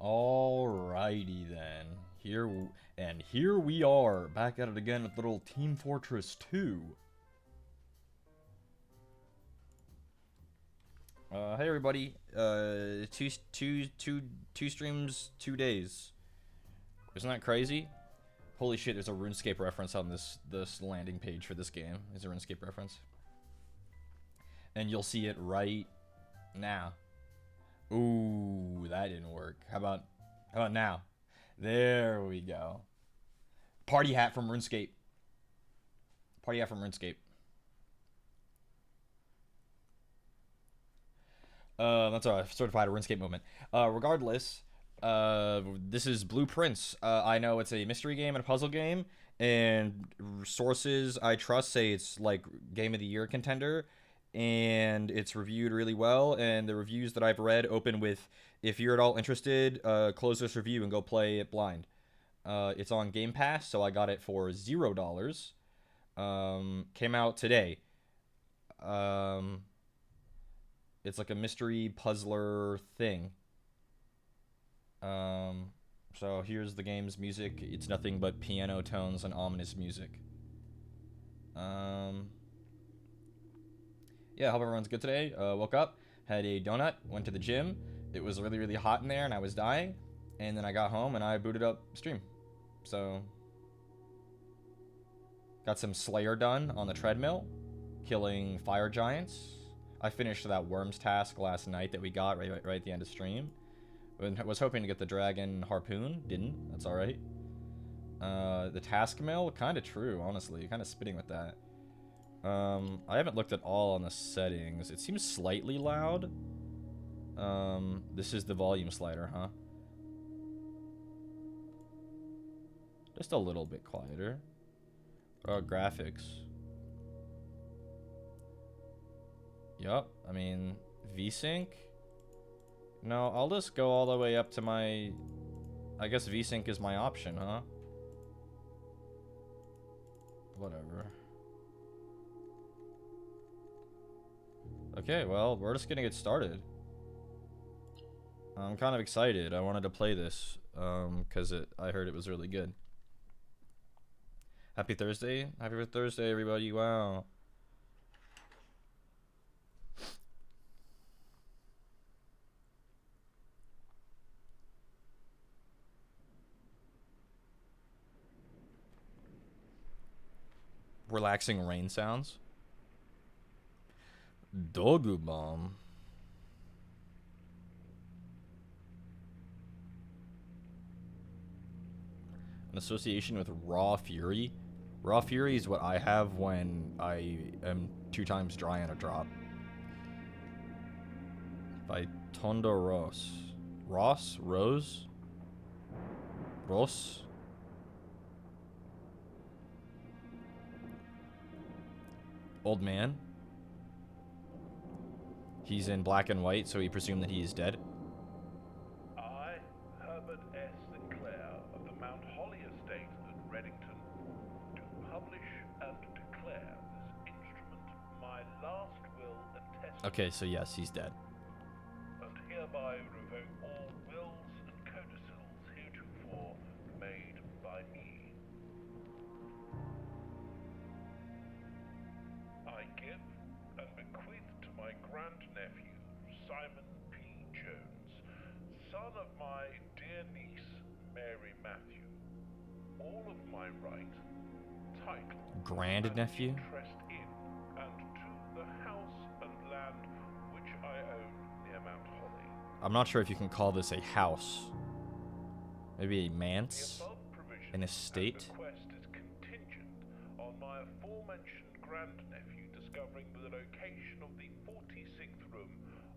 Alrighty then. Here we are, back at it again with little Team Fortress 2. Hey everybody. Two streams, 2 days. Isn't that crazy? Holy shit! There's a RuneScape reference on this landing page for this game. There's a RuneScape reference, and you'll see it right now. Ooh, that didn't work. How about now? There we go. Party hat from RuneScape. Party hat from RuneScape. That's a certified RuneScape moment. Regardless, this is Blueprints. I know it's a mystery game and a puzzle game, and sources I trust say it's like Game of the Year contender, and it's reviewed really well. And the reviews that I've read open with, "If you're at all interested, close this review and go play it blind." It's on Game Pass, so I got it for $0. Came out today. It's like a mystery puzzler thing. So here's the game's music. It's nothing but piano tones and ominous music. Yeah, hope everyone's good today. Woke up, had a donut, went to the gym. It was really, really hot in there and I was dying. And then I got home and I booted up stream. So, got some Slayer done on the treadmill, killing fire giants. I finished that worms task last night that we got right at the end of stream. I was hoping to get the dragon harpoon. Didn't. That's alright. The task mill, kind of true, honestly. Kind of spitting with that. I haven't looked at all on the settings. It seems slightly loud. This is the volume slider, huh? Just a little bit quieter. Graphics. Yup, I mean, VSync? No, I'll just go all the way up to my... I guess VSync is my option, huh? Whatever. Okay, well, we're just gonna get started. I'm kind of excited. I wanted to play this, because I heard it was really good. Happy Thursday. Happy Thursday, everybody. Wow. Relaxing rain sounds. Dogu bomb. An association with Raw Fury. Raw Fury is what I have when I am 2 times dry on a drop. By Tondo Ross. Ross? Rose? Ross? Old man. He's in black and white, so we presume that he is dead. I, Herbert S. Sinclair of the Mount Holly Estate at Reddington, do publish and declare this instrument my last will and testament. Okay, so yes, he's dead. And hereby revoke all wills and codicils heretofore made by me. I give and bequeath to my grandnephew, Simon P. Jones, son of my dear niece, Mary Matthew, all of my right, title, Grandnephew? and interest in, and to the house and land which I own near Mount Holly. I'm not sure if you can call this a house. Maybe a The manse? above provision An estate? and bequest is contingent on my aforementioned grandnephew discovering the location of the 46th room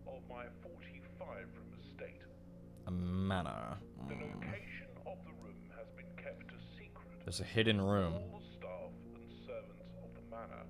of my 45-room estate. A manor. The location of the room has been kept a secret. There's a hidden room. All the staff and servants of the manor.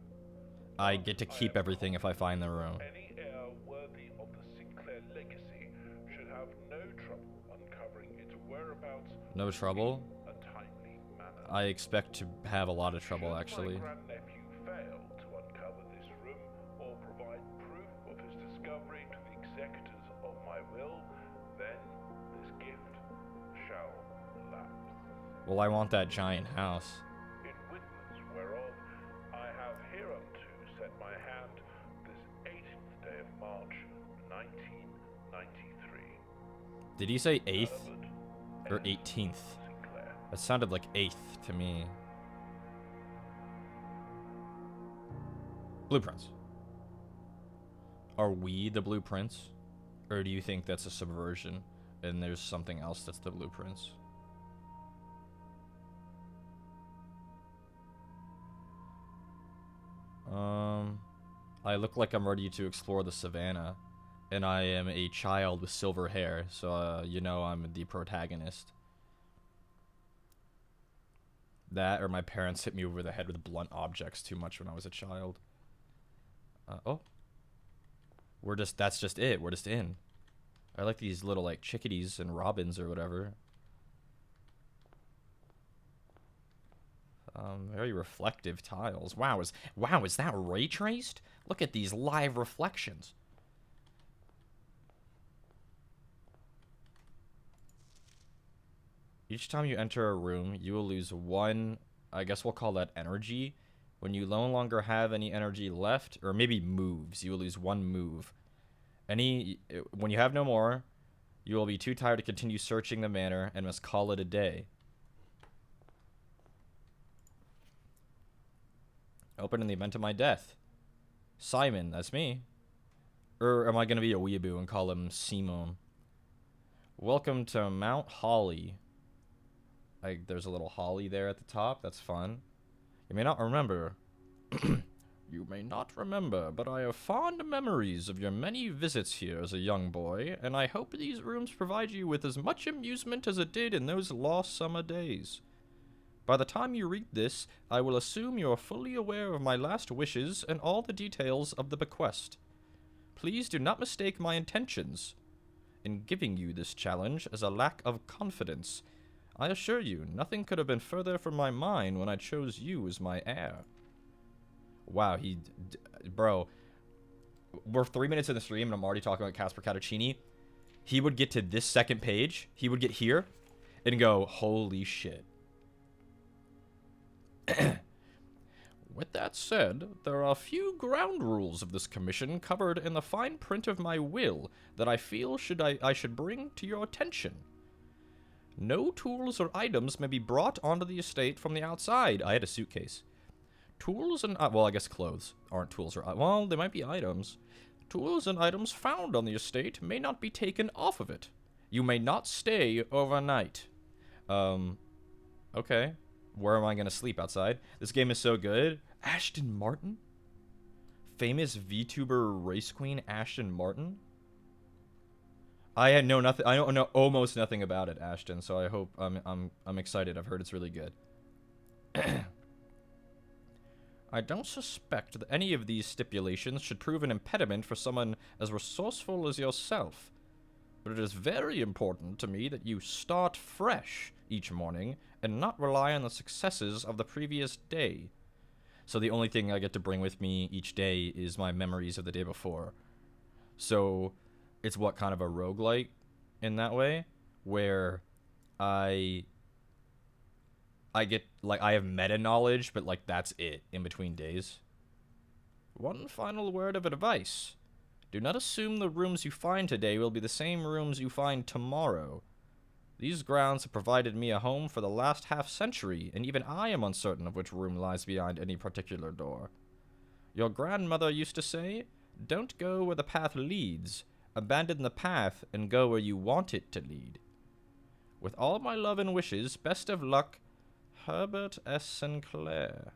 I get to keep everything if I find the room. Any heir worthy of the Sinclair legacy should have no trouble uncovering its whereabouts. No trouble? In a timely manner. I expect to have a lot of trouble, actually. Should my grandnephew fail to uncover this room or provide proof of his discovery to the executors of my will, then this gift Well, I want that giant house. in witness whereof I have hereunto set my hand this 18th day of March, 1993. Did he say 8th Herbert or S. 18th? Sinclair. That sounded like 8th to me. Blueprints. Are we the blueprints? Or do you think that's a subversion and there's something else that's the blueprints? I look like I'm ready to explore the savannah, and I am a child with silver hair, so you know I'm the protagonist. That or my parents hit me over the head with blunt objects too much when I was a child. Oh. That's just it. We're just in. I like these little, like, chickadees and robins or whatever. Very reflective tiles. Wow, is that ray traced? Look at these live reflections. Each time you enter a room, you will lose one, I guess we'll call that energy. When you no longer have any energy left, or maybe moves, you will lose one move. When you have no more, you will be too tired to continue searching the manor and must call it a day. Open in the event of my death. Simon, that's me. Or am I going to be a weeaboo and call him Simon? Welcome to Mount Holly. There's a little holly there at the top. That's fun. You may not remember. You may not remember, but I have fond memories of your many visits here as a young boy, and I hope these rooms provide you with as much amusement as it did in those lost summer days. By the time you read this, I will assume you are fully aware of my last wishes and all the details of the bequest. Please do not mistake my intentions in giving you this challenge as a lack of confidence. I assure you, nothing could have been further from my mind when I chose you as my heir. Wow, bro, we're 3 minutes in the stream and I'm already talking about Casper Cattuccini. He would get to this second page, he would get here, and go, holy shit. With that said, there are a few ground rules of this commission covered in the fine print of my will that I feel I should bring to your attention. No tools or items may be brought onto the estate from the outside. I had a suitcase. Tools and... well, I guess clothes aren't tools or... well, they might be items. Tools and items found on the estate may not be taken off of it. You may not stay overnight. Okay. Where am I going to sleep? Outside? This game is so good. Ashton Martin? Famous VTuber race queen Ashton Martin? I know nothing. I don't know almost nothing about it, Ashton. So I hope I'm excited. I've heard it's really good. I don't suspect that any of these stipulations should prove an impediment for someone as resourceful as yourself. But it is very important to me that you start fresh each morning and not rely on the successes of the previous day. So the only thing I get to bring with me each day is my memories of the day before. So it's what kind of a roguelike in that way, where I get, like, I have meta knowledge, but, like, that's it in between days. One final word of advice. Do not assume the rooms you find today will be the same rooms you find tomorrow. These grounds have provided me a home for the last half-century, and even I am uncertain of which room lies behind any particular door. Your grandmother used to say, "Don't go where the path leads. Abandon the path and go where you want it to lead." With all my love and wishes, best of luck, Herbert S. Sinclair.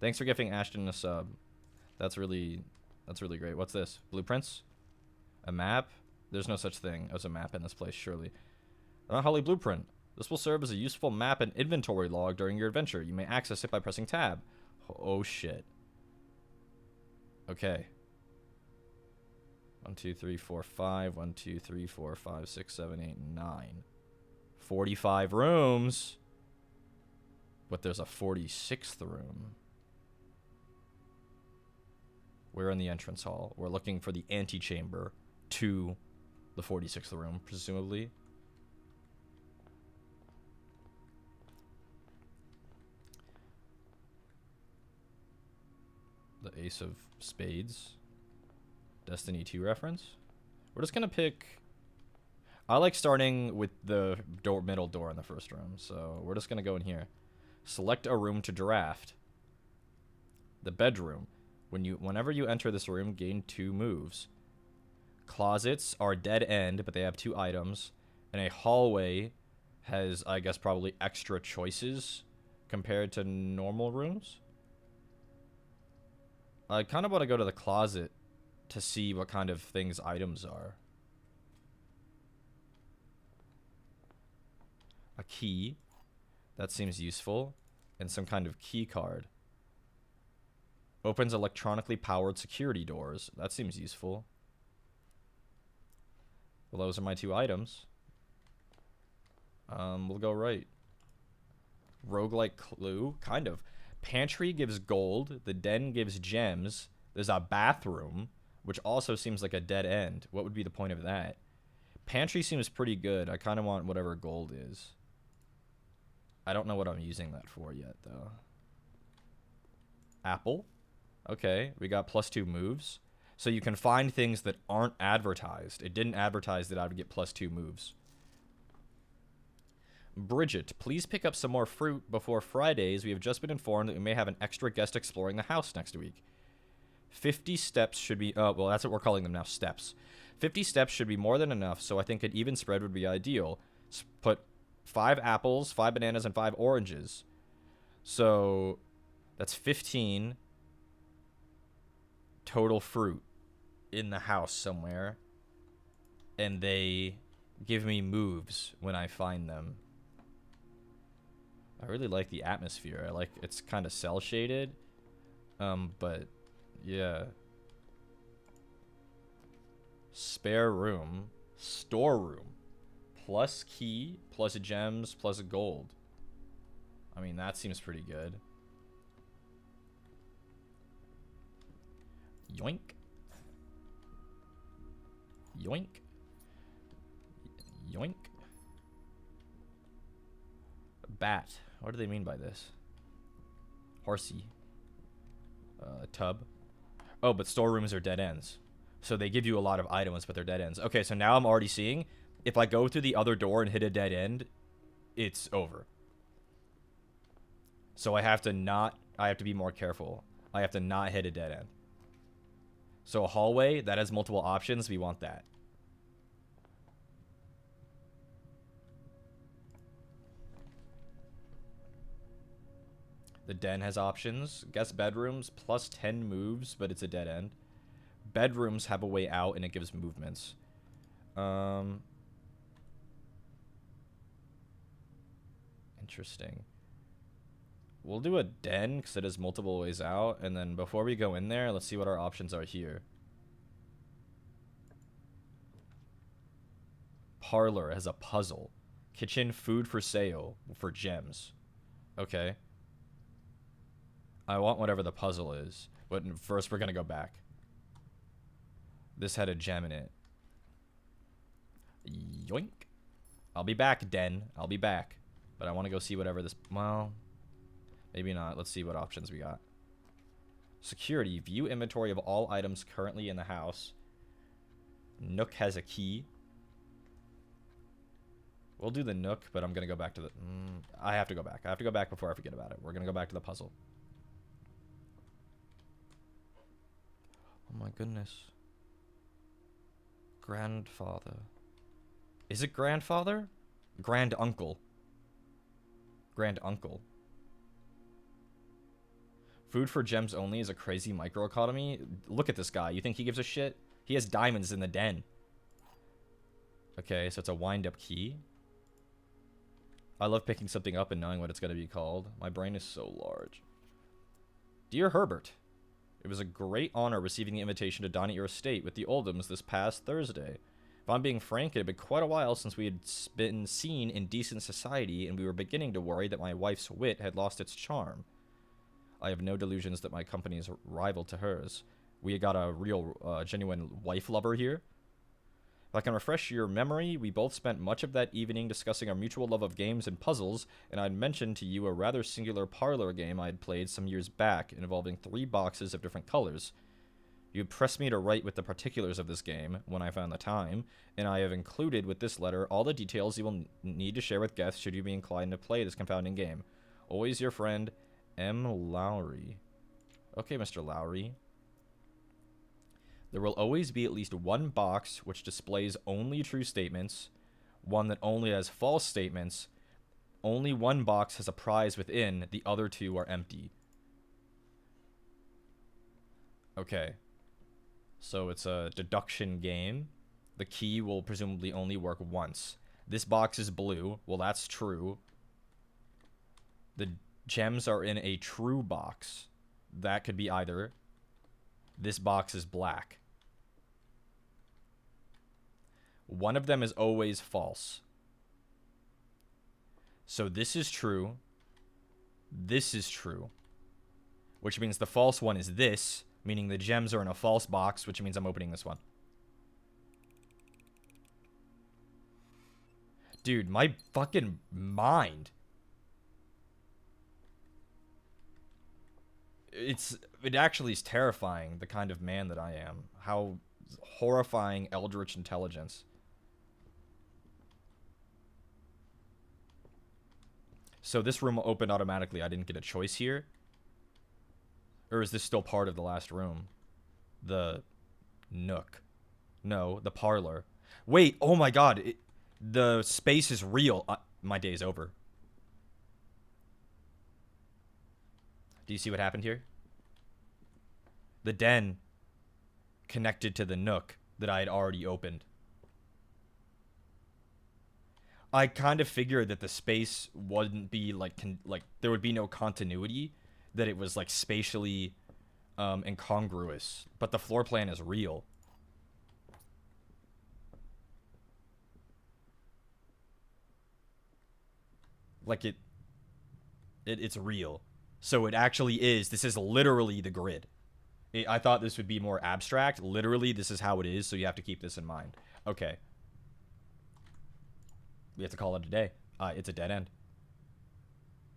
Thanks for giving Ashton a sub. That's really great. What's this? Blueprints? A map? There's no such thing as a map in this place, surely. Holly Blueprint. This will serve as a useful map and inventory log during your adventure. You may access it by pressing tab. Oh, shit. Okay. 1, 2, 3, 4, 5. 1, 2, 3, 4, 5, 6, 7, 8, 9. 45 rooms. But there's a 46th room. We're in the entrance hall. We're looking for the antechamber to the 46th room, presumably. Ace of Spades. Destiny 2 reference. We're just gonna pick... I like starting with the middle door in the first room, so we're just gonna go in here. Select a room to draft. The bedroom. Whenever you enter this room, gain 2 moves. Closets are dead end, but they have 2 items. And a hallway has, I guess, probably extra choices compared to normal rooms. I kind of want to go to the closet to see what kind of things items are. A key. That seems useful. And some kind of key card. Opens electronically powered security doors. That seems useful. Well, those are my 2 items. We'll go right. Roguelike clue? Kind of. Pantry gives gold. The den gives gems. There's a bathroom, which also seems like a dead end. What would be the point of that? Pantry seems pretty good. I kind of want whatever gold is. I don't know what I'm using that for yet, though. Apple. Okay, we got +2 moves. So you can find things that aren't advertised. It didn't advertise that I would get +2 moves. Bridget, please pick up some more fruit before Fridays. We have just been informed that we may have an extra guest exploring the house next week. 50 steps should be... Oh, well, that's what we're calling them now, steps. 50 steps should be more than enough, so I think an even spread would be ideal. Put 5 apples, 5 bananas, and 5 oranges. So that's 15 total fruit in the house somewhere. And they give me moves when I find them. I really like the atmosphere. I like it's kind of cell shaded. But yeah. Spare room, storeroom, plus key, plus gems, plus gold. I mean, that seems pretty good. Yoink. Yoink. Yoink. Bat. What do they mean by this? Horsey. Tub. Oh, but storerooms are dead ends. So they give you a lot of items, but they're dead ends. Okay, so now I'm already seeing, if I go through the other door and hit a dead end, it's over. So I have to be more careful. I have to not hit a dead end. So a hallway that has multiple options, we want that. The den has options. Guest bedrooms, plus 10 moves, but it's a dead end. Bedrooms have a way out, and it gives movements. Interesting. We'll do a den, because it has multiple ways out, and then before we go in there, let's see what our options are here. Parlor has a puzzle. Kitchen, food for sale, for gems. Okay. I want whatever the puzzle is, but first we're going to go back. This had a gem in it. Yoink. I'll be back, Den. I'll be back. But I want to go see whatever this... Well, maybe not. Let's see what options we got. Security. View inventory of all items currently in the house. Nook has a key. We'll do the Nook, but I'm going to go back to the... I have to go back. I have to go back before I forget about it. We're going to go back to the puzzle. Oh my goodness. Grandfather. Is it grandfather? Grand uncle. Grand uncle. Food for gems only is a crazy microeconomy. Look at this guy. You think he gives a shit? He has diamonds in the den. Okay, so it's a wind-up key. I love picking something up and knowing what it's going to be called. My brain is so large. Dear Herbert, it was a great honor receiving the invitation to dine at your estate with the Oldhams this past Thursday. If I'm being frank, it had been quite a while since we had been seen in decent society, and we were beginning to worry that my wife's wit had lost its charm. I have no delusions that my company is rival to hers. We got a real, genuine wife lover here. If I can refresh your memory, we both spent much of that evening discussing our mutual love of games and puzzles, and I'd mentioned to you a rather singular parlor game I had played some years back involving 3 boxes of different colors. You pressed me to write with the particulars of this game when I found the time, and I have included with this letter all the details you will need to share with guests should you be inclined to play this confounding game. Always your friend, M. Lowry. Okay, Mr. Lowry. There will always be at least one box which displays only true statements, one that only has false statements. Only one box has a prize within, the other 2 are empty. Okay. So it's a deduction game. The key will presumably only work once. This box is blue. Well, that's true. The gems are in a true box. That could be either. This box is black. One of them is always false. So this is true. This is true. Which means the false one is this, meaning the gems are in a false box, which means I'm opening this one. Dude, my fucking mind. It actually is terrifying, the kind of man that I am. How horrifying eldritch intelligence. So this room opened automatically. I didn't get a choice here. Or is this still part of the last room? The nook. No, the parlor. Wait, oh my god. The space is real. My day's over. Do you see what happened here? The den connected to the nook that I had already opened. I kind of figured that the space wouldn't be like there would be no continuity, that it was like spatially incongruous, but the floor plan is real. Like it's real. So it actually is. This is literally the grid. I thought this would be more abstract. Literally, this is how it is, so you have to keep this in mind. Okay. We have to call it a day. It's a dead end.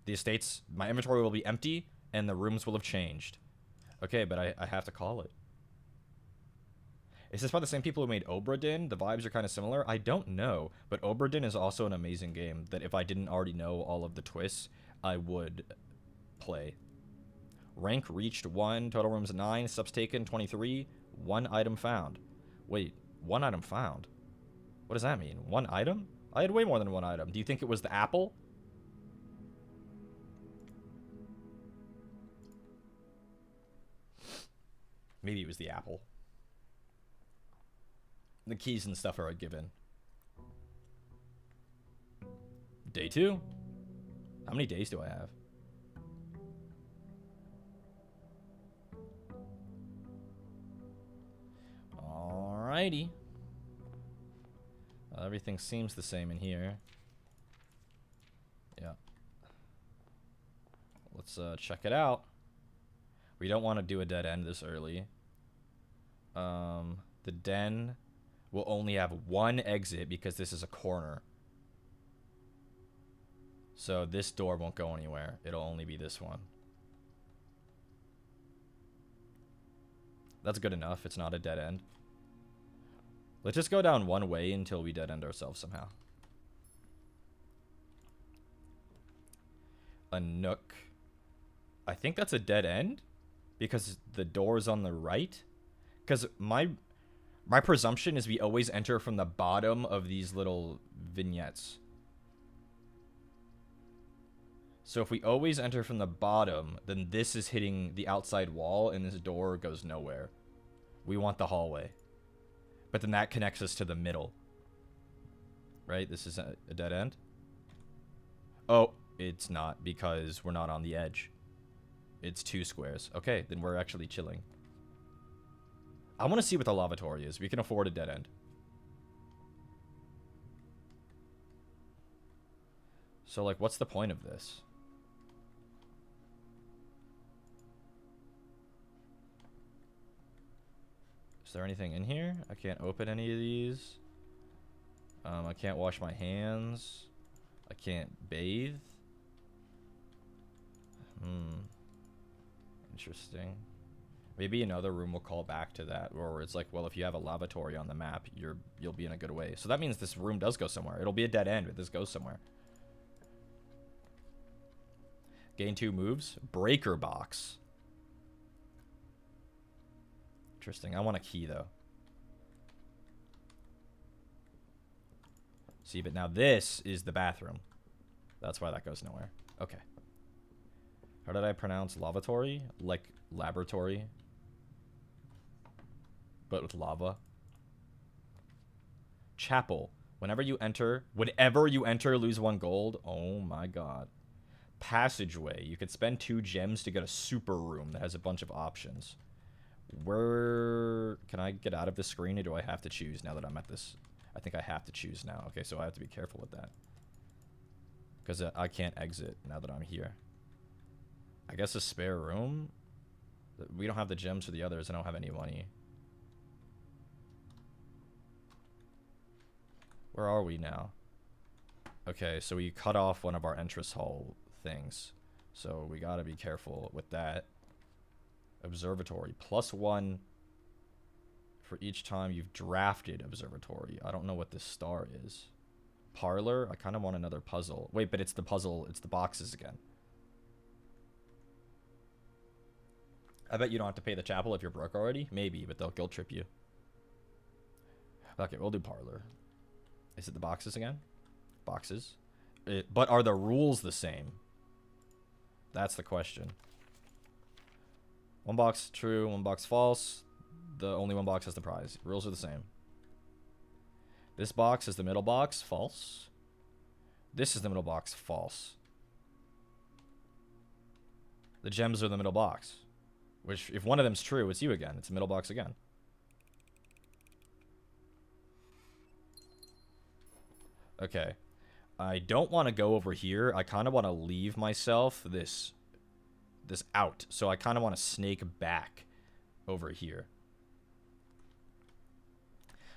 The estates, my inventory will be empty, and the rooms will have changed. Okay, but I have to call it. Is this by the same people who made Obra Dinn? The vibes are kind of similar. I don't know, but Obra Dinn is also an amazing game that if I didn't already know all of the twists, I would play. Rank reached 1, total rooms 9, subs taken 23, 1 item found. Wait, 1 item found? What does that mean? 1 item? I had way more than 1 item. Do you think it was the apple? Maybe it was the apple. The keys and stuff are given. Day 2? How many days do I have? Alrighty. Everything seems the same in here. Yeah. Let's check it out. We don't want to do a dead end this early. The den will only have 1 exit because this is a corner. So this door won't go anywhere. It'll only be this one. That's good enough. It's not a dead end. Let's just go down one way until we dead end ourselves somehow. A nook. I think that's a dead end because the door's on the right. Because my presumption is we always enter from the bottom of these little vignettes. So if we always enter from the bottom, then this is hitting the outside wall and this door goes nowhere. We want the hallway. But then that connects us to the middle. Right? This is a dead end. Oh, it's not because we're not on the edge. It's 2 squares. Okay, then we're actually chilling. I want to see what the lavatory is. We can afford a dead end. So, like, what's the point of this? Is there anything in here? I can't open any of these. I can't wash my hands. I can't bathe. Interesting. Maybe another room will call back to that, or it's like, well, if you have a lavatory on the map, you'll be in a good way. So that means this room does go somewhere. It'll be a dead end, but this goes somewhere. Gain 2 moves. Breaker box. Interesting. I want a key, though. See, but now this is the bathroom. That's why that goes nowhere. Okay. How did I pronounce lavatory? Like laboratory. But with lava. Chapel. Whenever you enter, lose 1 gold. Oh my god. Passageway. You could spend 2 gems to get a super room that has a bunch of options. Where can I get out of this screen, or do I have to choose now that I'm at this? I think I have to choose now. Okay, so I have to be careful with that. Because I can't exit now that I'm here. I guess a spare room? We don't have the gems for the others. I don't have any money. Where are we now? Okay, so we cut off one of our entrance hall things. So we gotta be careful with that. Observatory. +1 for each time you've drafted observatory. I don't know what this star is. Parlor? I kind of want another puzzle. Wait, but it's the puzzle. It's the boxes again. I bet you don't have to pay the chapel if you're broke already. Maybe, but they'll guilt trip you. Okay, we'll do parlor. Is it the boxes again? Boxes. But are the rules the same? That's the question. 1 box true, 1 box false. The only 1 box has the prize. Rules are the same. This box is the middle box. False. This is the middle box. False. The gems are the middle box. Which, if one of them's true, it's you again. It's the middle box again. Okay. I don't want to go over here. I kind of want to leave myself this out. So I kind of want to snake back over here.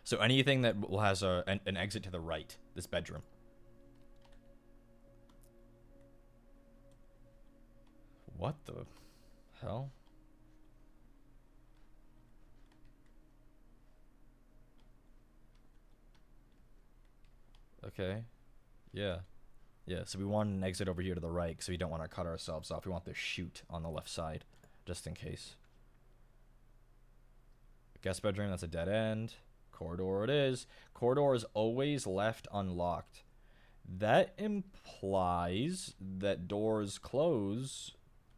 So anything that has an exit to the right. This bedroom. What the hell? Okay. Yeah. Yeah, so we want an exit over here to the right because we don't want to cut ourselves off. We want the chute on the left side, just in case. Guest bedroom, that's a dead end. Corridor it is. Corridor is always left unlocked. That implies that doors close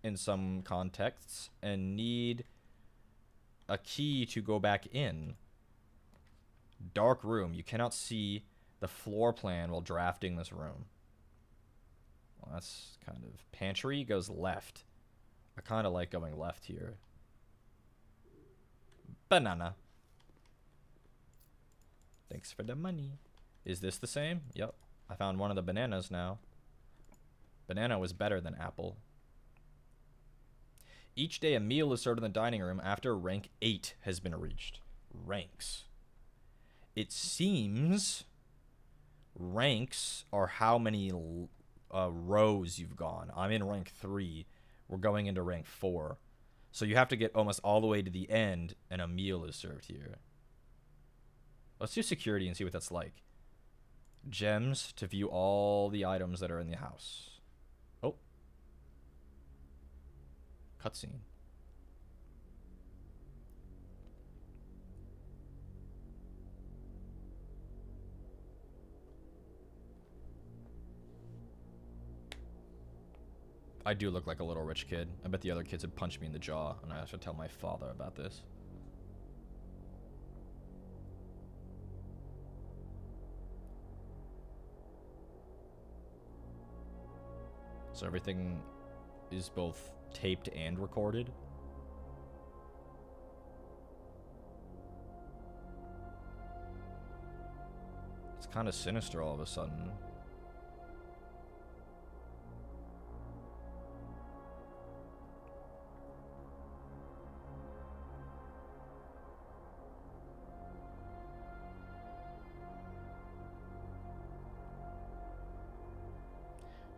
in some contexts and need a key to go back in. Dark room. You cannot see the floor plan while drafting this room. Well, that's kind of... Pantry goes left. I kind of like going left here. Banana. Thanks for the money. Is this the same? Yep. I found one of the bananas now. Banana was better than apple. Each day a meal is served in the dining room after rank 8 has been reached. Ranks. It seems ranks are how many rows you've gone. I'm in rank 3. We're going into rank 4. So you have to get almost all the way to the end and a meal is served here. Let's do security and see what that's like. Gems to view all the items that are in the house. Oh. Cutscene. I do look like a little rich kid. I bet the other kids would punch me in the jaw, and I have to tell my father about this. So everything is both taped and recorded. It's kind of sinister all of a sudden.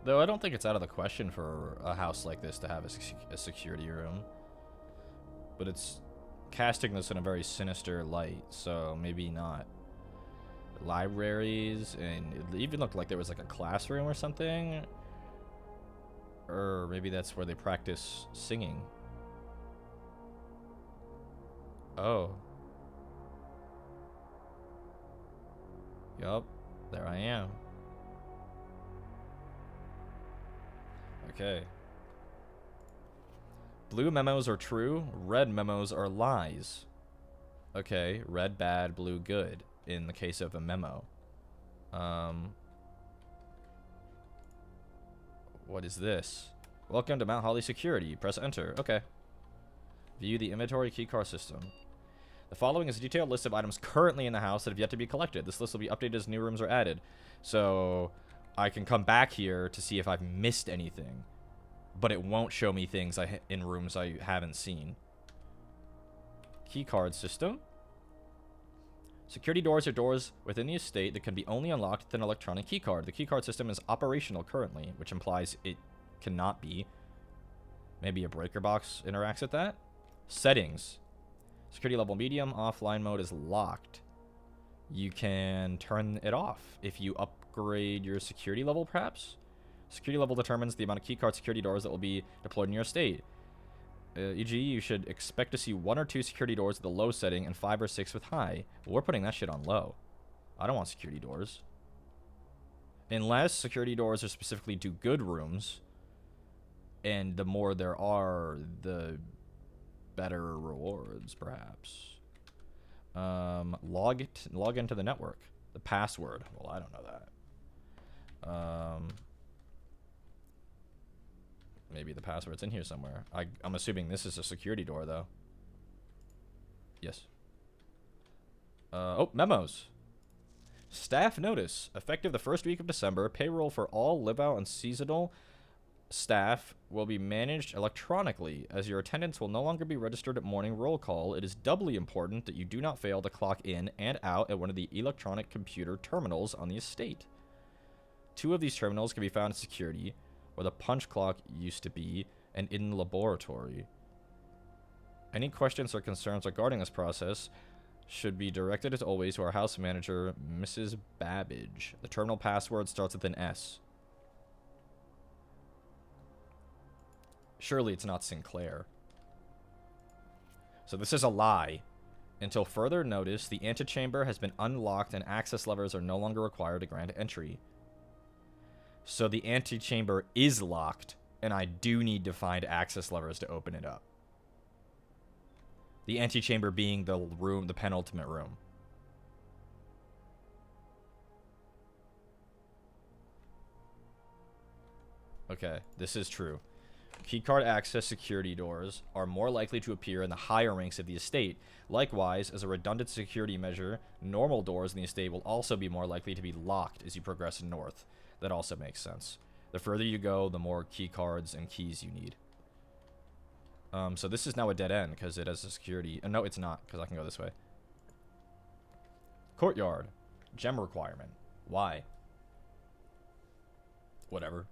Though I don't think it's out of the question for a house like this to have a security room. But it's casting this in a very sinister light, so maybe not. Libraries, and it even looked like there was like a classroom or something. Or maybe that's where they practice singing. Oh. Yup, there I am. Okay. Blue memos are true, red memos are lies. Okay, red bad, blue good in the case of a memo. What is this? Welcome to Mount Holly Security. Press enter. Okay. View the inventory keycard system. The following is a detailed list of items currently in the house that have yet to be collected. This list will be updated as new rooms are added. So I can come back here to see if I've missed anything. But it won't show me things in rooms I haven't seen. Keycard system. Security doors are doors within the estate that can be only unlocked with an electronic keycard. The keycard system is operational currently, which implies it cannot be. Maybe a breaker box interacts with that. Settings. Security level medium, offline mode is locked. You can turn it off if you upgrade your security level, perhaps. Security level determines the amount of keycard security doors that will be deployed in your estate. E.g., you should expect to see 1 or 2 security doors with a low setting and 5 or 6 with high. Well, we're putting that shit on low. I don't want security doors. Unless security doors are specifically to good rooms, and the more there are, the better rewards, perhaps. Log into the network. The password. Well, I don't know that. Maybe the password's in here somewhere. I'm assuming this is a security door, though. Yes. Oh, memos. Staff notice. Effective the first week of December, payroll for all live-out and seasonal staff will be managed electronically. As your attendance will no longer be registered at morning roll call, it is doubly important that you do not fail to clock in and out at one of the electronic computer terminals on the estate. 2 of these terminals can be found in security, where the punch clock used to be, and in the laboratory. Any questions or concerns regarding this process should be directed as always to our house manager, Mrs. Babbage. The terminal password starts with an S. Surely it's not Sinclair. So this is a lie. Until further notice, the antechamber has been unlocked and access levers are no longer required to grant entry. So the antechamber is locked, and I do need to find access levers to open it up. The antechamber being the room, the penultimate room. Okay, this is true. Keycard access security doors are more likely to appear in the higher ranks of the estate. Likewise, as a redundant security measure, normal doors in the estate will also be more likely to be locked as you progress north. That also makes sense. The further you go, the more key cards and keys you need. So this is now a dead end because it has a security. No, it's not, because I can go this way. Courtyard. Gem requirement. Why? Whatever.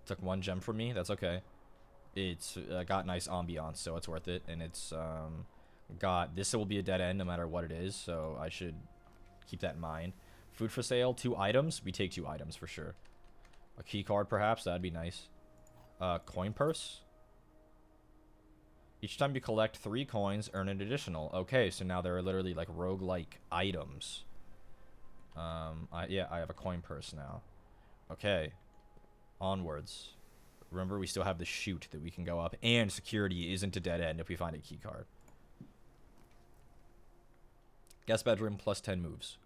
Took 1 gem from me. That's okay. It's got nice ambiance, so it's worth it. And it's got... This will be a dead end no matter what it is, so I should keep that in mind. Food for sale, 2 items. We take 2 items for sure. A key card, perhaps. That'd be nice. Coin purse. Each time you collect 3 coins, earn an additional. Okay, so now there are literally like roguelike items. Yeah, I have a coin purse now. Okay. Onwards. Remember, we still have the chute that we can go up. And security isn't a dead end if we find a key card. Guest bedroom plus 10 moves.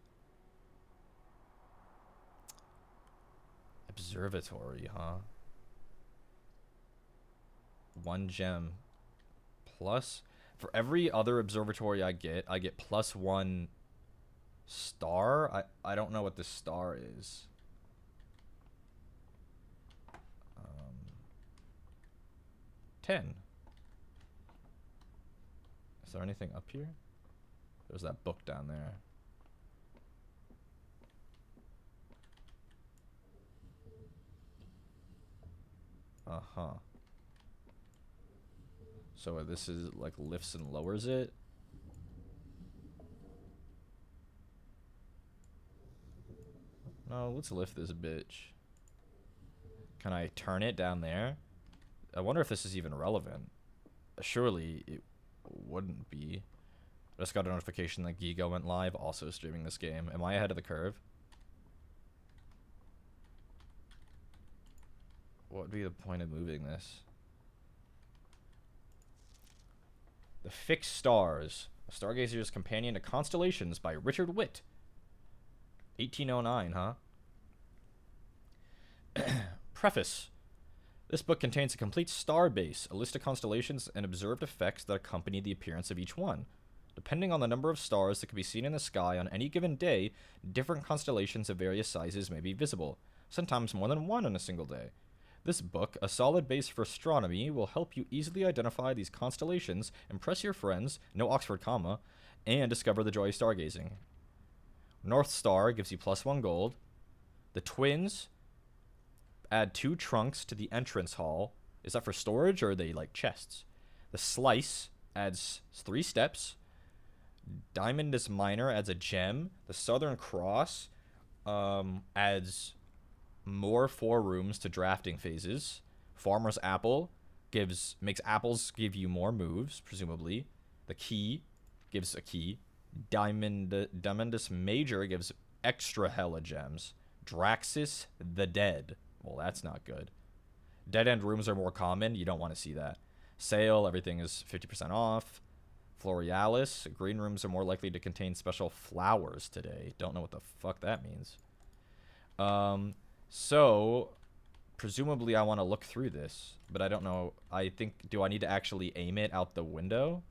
Observatory, huh? 1 gem. Plus, for every other observatory I get plus 1 star. I don't know what this star is. 10. Is there anything up here? There's that book down there. Uh-huh. So this is like lifts and lowers it. No, let's lift this bitch. Can I turn it down there? I wonder if this is even relevant. Surely it wouldn't be. I just got a notification that Gigo went live, also streaming this game. Am I ahead of the curve? What would be the point of moving this? The Fixed Stars. A Stargazer's Companion to Constellations by Richard Witt. 1809, huh? Preface. This book contains a complete star base, a list of constellations, and observed effects that accompany the appearance of each one. Depending on the number of stars that can be seen in the sky on any given day, different constellations of various sizes may be visible, sometimes more than one in a single day. This book, a solid base for astronomy, will help you easily identify these constellations, impress your friends, no Oxford comma, and discover the joy of stargazing. North Star gives you +1 gold. The Twins add 2 trunks to the entrance hall. Is that for storage or are they like chests? The Slice adds 3 steps. Diamondus Minor adds a gem. The Southern Cross adds more 4 rooms to drafting phases. Farmer's Apple makes apples give you more moves, presumably. The Key gives a key. Diamondus Major gives extra hella gems. Draxus the Dead. Well, that's not good. Dead end rooms are more common. You don't want to see that. Sale, everything is 50% off. Florealis, green rooms are more likely to contain special flowers today. Don't know what the fuck that means. So, presumably I want to look through this, but I don't know. I think, do I need to actually aim it out the window?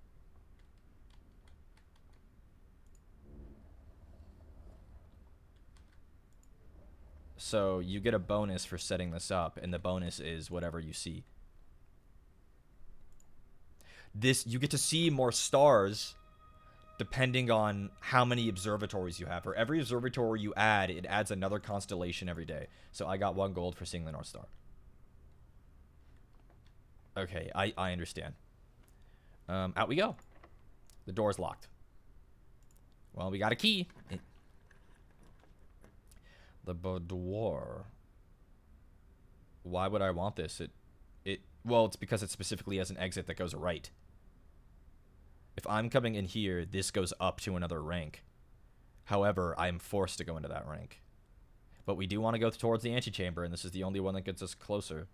So, you get a bonus for setting this up, and the bonus is whatever you see. You get to see more stars depending on how many observatories you have. For every observatory you add, it adds another constellation every day. So I got 1 gold for seeing the North Star. Okay, I understand. Out we go. The door's locked. Well, we got a key. The boudoir. Why would I want this? Well, it's because it specifically has an exit that goes right. If I'm coming in here, this goes up to another rank. However, I'm forced to go into that rank. But we do want to go towards the antechamber, and this is the only one that gets us closer.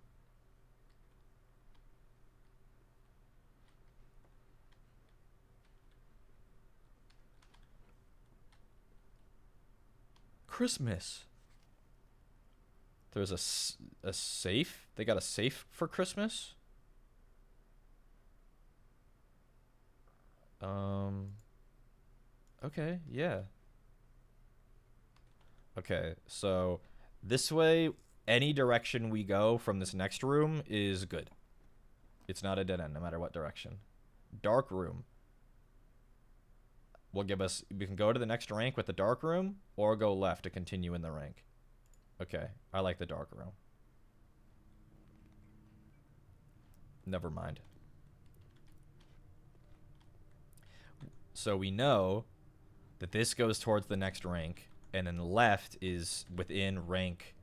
Christmas. There's a safe? They got a safe for Christmas? Okay, yeah. Okay, so this way, any direction we go from this next room is good. It's not a dead end, no matter what direction. Dark room will give us, we can go to the next rank with the dark room, or go left to continue in the rank. Okay, I like the dark room. Never mind. So we know that this goes towards the next rank, and then left is within rank.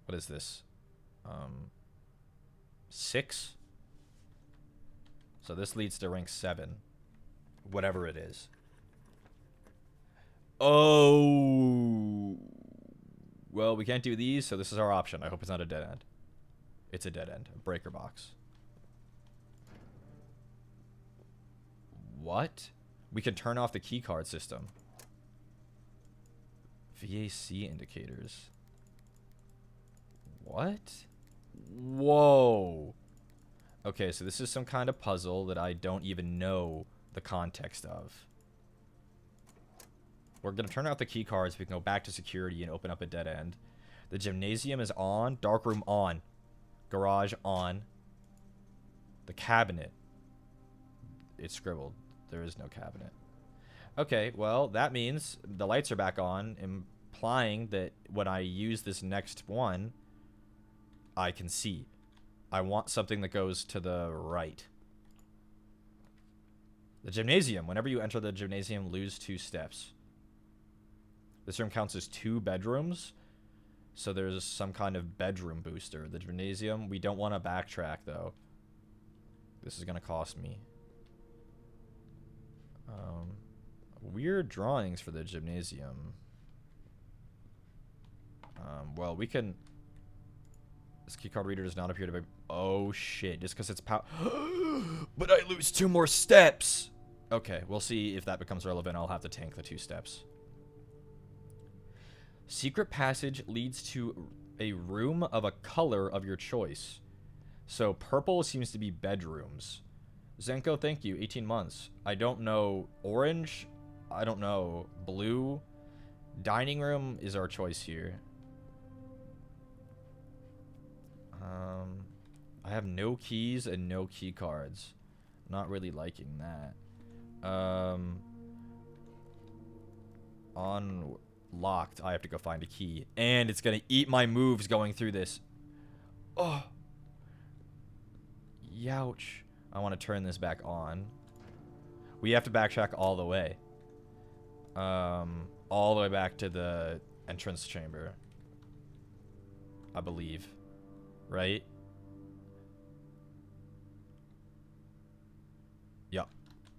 What is this? 6. So this leads to rank 7, whatever it is. Oh, well, we can't do these, so this is our option. I hope it's not a dead end. It's a dead end. A breaker box. What? We can turn off the keycard system. VAC indicators. What? Whoa. Okay, so this is some kind of puzzle that I don't even know the context of. We're going to turn out the keycards so we can go back to security and open up a dead end. The gymnasium is on. Darkroom on. Garage on. The cabinet. It's scribbled. There is no cabinet. Okay, well, that means the lights are back on, implying that when I use this next one, I can see. I want something that goes to the right. The gymnasium. Whenever you enter the gymnasium, lose 2 steps. This room counts as 2 bedrooms. So there's some kind of bedroom booster. The gymnasium. We don't want to backtrack, though. This is going to cost me. Weird drawings for the gymnasium. Well, we can... This keycard reader does not appear to be... Oh, shit. Just because it's power... But I lose 2 more steps! Okay, we'll see if that becomes relevant. I'll have to tank the 2 steps. Secret passage leads to a room of a color of your choice. So purple seems to be bedrooms. Zenko, thank you. 18 months. I don't know orange. I don't know blue. Dining room is our choice here. I have no keys and no key cards. Not really liking that. Unlocked. I have to go find a key. And it's going to eat my moves going through this. Oh. Youch. I want to turn this back on. We have to backtrack all the way. All the way back to the entrance chamber. I believe. Right? Yup.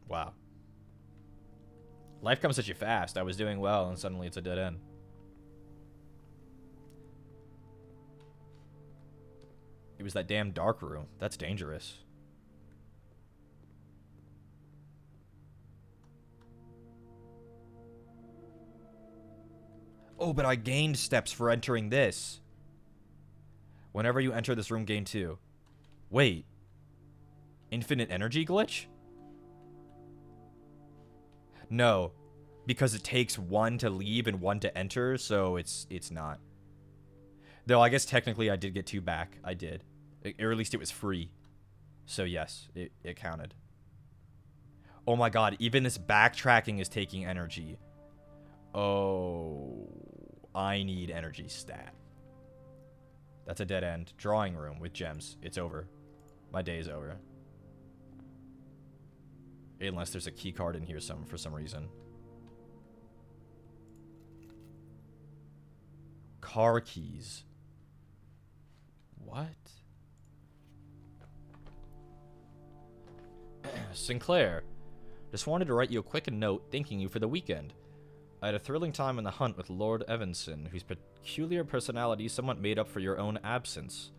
Wow. Life comes at you fast. I was doing well, and suddenly it's a dead end. It was that damn dark room. That's dangerous. Oh, but I gained steps for entering this. Whenever you enter this room, gain 2. Wait. Infinite energy glitch? No. Because it takes 1 to leave and 1 to enter, so it's not. Though I guess technically I did get 2 back. I did. Or at least it was free. So yes, it counted. Oh my god, even this backtracking is taking energy. Oh, I need energy stat. That's a dead end. Drawing room with gems. It's over. My day is over. Unless there's a key card in here for some reason. Car keys. What? Sinclair. Just wanted to write you a quick note thanking you for the weekend. I had a thrilling time in the hunt with Lord Evanson, whose peculiar personality somewhat made up for your own absence.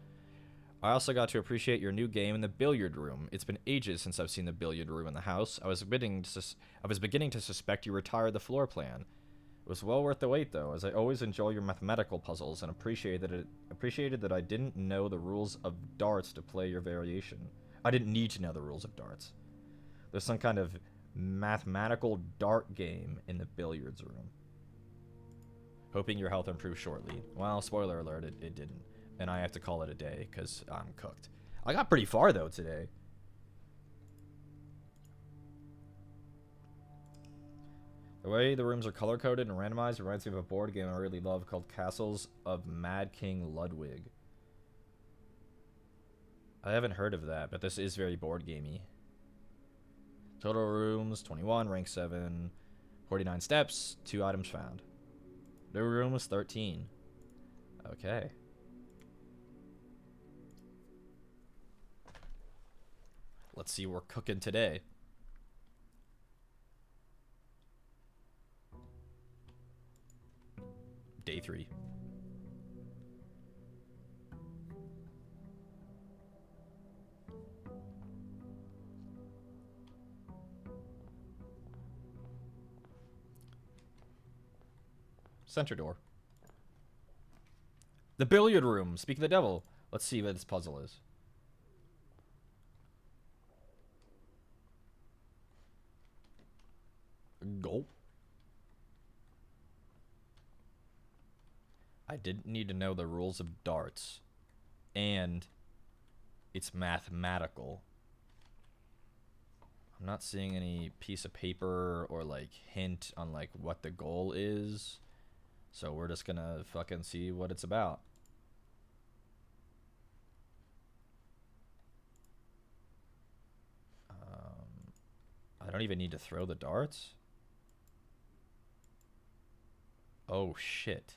I also got to appreciate your new game in the billiard room. It's been ages since I've seen the billiard room in the house. I was beginning to suspect you retired the floor plan. It was well worth the wait, though, as I always enjoy your mathematical puzzles and appreciated that I didn't know the rules of darts to play your variation. I didn't need to know the rules of darts. There's some kind of mathematical dart game in the billiards room. Hoping your health improves shortly. Well, spoiler alert, it didn't. And I have to call it a day because I'm cooked. I got pretty far, though, today. The way the rooms are color-coded and randomized reminds me of a board game I really love called Castles of Mad King Ludwig. I haven't heard of that, but this is very board gamey. Total rooms, 21, rank 7, 49 steps, 2 items found. New room was 13. Okay. Let's see what we're cooking today. Day 3. Center door. The billiard room. Speak of the devil. Let's see what this puzzle is. Gulp. I didn't need to know the rules of darts. And it's mathematical. I'm not seeing any piece of paper or like hint on like what the goal is. So we're just gonna fucking see what it's about. don't even need to throw the darts? Oh, shit.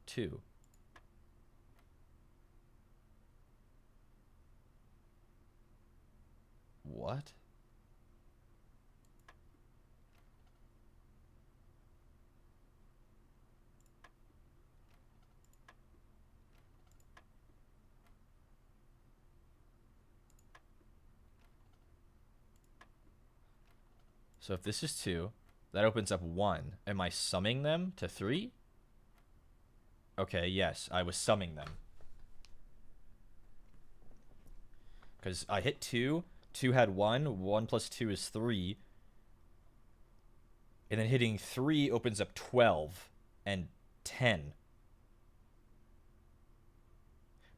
2. What? So if this is 2, that opens up 1. Am I summing them to 3? Okay, yes, I was summing them. Because I hit 2, 2 had 1, 1 plus 2 is 3. And then hitting 3 opens up 12 and 10.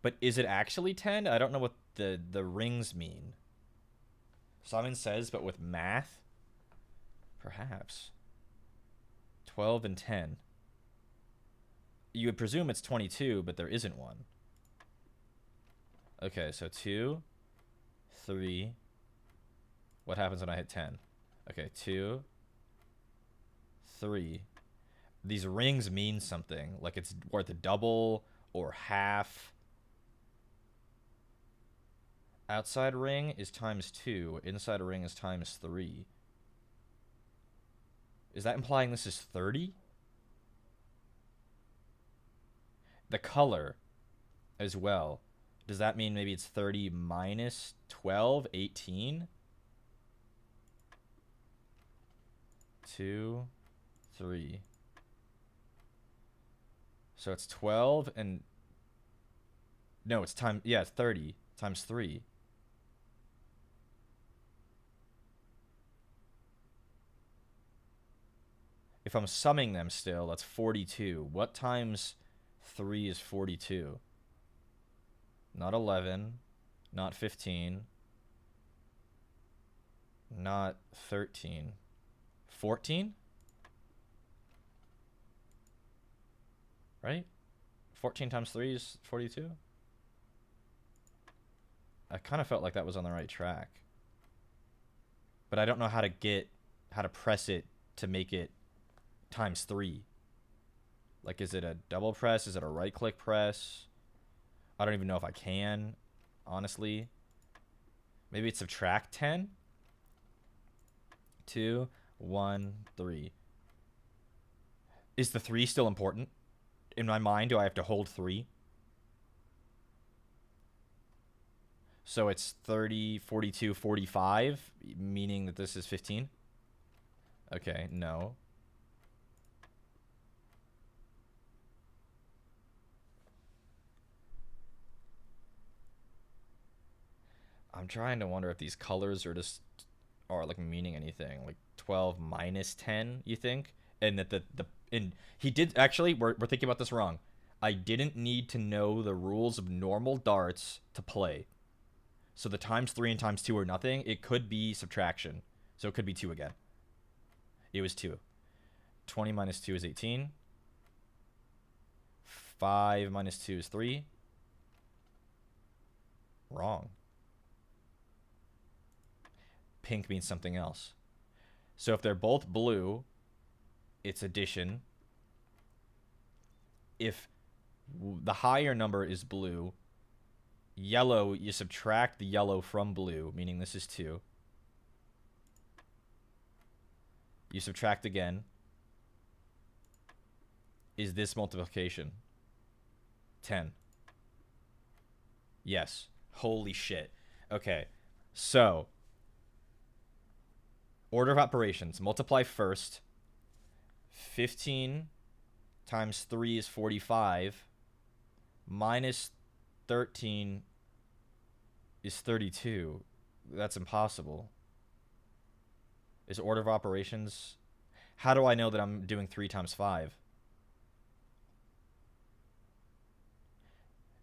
But is it actually 10? I don't know what the rings mean. Simon says, but with math? Perhaps. 12 and 10. You would presume it's 22, but there isn't one. Okay, so 2, 3. What happens when I hit 10? Okay, 2, 3. These rings mean something. Like it's worth a double or half. Outside ring is times 2. Inside ring is times 3. Is that implying this is 30? The color as well. Does that mean maybe it's 30 minus 12, 18? 2, 3. So it's 12 and... No, it's time... Yeah, it's 30 times 3. If I'm summing them still, that's 42. What times 3 is 42? Not 11. Not 15. Not 13. 14? Right? 14 times 3 is 42? I kind of felt like that was on the right track. But I don't know how to press it to make it times 3. Like, is it a double press? Is it a right click press? I don't even know if I can, honestly. Maybe it's subtract 10? 2, 1, 3. Is the 3 still important? In my mind, do I have to hold 3? So it's 30, 42, 45, meaning that this is 15? Okay, no. I'm trying to wonder if these colors are like meaning anything. Like 12 minus 10, you think? And that and he did actually, we're thinking about this wrong. I didn't need to know the rules of normal darts to play. So the times 3 and times 2 are nothing. It could be subtraction. So it could be 2 again. It was 2. 20 minus 2 is 18. 5 minus 2 is 3. Wrong. Pink means something else. So if they're both blue, it's addition. If the higher number is blue, yellow, you subtract the yellow from blue, meaning this is 2. You subtract again. Is this multiplication? 10. Yes. Holy shit. Okay. So, order of operations. Multiply first. 15 times 3 is 45. Minus 13 is 32. That's impossible. Is order of operations... How do I know that I'm doing 3 times 5?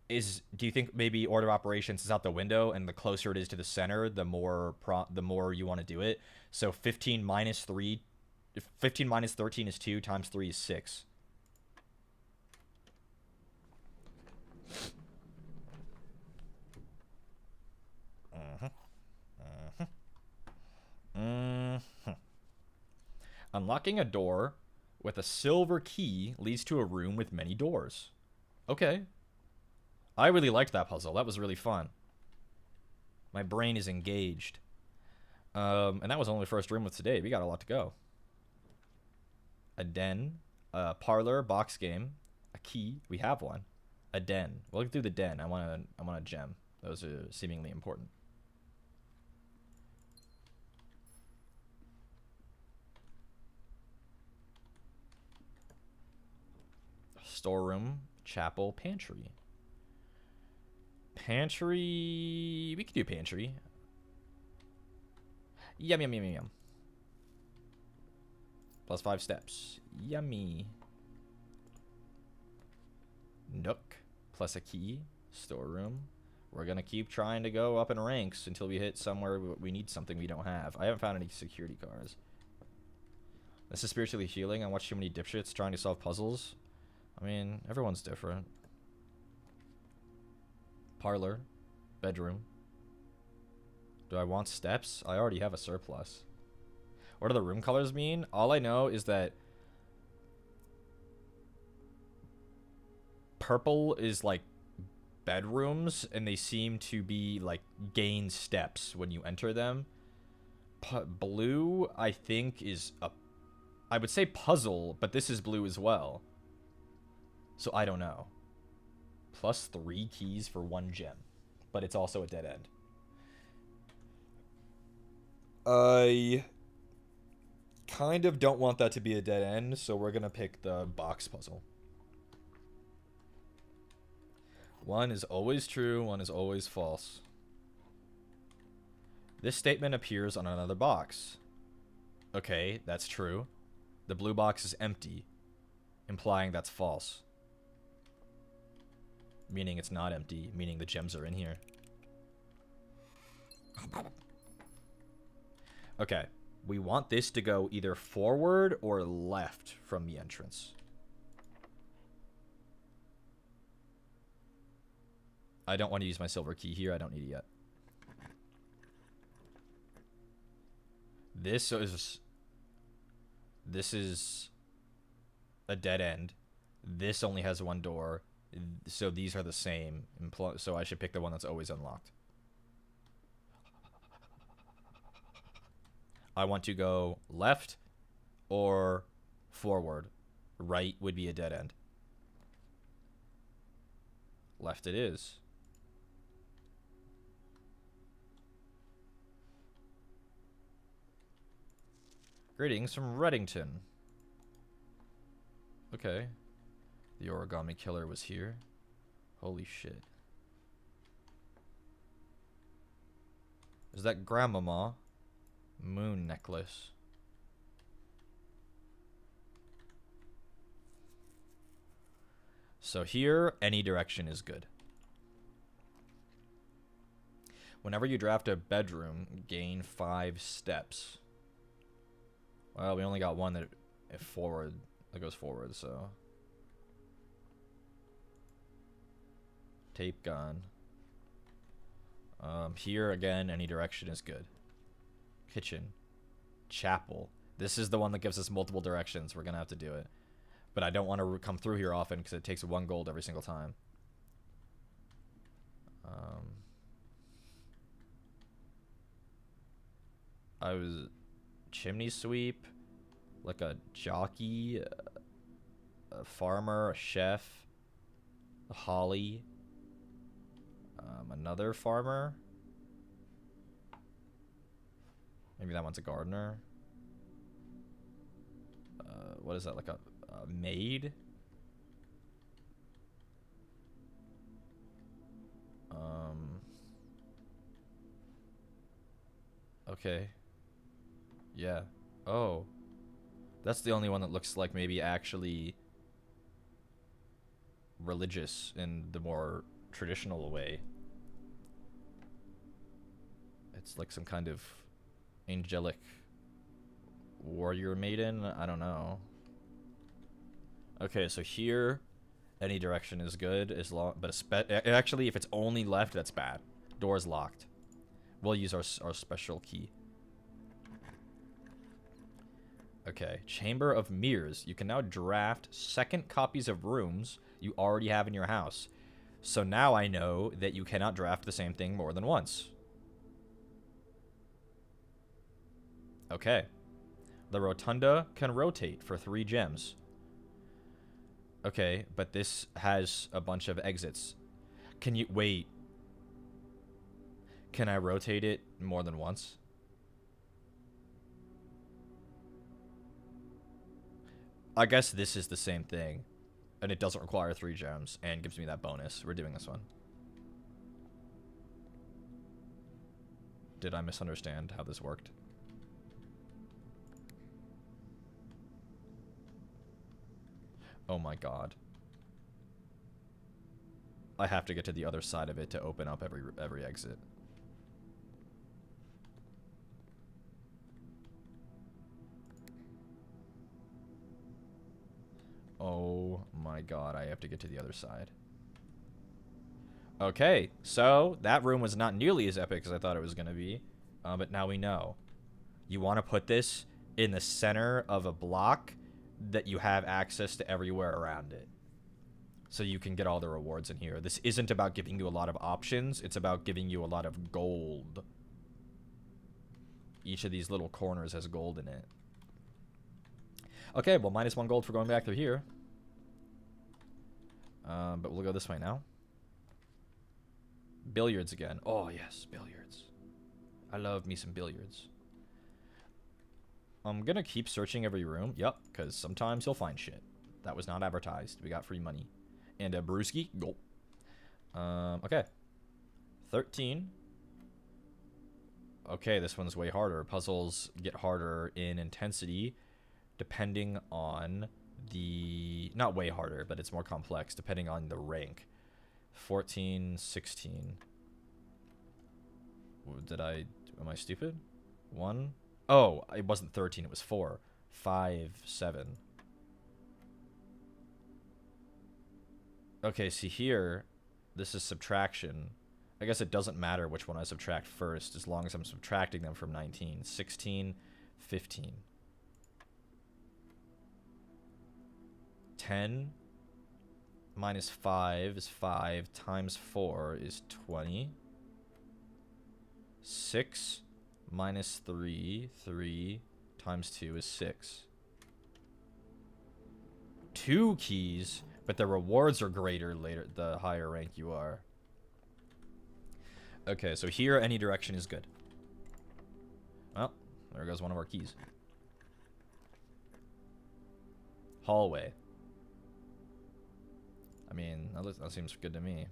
Do you think maybe order of operations is out the window, and the closer it is to the center, the more you want to do it? So 15 minus 13 is 2, times 3 is 6. Unlocking a door with a silver key leads to a room with many doors. Okay. I really liked that puzzle. That was really fun. My brain is engaged. And that was only the first room of today. We got a lot to go. A den, a parlor, box game, a key. We have one. A den. We'll look through the den. I want a gem. Those are seemingly important. Storeroom, chapel, pantry. Pantry. We could do pantry. Yum, yum, yum, yum. Plus 5 steps. Yummy. Nook. Plus a key. Storeroom. We're going to keep trying to go up in ranks until we hit somewhere we need something we don't have. I haven't found any security cars. This is spiritually healing. I watch too many dipshits trying to solve puzzles. I mean, everyone's different. Parlor. Bedroom. Do I want steps? I already have a surplus. What do the room colors mean? All I know is that purple is like bedrooms, and they seem to be like gain steps when you enter them. Blue, I think, is a... I would say puzzle, but this is blue as well. So I don't know. Plus 3 keys for 1 gem. But it's also a dead end. I kind of don't want that to be a dead end, so we're going to pick the box puzzle. 1 is always true, 1 is always false. This statement appears on another box. Okay, that's true. The blue box is empty, implying that's false. Meaning it's not empty, meaning the gems are in here. Okay, we want this to go either forward or left from the entrance. I don't want to use my silver key here. I don't need it yet. This is a dead end. This only has 1 door. So these are the same. So I should pick the one that's always unlocked. I want to go left or forward. Right would be a dead end. Left it is. Greetings from Reddington. Okay. The origami killer was here. Holy shit. Is that Grandmama? Moon necklace. So here, any direction is good. Whenever you draft a bedroom, gain 5 steps. Well, we only got one that goes forward, so. Tape gun. Here again, any direction is good. Kitchen. Chapel. This is the one that gives us multiple directions. We're gonna have to do it. But I don't want to come through here often because it takes 1 gold every single time. I was chimney sweep, like a jockey, a farmer, a chef, a holly, another farmer. Maybe that one's a gardener. What is that, like a maid? Okay. Yeah. Oh. That's the only one that looks like maybe actually religious in the more traditional way. It's like some kind of angelic warrior maiden. I don't know. Okay, so here, any direction is good as long, but actually, if it's only left, that's bad. Door's locked. We'll use our special key. Okay, Chamber of Mirrors. You can now draft second copies of rooms you already have in your house. So now I know that you cannot draft the same thing more than once. Okay. The Rotunda can rotate for 3 gems. Okay, but this has a bunch of exits. Can you... Wait. Can I rotate it more than once? I guess this is the same thing. And it doesn't require 3 gems and gives me that bonus. We're doing this one. Did I misunderstand how this worked? Oh my god. I have to get to the other side of it to open up every exit. Oh my god, I have to get to the other side. Okay, so that room was not nearly as epic as I thought it was going to be. But now we know. You want to put this in the center of a block that you have access to everywhere around it. So you can get all the rewards in here. This isn't about giving you a lot of options. It's about giving you a lot of gold. Each of these little corners has gold in it. Okay, well, -1 gold for going back through here. But we'll go this way now. Billiards again. Oh, yes, billiards. I love me some billiards. I'm gonna keep searching every room. Yep, because sometimes you'll find shit. That was not advertised. We got free money. And a brewski. Go. Okay. 13. Okay, this one's way harder. Puzzles get harder in intensity depending on the... Not way harder, but it's more complex depending on the rank. 14, 16. Did I... Am I stupid? 1? Oh, it wasn't 13, it was 4. 5, 7. Okay, see here, this is subtraction. I guess it doesn't matter which one I subtract first, as long as I'm subtracting them from 19. 16, 15. 10 minus 5 is 5, times 4 is 20. 6 minus 3, 3 times 2 is 6. 2 keys, but the rewards are greater later the higher rank you are. Okay, so here any direction is good. Well, there goes one of our keys. Hallway. I mean, that seems good to me.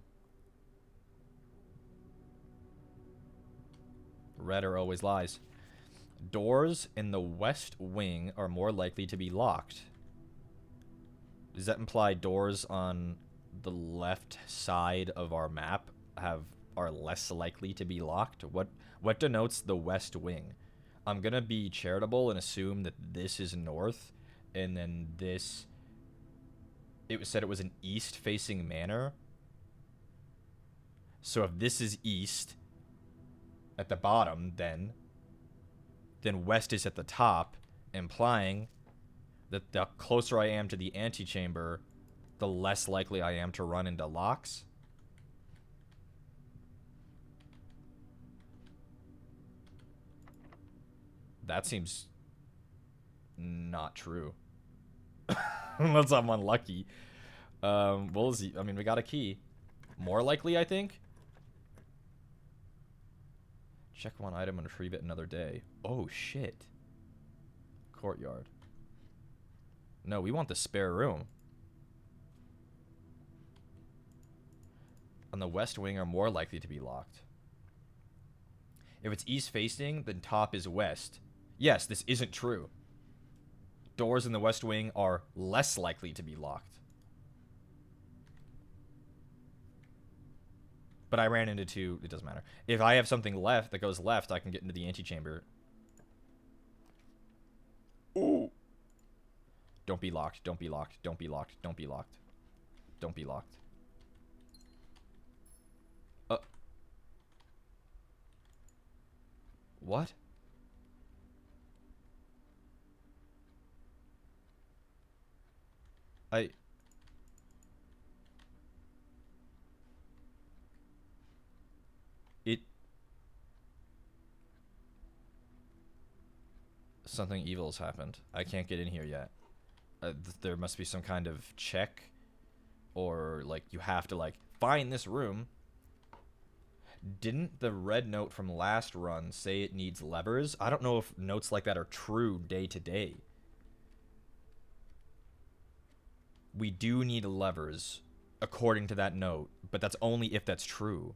Redder always lies. Doors in the west wing are more likely to be locked. Does that imply doors on the left side of our map are less likely to be locked? What denotes the west wing? I'm gonna be charitable and assume that this is north, and then this... It said it was an east-facing manor. So if this is east at the bottom, then west is at the top, implying that the closer I am to the antechamber, the less likely I am to run into locks. That seems not true. Unless I'm unlucky. We'll see. I mean, we got a key. More likely, I think. Check one item and retrieve it another day. Oh, shit. Courtyard. No, we want the spare room. On the west wing are more likely to be locked. If it's east facing, then top is west. Yes, this isn't true. Doors in the west wing are less likely to be locked. But I ran into 2. It doesn't matter. If I have something left that goes left, I can get into the antechamber. Ooh. Don't be locked. Don't be locked. Don't be locked. Don't be locked. Don't be locked. What? I... It... Something evil has happened. I can't get in here yet. There must be some kind of check. Or, like, you have to, like, find this room. Didn't the red note from last run say it needs levers? I don't know if notes like that are true day to day. We do need levers, according to that note, but that's only if that's true.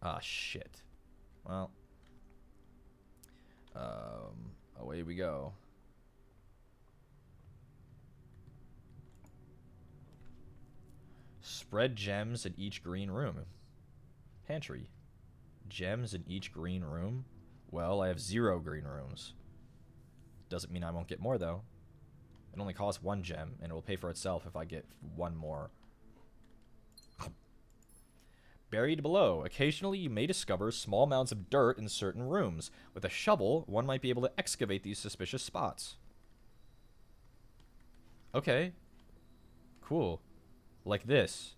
Ah, shit. Well. Away we go. Spread gems in each green room. Pantry. Gems in each green room? Well, I have 0 green rooms. Doesn't mean I won't get more, though. It only costs 1 gem, and it will pay for itself if I get 1 more. Buried below. Occasionally, you may discover small mounds of dirt in certain rooms. With a shovel, one might be able to excavate these suspicious spots. Okay. Cool. Like this.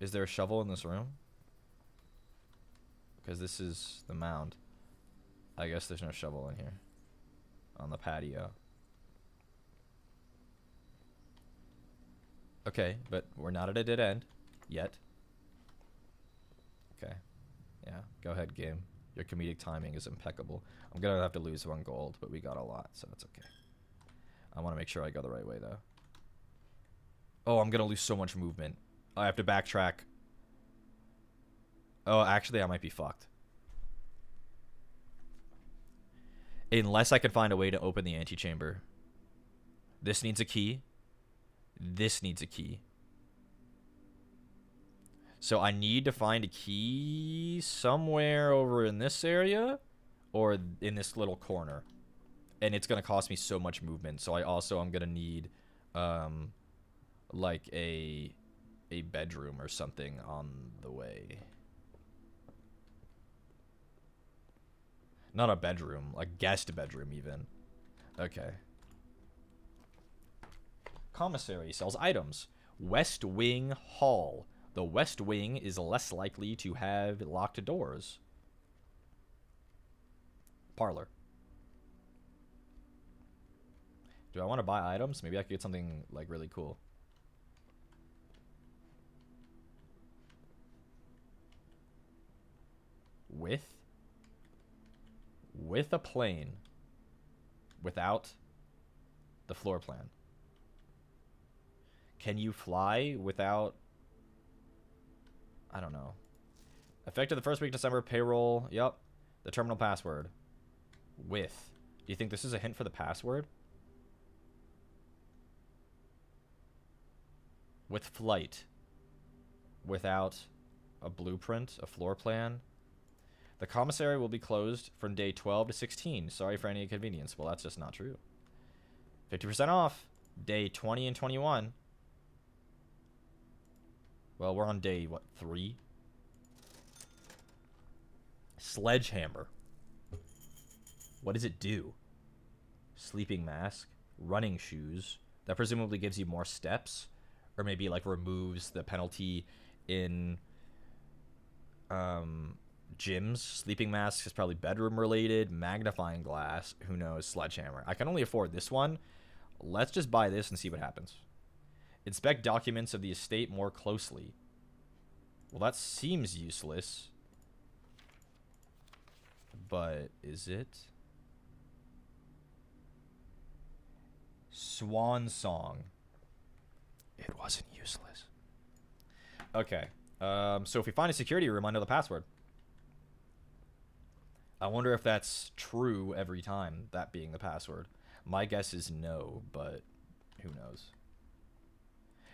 Is there a shovel in this room? Because this is the mound. I guess there's no shovel in here. On the patio. Okay, but we're not at a dead end. Yet. Okay. Yeah, go ahead, game. Your comedic timing is impeccable. I'm gonna have to lose 1 gold, but we got a lot, so that's okay. I want to make sure I go the right way, though. Oh, I'm gonna lose so much movement. I have to backtrack. Oh, actually, I might be fucked. Unless I can find a way to open the antechamber. This needs a key. This needs a key. So I need to find a key somewhere over in this area or in this little corner. And it's going to cost me so much movement. So I also am going to need like a bedroom or something on the way. Not a bedroom, a guest bedroom even. Okay. Commissary sells items. West Wing Hall. The West Wing is less likely to have locked doors. Parlor. Do I want to buy items? Maybe I could get something like really cool. With a plane. Without the floor plan. Can you fly without... I don't know. Effective the first week of December, payroll. Yep. The terminal password. With. Do you think this is a hint for the password? With flight. Without a blueprint, a floor plan. The commissary will be closed from day 12 to 16. Sorry for any inconvenience. Well, that's just not true. 50% off. Day 20 and 21. Well, we're on day, what, 3? Sledgehammer. What does it do? Sleeping mask. Running shoes. That presumably gives you more steps. Or maybe, like, removes the penalty in gyms. Sleeping mask is probably bedroom related. Magnifying glass. Who knows? Sledgehammer. I can only afford this one. Let's just buy this and see what happens. Inspect documents of the estate more closely. Well, that seems useless. But is it? Swan Song. It wasn't useless. Okay. So if we find a security room, I know the password. I wonder if that's true every time, that being the password. My guess is no, but who knows?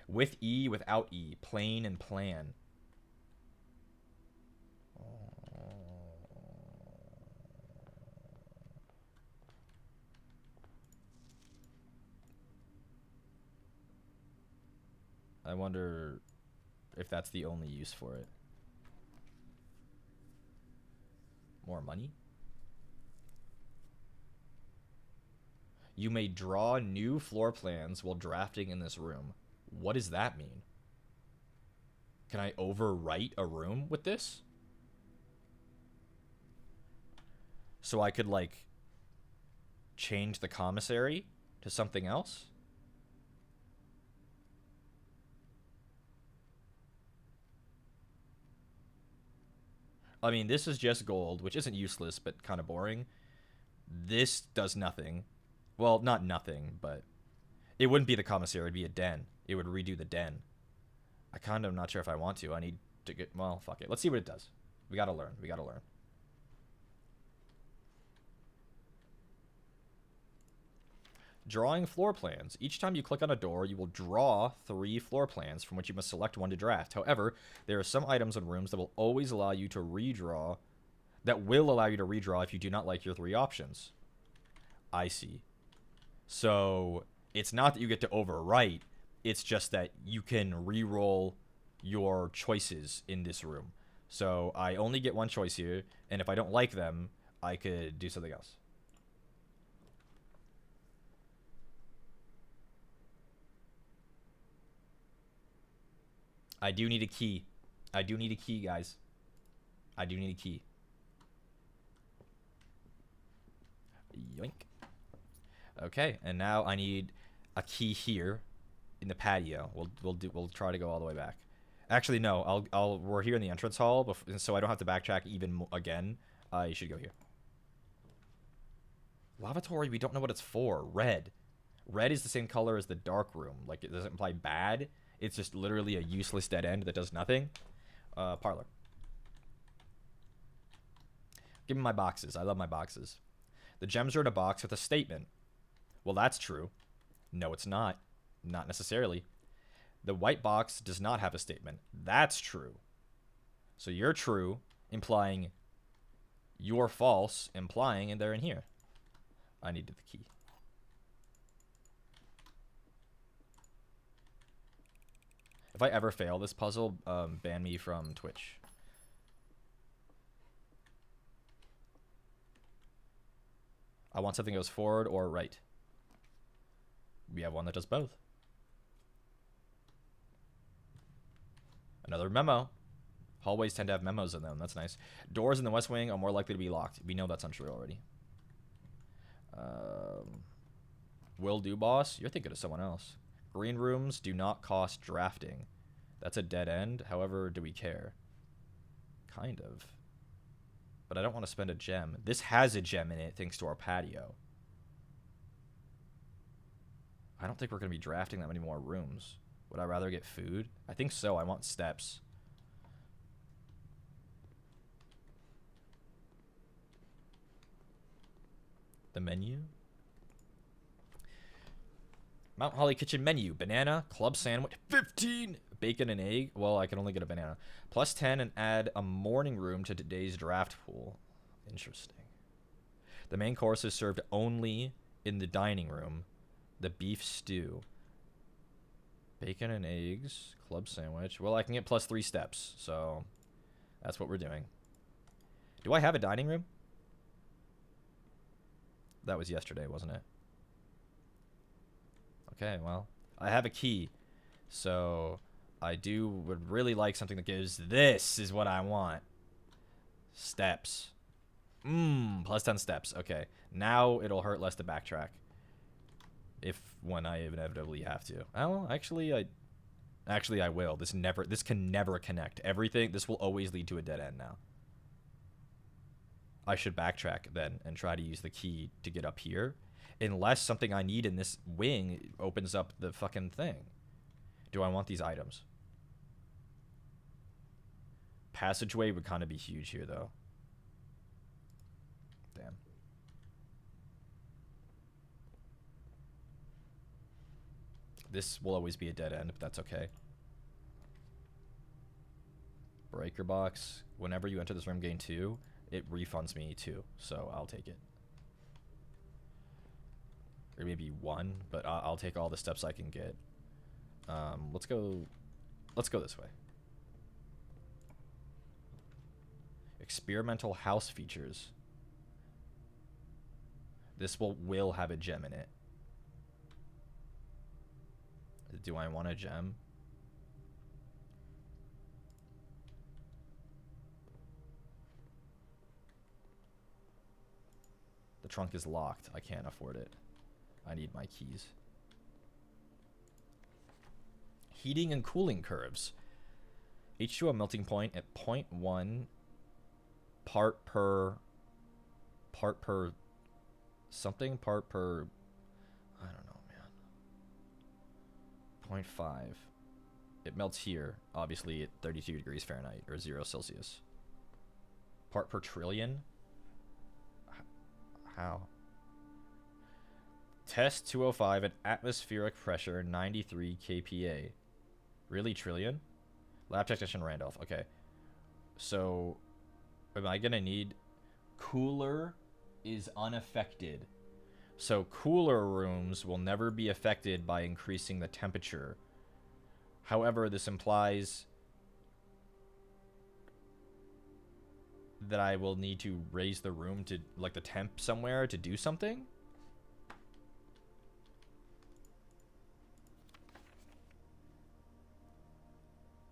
With E, without E. Plain and plan. I wonder if that's the only use for it. More money? You may draw new floor plans while drafting in this room. What does that mean? Can I overwrite a room with this? So I could, like, change the commissary to something else? I mean, this is just gold, which isn't useless, but kind of boring. This does nothing. Well, not nothing, but it wouldn't be the commissary. It would be a den. It would redo the den. I kind of am not sure if I want to. I need to get... Well, fuck it. Let's see what it does. We gotta learn. We gotta learn. Drawing floor plans. Each time you click on a door, you will draw 3 floor plans from which you must select one to draft. However, there are some items in rooms that will always allow you to redraw... That will allow you to redraw if you do not like your 3 options. I see. So, it's not that you get to overwrite. It's just that you can re-roll your choices in this room. So, I only get one choice here, and if I don't like them, I could do something else. I do need a key. I do need a key, guys. I do need a key. Yoink. Okay, and now I need a key here in the patio. We'll try to go all the way back. Actually, no. We're here in the entrance hall, so I don't have to backtrack even again. I should go here. Lavatory. We don't know what it's for. Red. Red is the same color as the dark room. Like, it doesn't imply bad. It's just literally a useless dead end that does nothing. Parlor. Give me my boxes. I love my boxes. The gems are in a box with a statement. Well, that's true. No, it's not. Not necessarily. The white box does not have a statement. That's true. So you're true, implying you're false, implying and they're in here. I needed the key. If I ever fail this puzzle, ban me from Twitch. I want something that goes forward or right. We have one that does both. Another memo. Hallways tend to have memos in them. That's nice. Doors in the West Wing are more likely to be locked. We know that's untrue already. Will do, boss? You're thinking of someone else. Green rooms do not cost drafting. That's a dead end. However, do we care? Kind of. But I don't want to spend a gem. This has a gem in it thanks to our patio. I don't think we're going to be drafting that many more rooms. Would I rather get food? I think so. I want steps. The menu? Mount Holly kitchen menu. Banana, club sandwich, 15. Bacon and egg. Well, I can only get a banana. Plus 10 and add a morning room to today's draft pool. Interesting. The main course is served only in the dining room. The beef stew. Bacon and eggs. Club sandwich. Well, I can get plus 3 steps. So that's what we're doing. Do I have a dining room? That was yesterday, wasn't it? Okay, well, I have a key. So would really like something that gives this is what I want. Steps. Plus 10 steps. Okay. Now it'll hurt less to backtrack. When I inevitably have to. Oh, actually I will. This can never connect. This will always lead to a dead end now. I should backtrack then and try to use the key to get up here. Unless something I need in this wing opens up the fucking thing. Do I want these items? Passageway would kind of be huge here, though. Damn. This will always be a dead end, but that's okay. Breaker box. Whenever you enter this room, gain 2. It refunds me 2, so I'll take it. Or maybe 1, but I'll take all the steps I can get. Let's go this way. Experimental house features. This will have a gem in it. Do I want a gem? The trunk is locked. I can't afford it. I need my keys. Heating and cooling curves. H2O melting point at 0.1 part per something, part per, I don't know, man. 0.5. It melts here, obviously at 32 degrees Fahrenheit or 0 Celsius. Part per trillion? How? Test 205 at atmospheric pressure 93 kPa. Really, trillion? Lab technician Randolph. Okay. So, am I gonna need... Cooler is unaffected. So cooler rooms will never be affected by increasing the temperature. However, this implies that I will need to raise the room to, like, the temp somewhere to do something?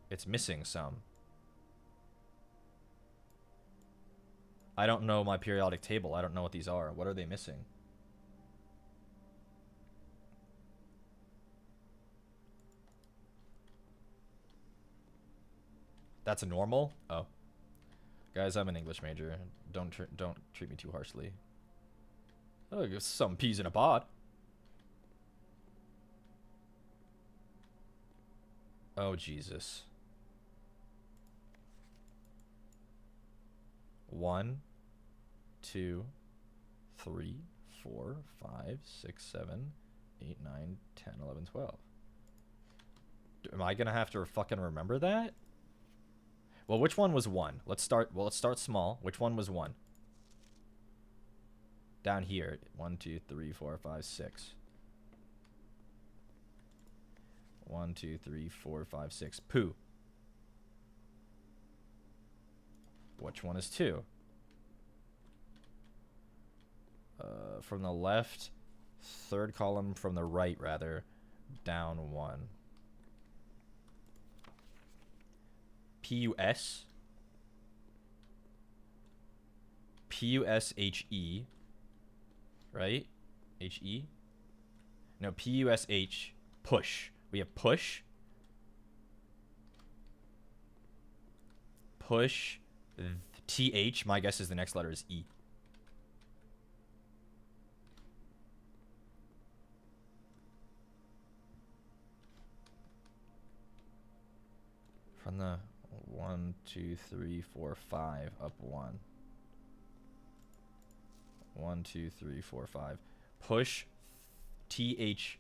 It's missing some. I don't know my periodic table. I don't know what these are. What are they missing? That's a normal? Oh. Guys, I'm an English major. Don't treat me too harshly. Oh, some peas in a pod. Oh, Jesus. 1, 2, 3, 4, 5, 6, 7, 8, 9, 10, 11, 12. Am I gonna have to fucking remember that? Well, which one was 1? Let's start small. Which one was 1? Down here. 1, 2, 3, 4, 5, 6. 1, 2, 3, 4, 5, 6. Poo. Which one is 2? From the left, third column from the right, rather, down 1. P-U-S. P-U-S-H-E. Right? H-E? No, P-U-S-H. Push. We have push. Push. T-H. My guess is the next letter is E. From the 1, 2, 3, 4, 5 up 1. 1, 2, 3, 4, 5. Push T-H-R-E.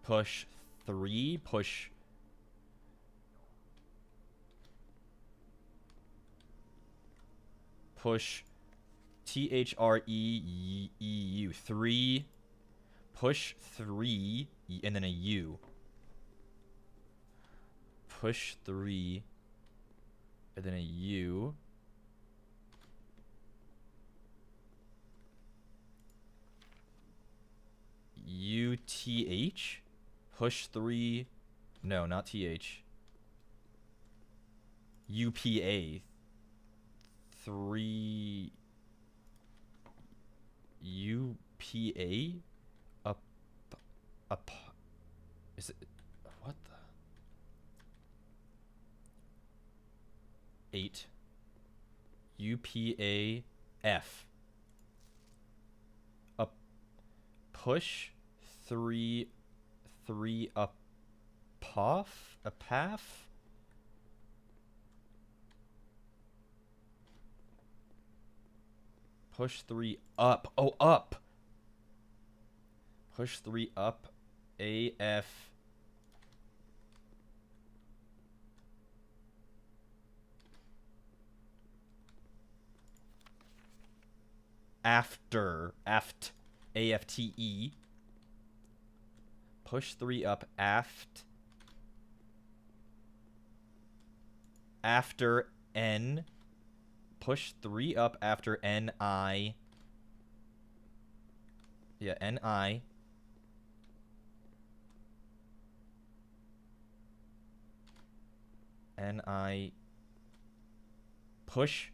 Push 3. Push. Push T-H-R-E-E-U. 3. Push 3. And then a U. Push 3. And then a U. U-T-H? Push 3. No, not T-H. U-P-A. 3. U-P-A? Up. Is it... What the... 8. U-P-A-F. Up. Push 3. 3 up. Puff? A path? Push 3 up. Oh, up. Push 3 up. A-F. After. Aft. A-F-T-E. Push 3 up. Aft. After N. Push 3 up after N-I. Yeah, N-I. N-I. Push.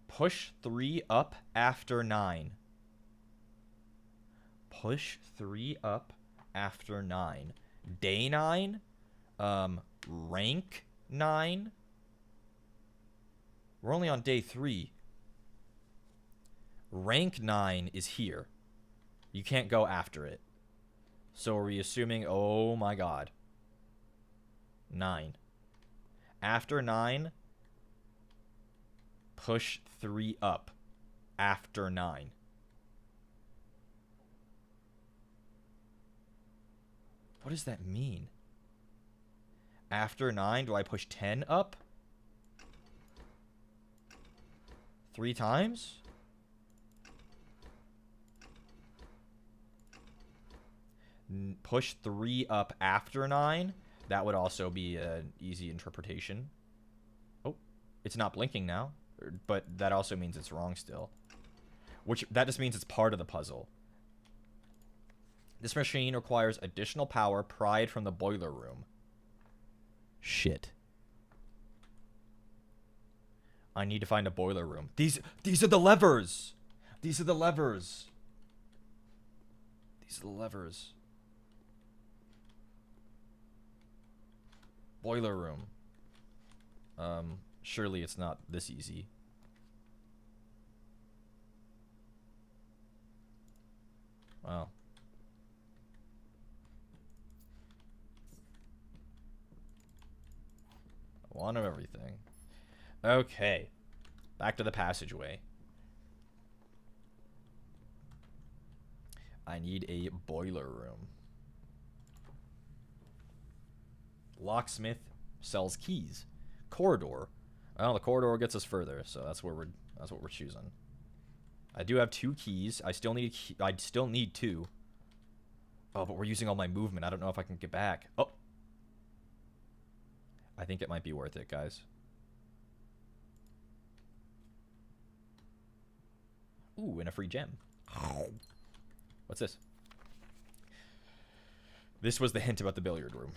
Push 3 up after 9. Push 3 up after 9. Day 9. Rank 9. We're only on day 3. Rank 9 is here. You can't go after it. So are we assuming, oh my god. 9. After 9, push 3 up. After 9. What does that mean? After 9, do I push 10 up? 3 times? Push 3 up after 9? That would also be an easy interpretation. Oh, it's not blinking now. But that also means it's wrong still. That just means it's part of the puzzle. This machine requires additional power pried from the boiler room. Shit. I need to find a boiler room. These are the levers. These are the levers. These are the levers. Boiler room. Surely it's not this easy. Wow. One of everything. Okay. Back to the passageway. I need a boiler room. Locksmith sells keys. Corridor. Well, the corridor gets us further, so that's what we're choosing. I do have 2 keys. I still need 2. Oh, but we're using all my movement. I don't know if I can get back. Oh. I think it might be worth it, guys. Ooh, and a free gem. What's this? This was the hint about the billiard room.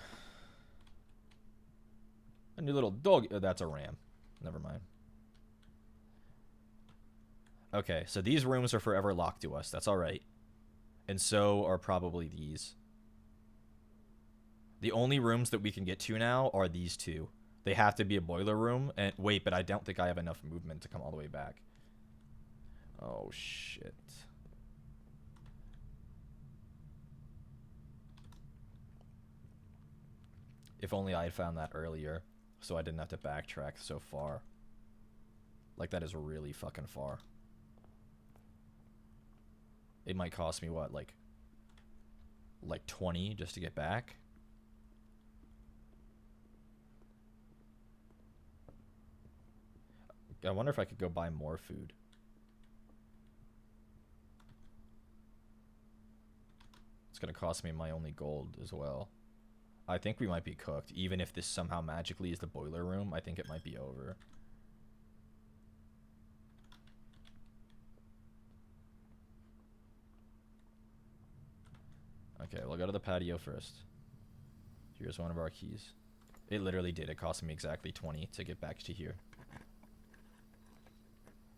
A new little dog. Oh, that's a ram. Never mind. Okay, so these rooms are forever locked to us. That's alright. And so are probably these. The only rooms that we can get to now are these 2. They have to be a boiler room. And wait, but I don't think I have enough movement to come all the way back. Oh, shit. If only I had found that earlier, so I didn't have to backtrack so far. Like, that is really fucking far. It might cost me, what, like 20 just to get back? I wonder if I could go buy more food. It's gonna cost me my only gold as well. I think we might be cooked. Even if this somehow magically is the boiler room, I think it might be over. Okay, we'll go to the patio first. Here's one of our keys. It literally did. It cost me exactly 20 to get back to here.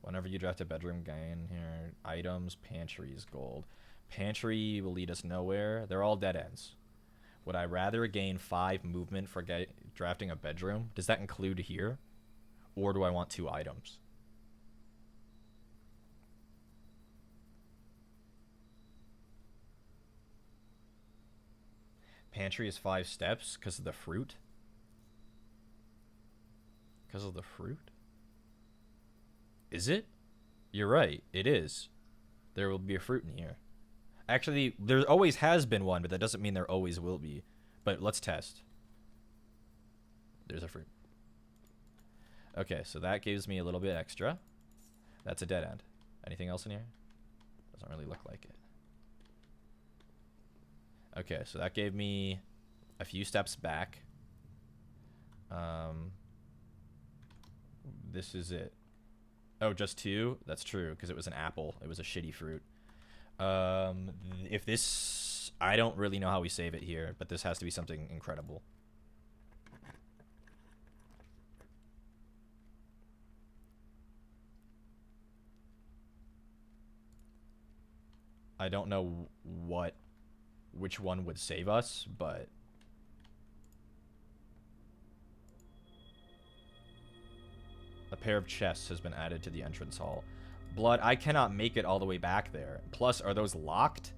Whenever you draft a bedroom, gain here. Items, pantries, gold. Pantry will lead us nowhere. They're all dead ends. Would I rather gain 5 movement for drafting a bedroom? Does that include here? Or do I want 2 items? Pantry is 5 steps because of the fruit? Because of the fruit? Is it? You're right. It is. There will be a fruit in here. Actually, there always has been one, but that doesn't mean there always will be. But let's test. There's a fruit. Okay, so that gives me a little bit extra. That's a dead end. Anything else in here? Doesn't really look like it. Okay, so that gave me a few steps back. This is it. Oh, just 2? That's true, because it was an apple. It was a shitty fruit. If this, I don't really know how we save it here, but this has to be something incredible. I don't know which one would save us, but a pair of chests has been added to the entrance hall. Blood, I cannot make it all the way back there. Plus, are those locked?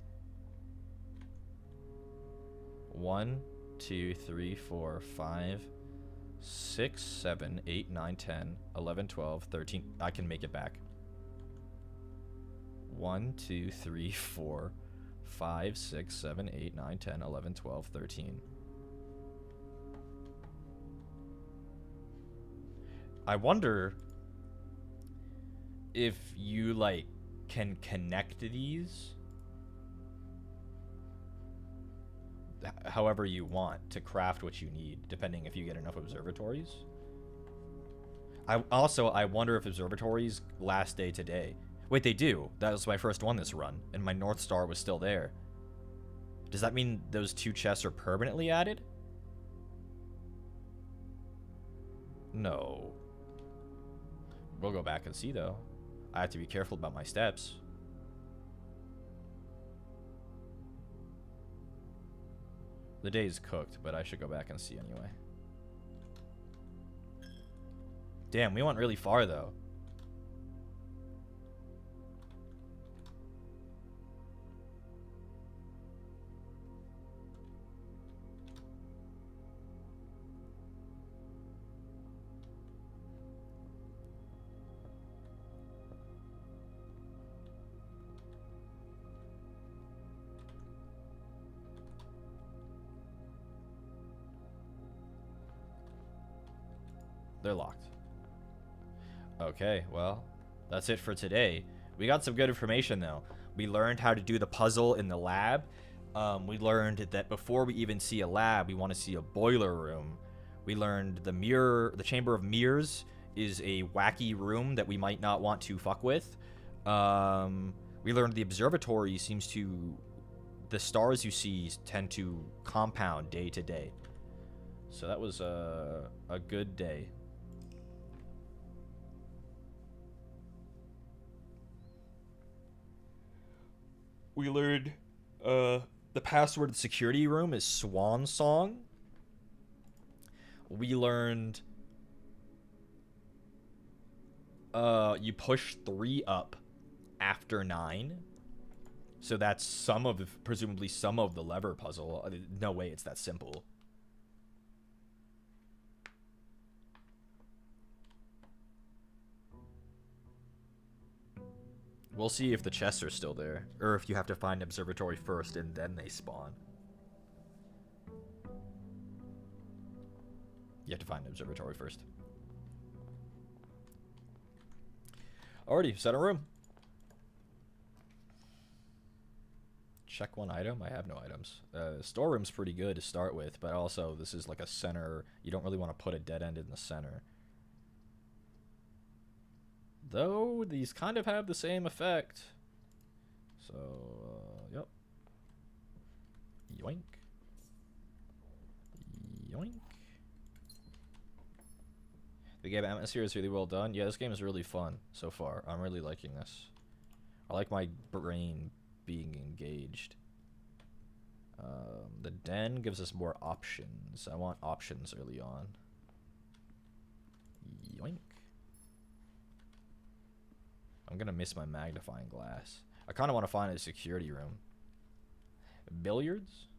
1, 2, 3, 4, 5, 6, 7, 8, 9, 10, 11, 12, 13. I can make it back. 1, 2, 3, 4, 5, 6, 7, 8, 9, 10, 11, 12, 13. I wonder if you, like, can connect these however you want to craft what you need, depending if you get enough observatories. I wonder if observatories last day to day. Wait, they do. That was my first one this run, and my North Star was still there. Does that mean those 2 chests are permanently added? No. We'll go back and see, though. I have to be careful about my steps. The day is cooked, but I should go back and see anyway. Damn, we went really far, though. They're locked. Okay, well, that's it for today. We got some good information, though. We learned how to do the puzzle in the lab. We learned that before we even see a lab, we want to see a boiler room. We learned the Chamber of Mirrors is a wacky room that we might not want to fuck with. We learned the observatory the stars you see tend to compound day to day. So that was a good day. We learned the password to the security room is Swan Song. We learned you push 3 up after 9. So that's presumably some of the lever puzzle. No way it's that simple. We'll see if the chests are still there, or if you have to find observatory first and then they spawn. You have to find observatory first. Alrighty, set a room. Check 1 item. I have no items. Storeroom's pretty good to start with, but also this is like a center. You don't really want to put a dead end in the center. Though, these kind of have the same effect. So, yep. Yoink. Yoink. The game atmosphere is really well done. Yeah, this game is really fun so far. I'm really liking this. I like my brain being engaged. The den gives us more options. I want options early on. Yoink. I'm gonna miss my magnifying glass. I kind of want to find a security room. Billiards?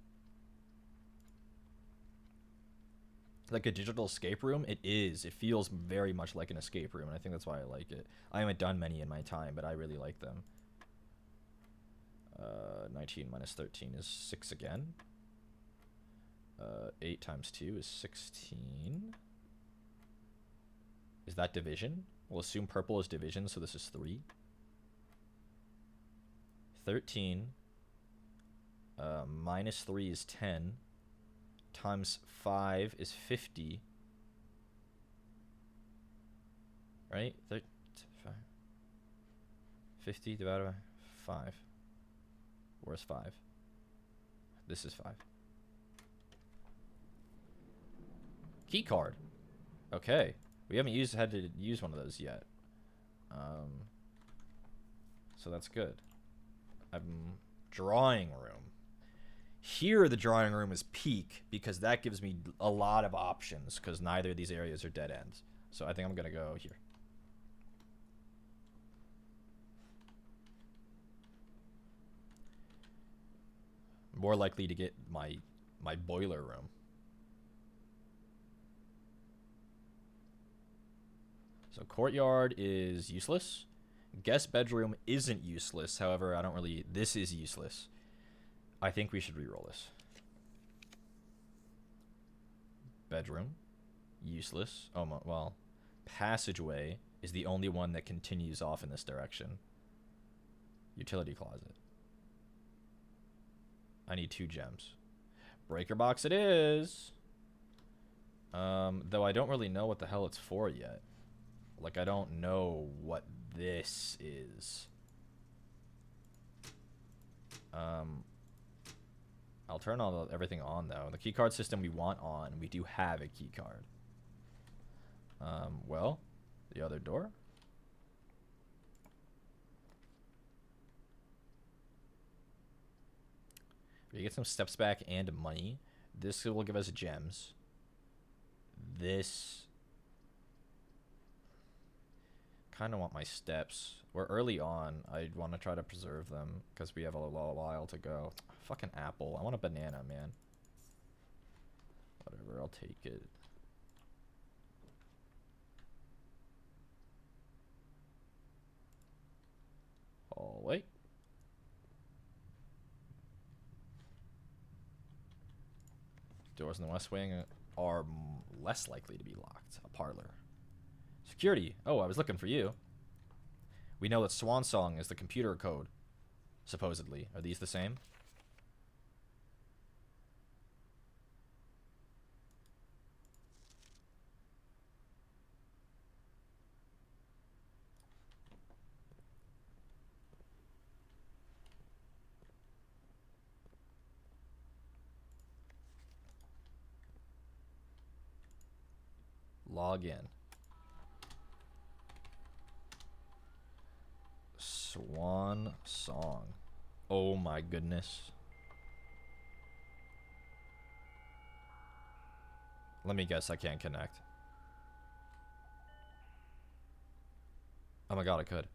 Like a digital escape room? It is. It feels very much like an escape room, and I think that's why I like it. I haven't done many in my time, but I really like them. 19 minus 13 is 6 again. 8 times 2 is 16. Is that division? We'll assume purple is division, so this is 3. 13 minus 3 is 10. Times 5 is 50. Right? 50 divided by 5. Where's 5? This is 5. Key card. Okay. We haven't had to use one of those yet. So that's good. Drawing room. Here, the drawing room is peak because that gives me a lot of options because neither of these areas are dead ends. So I think I'm going to go here. More likely to get my boiler room. So courtyard is useless. Guest bedroom isn't useless. However, this is useless. I think we should re-roll this. Bedroom, useless. Oh, well, passageway is the only one that continues off in this direction. Utility closet. I need 2 gems. Breaker box it is. Though I don't really know what the hell it's for yet. Like, I don't know what this is. I'll turn everything on, though. The keycard system we want on. We do have a keycard. Well, the other door. We get some steps back and money. This will give us gems. This... kind of want my steps. We're early on. I want to try to preserve them because we have a while to go. Fucking apple. I want a banana, man. Whatever, I'll take it. Hallway. Doors in the west wing are less likely to be locked. A parlor. Security. Oh, I was looking for you. We know that Swan Song is the computer code, supposedly. Are these the same? Log in. Swan Song. Oh my goodness. Let me guess, I can't connect. Oh my god, I could.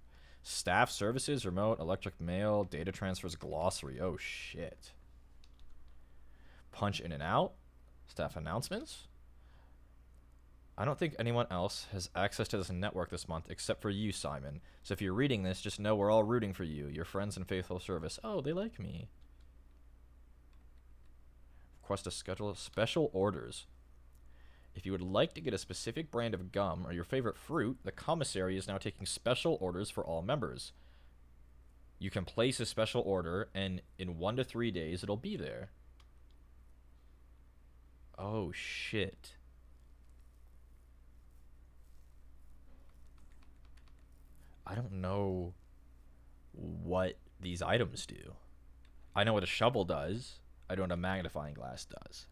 Staff services, remote, electric mail, data transfers, glossary. Oh shit. Punch in and out. Staff announcements. I don't think anyone else has access to this network this month except for you, Simon. So if you're reading this, just know we're all rooting for you, your friends in faithful service. Oh, they like me. Request to schedule special orders. If you would like to get a specific brand of gum or your favorite fruit, the commissary is now taking special orders for all members. You can place a special order, and in 1 to 3 days, it'll be there. Oh, shit. I don't know what these items do. I know what a shovel does. I know what a magnifying glass does.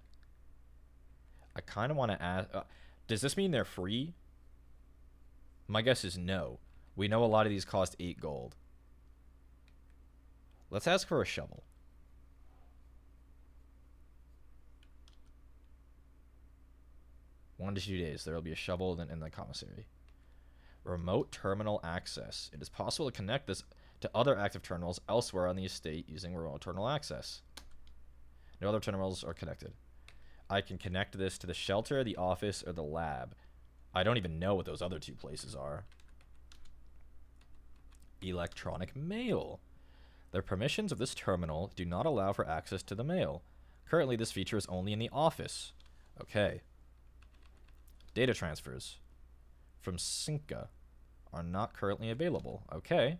I kind of want to ask... does this mean they're free? My guess is no. We know a lot of these cost 8 gold. Let's ask for a shovel. One to 2 days. There will be a shovel in the commissary. Remote terminal access. It is possible to connect this to other active terminals elsewhere on the estate using remote terminal access. No other terminals are connected. I can connect this to the shelter, the office, or the lab. I don't even know what those other 2 places are. Electronic mail. The permissions of this terminal do not allow for access to the mail. Currently, this feature is only in the office. Okay. Data transfers from Sinca are not currently available. Okay.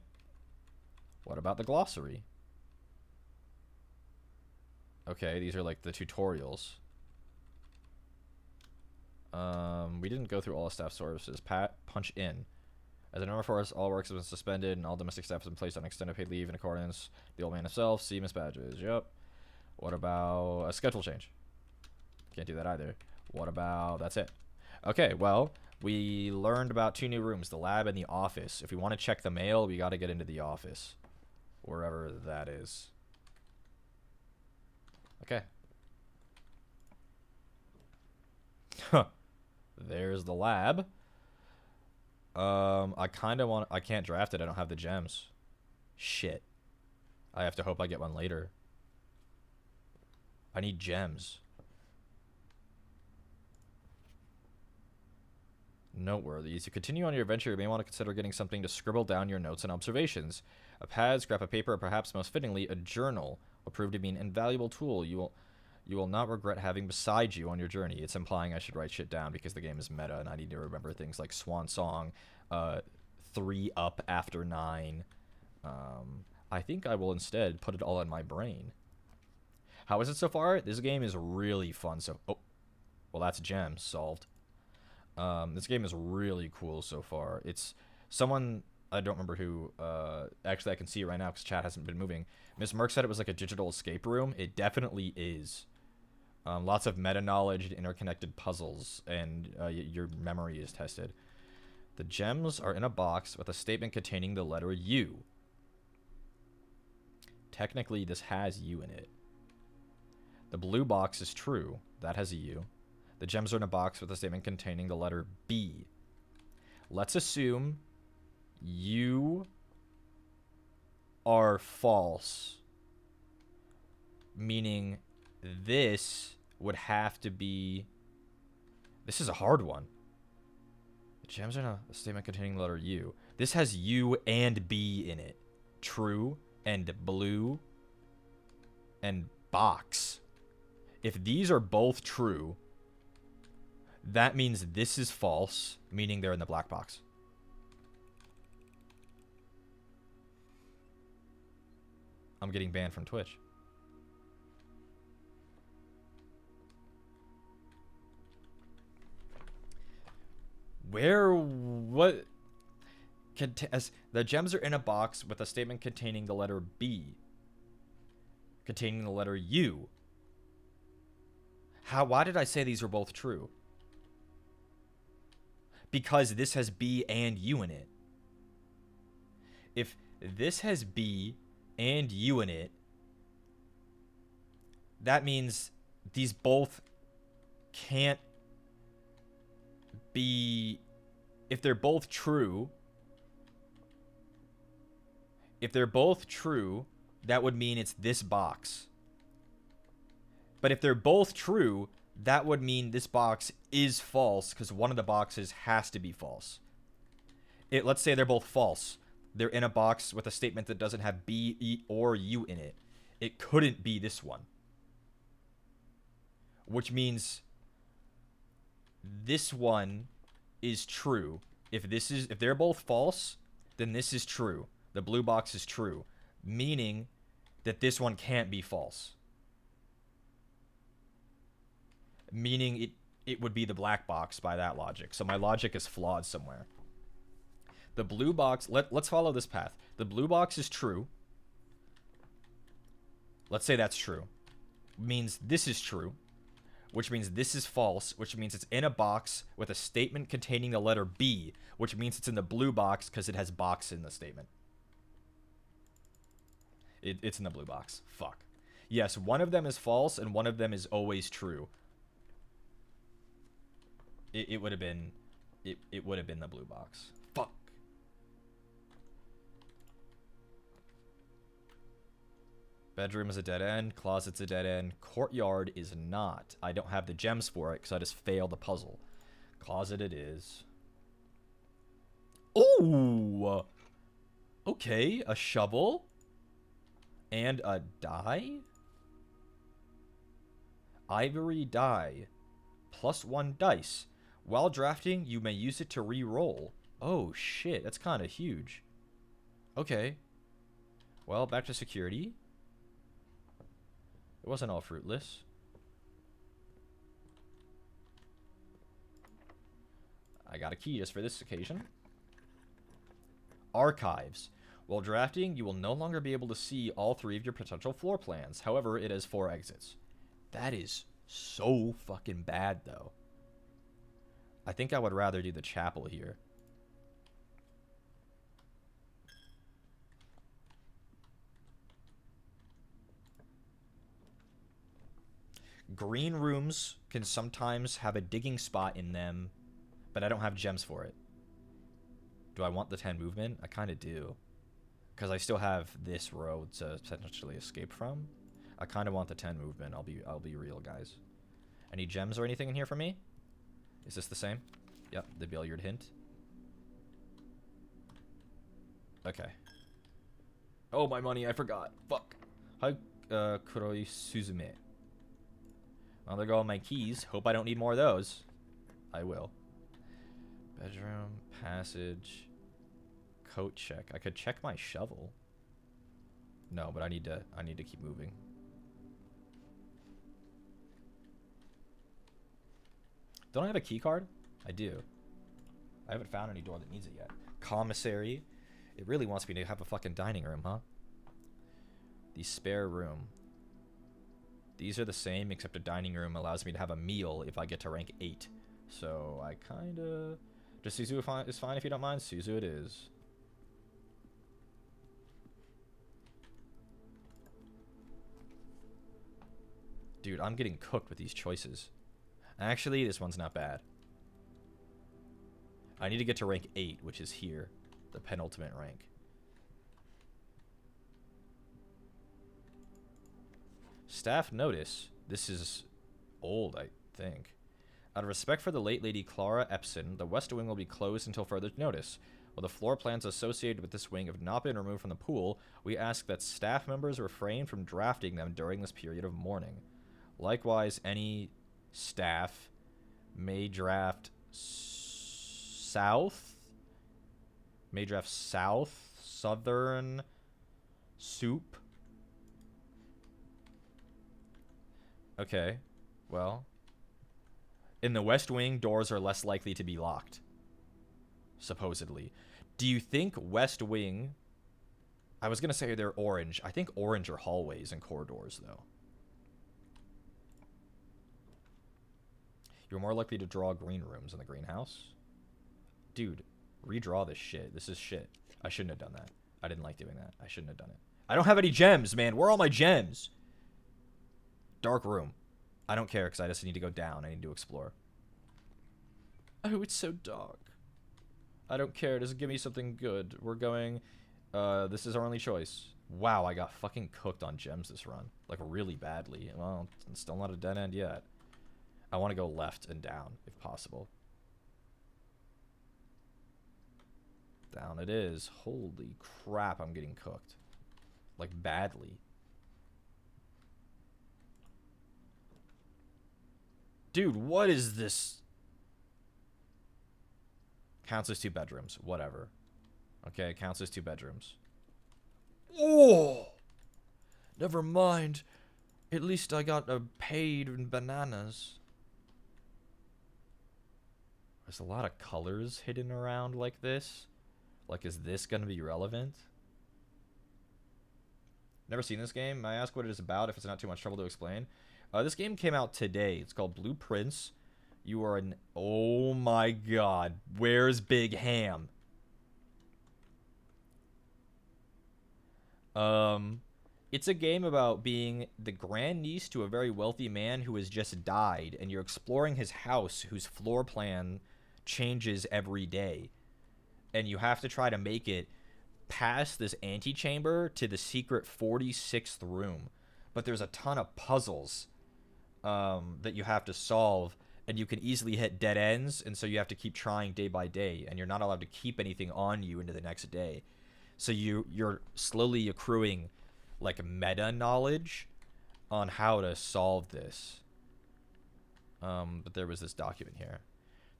What about the glossary? Okay, these are like the tutorials. We didn't go through all the staff services. Punch in. As a number 4, all work has been suspended and all domestic staff has been placed on extended paid leave in accordance. The old man himself, see Miss Badges. Yep. What about a schedule change? Can't do that either. What about... That's it. Okay, well, we learned about 2 new rooms, the lab and the office. If we want to check the mail, we got to get into the office. Wherever that is. Okay. Huh. There's the lab. I kind of want... I can't draft it. I don't have the gems. Shit. I have to hope I get one later. I need gems. Noteworthy. As you continue on your adventure, you may want to consider getting something to scribble down your notes and observations. A pad, scrap of paper, or perhaps most fittingly, a journal will prove to be an invaluable tool you will not regret having beside you on your journey. It's implying I should write shit down because the game is meta and I need to remember things like Swan Song, 3 up after 9. I think I will instead put it all in my brain. How is it so far? This game is really fun. So, oh, well, that's gems solved. This game is really cool so far. It's someone, I don't remember who, actually I can see it right now because chat hasn't been moving. Miss Merck said it was like a digital escape room. It definitely is. Lots of meta knowledge and interconnected puzzles, and your memory is tested. The gems are in a box with a statement containing the letter U. Technically, this has U in it. The blue box is true. That has a U. The gems are in a box with a statement containing the letter B. Let's assume you are false. Meaning this would have to be... This is a hard one. The gems are in a statement containing the letter U. This has U and B in it. True and blue and box. If these are both true... That means this is false, meaning they're in the black box. I'm getting banned from Twitch. What? The gems are in a box with a statement containing the letter B. Containing the letter U. Why did I say these were both true? Because this has B and U in it. If this has B and U in it, that means these both can't be... If they're both true, that would mean it's this box. But if they're both true, that would mean this box is false because one of the boxes has to be false. Let's say they're both false. They're in a box with a statement that doesn't have B, E, or U in it. It couldn't be this one. Which means this one is true. If they're both false, then this is true. The blue box is true, meaning that this one can't be false. Meaning it would be the black box by that logic. So my logic is flawed somewhere. The blue box, let's follow this path. The blue box is true. Let's say that's true. Means this is true, which means this is false, which means it's in a box with a statement containing the letter B, which means it's in the blue box because it has box in the statement. It's in the blue box. Fuck. Yes, one of them is false and one of them is always true. It would have been it would have been the blue box. Fuck. Bedroom is a dead end. Closet's a dead end. Courtyard is not. I don't have the gems for it because I just failed the puzzle. Closet it is. Oh! Okay, a shovel. And a die? Ivory die. +1 dice. While drafting, you may use it to re-roll. Oh, shit. That's kind of huge. Okay. Well, back to security. It wasn't all fruitless. I got a key just for this occasion. Archives. While drafting, you will no longer be able to see all 3 of your potential floor plans. However, it has 4 exits. That is so fucking bad, though. I think I would rather do the chapel here. Green rooms can sometimes have a digging spot in them, but I don't have gems for it. Do I want the 10 movement? I kind of do. Because I still have this road to potentially escape from. I kind of want the 10 movement. I'll be real, guys. Any gems or anything in here for me? Is this the same? Yep, the billiard hint. Okay. Oh, my money, I forgot. Fuck. Kuroi Suzume. Well, there go all my keys. Hope I don't need more of those. I will. Bedroom, passage, coat check. I could check my shovel. No, but I need to keep moving. Don't I have a key card? I do. I haven't found any door that needs it yet. Commissary. It really wants me to have a fucking dining room, huh? The spare room. These are the same, except a dining room allows me to have a meal if I get to rank 8. So I kinda... Just Suzu is fine if you don't mind. Suzu it is. Dude, I'm getting cooked with these choices. Actually, this one's not bad. I need to get to rank 8, which is here. The penultimate rank. Staff notice. This is old, I think. Out of respect for the late Lady Clara Epson, the West Wing will be closed until further notice. While the floor plans associated with this wing have not been removed from the pool, we ask that staff members refrain from drafting them during this period of mourning. Likewise, any staff may draft south, southern soup. Okay, well, in the West Wing, doors are less likely to be locked, supposedly. Do you think West Wing... I was going to say they're orange. I think orange are hallways and corridors, though. You're more likely to draw green rooms in the greenhouse. Dude, redraw this shit. This is shit. I shouldn't have done that. I didn't like doing that. I shouldn't have done it. I don't have any gems, man. Where are all my gems? Dark room. I don't care because I just need to go down. I need to explore. Oh, it's so dark. I don't care. Just give me something good. We're going... this is our only choice. Wow, I got fucking cooked on gems this run. Like, really badly. Well, it's still not a dead end yet. I want to go left and down, if possible. Down it is. Holy crap, I'm getting cooked. Like, badly. Dude, what is this? Counts as 2 bedrooms. Whatever. Okay, counts as 2 bedrooms. Oh! Never mind. At least I got paid in bananas. There's a lot of colors hidden around like this. Like, is this going to be relevant? Never seen this game. May I ask what it is about if it's not too much trouble to explain? This game came out today. It's called Blue Prince. You are an... Oh my god. Where's Big Ham? It's a game about being the grandniece to a very wealthy man who has just died, and you're exploring his house whose floor plan changes every day. And you have to try to make it past this antechamber to the secret 46th room. But there's a ton of puzzles that you have to solve, and you can easily hit dead ends, and so you have to keep trying day by day, and you're not allowed to keep anything on you into the next day. So you're slowly accruing like meta knowledge on how to solve this. But there was this document here.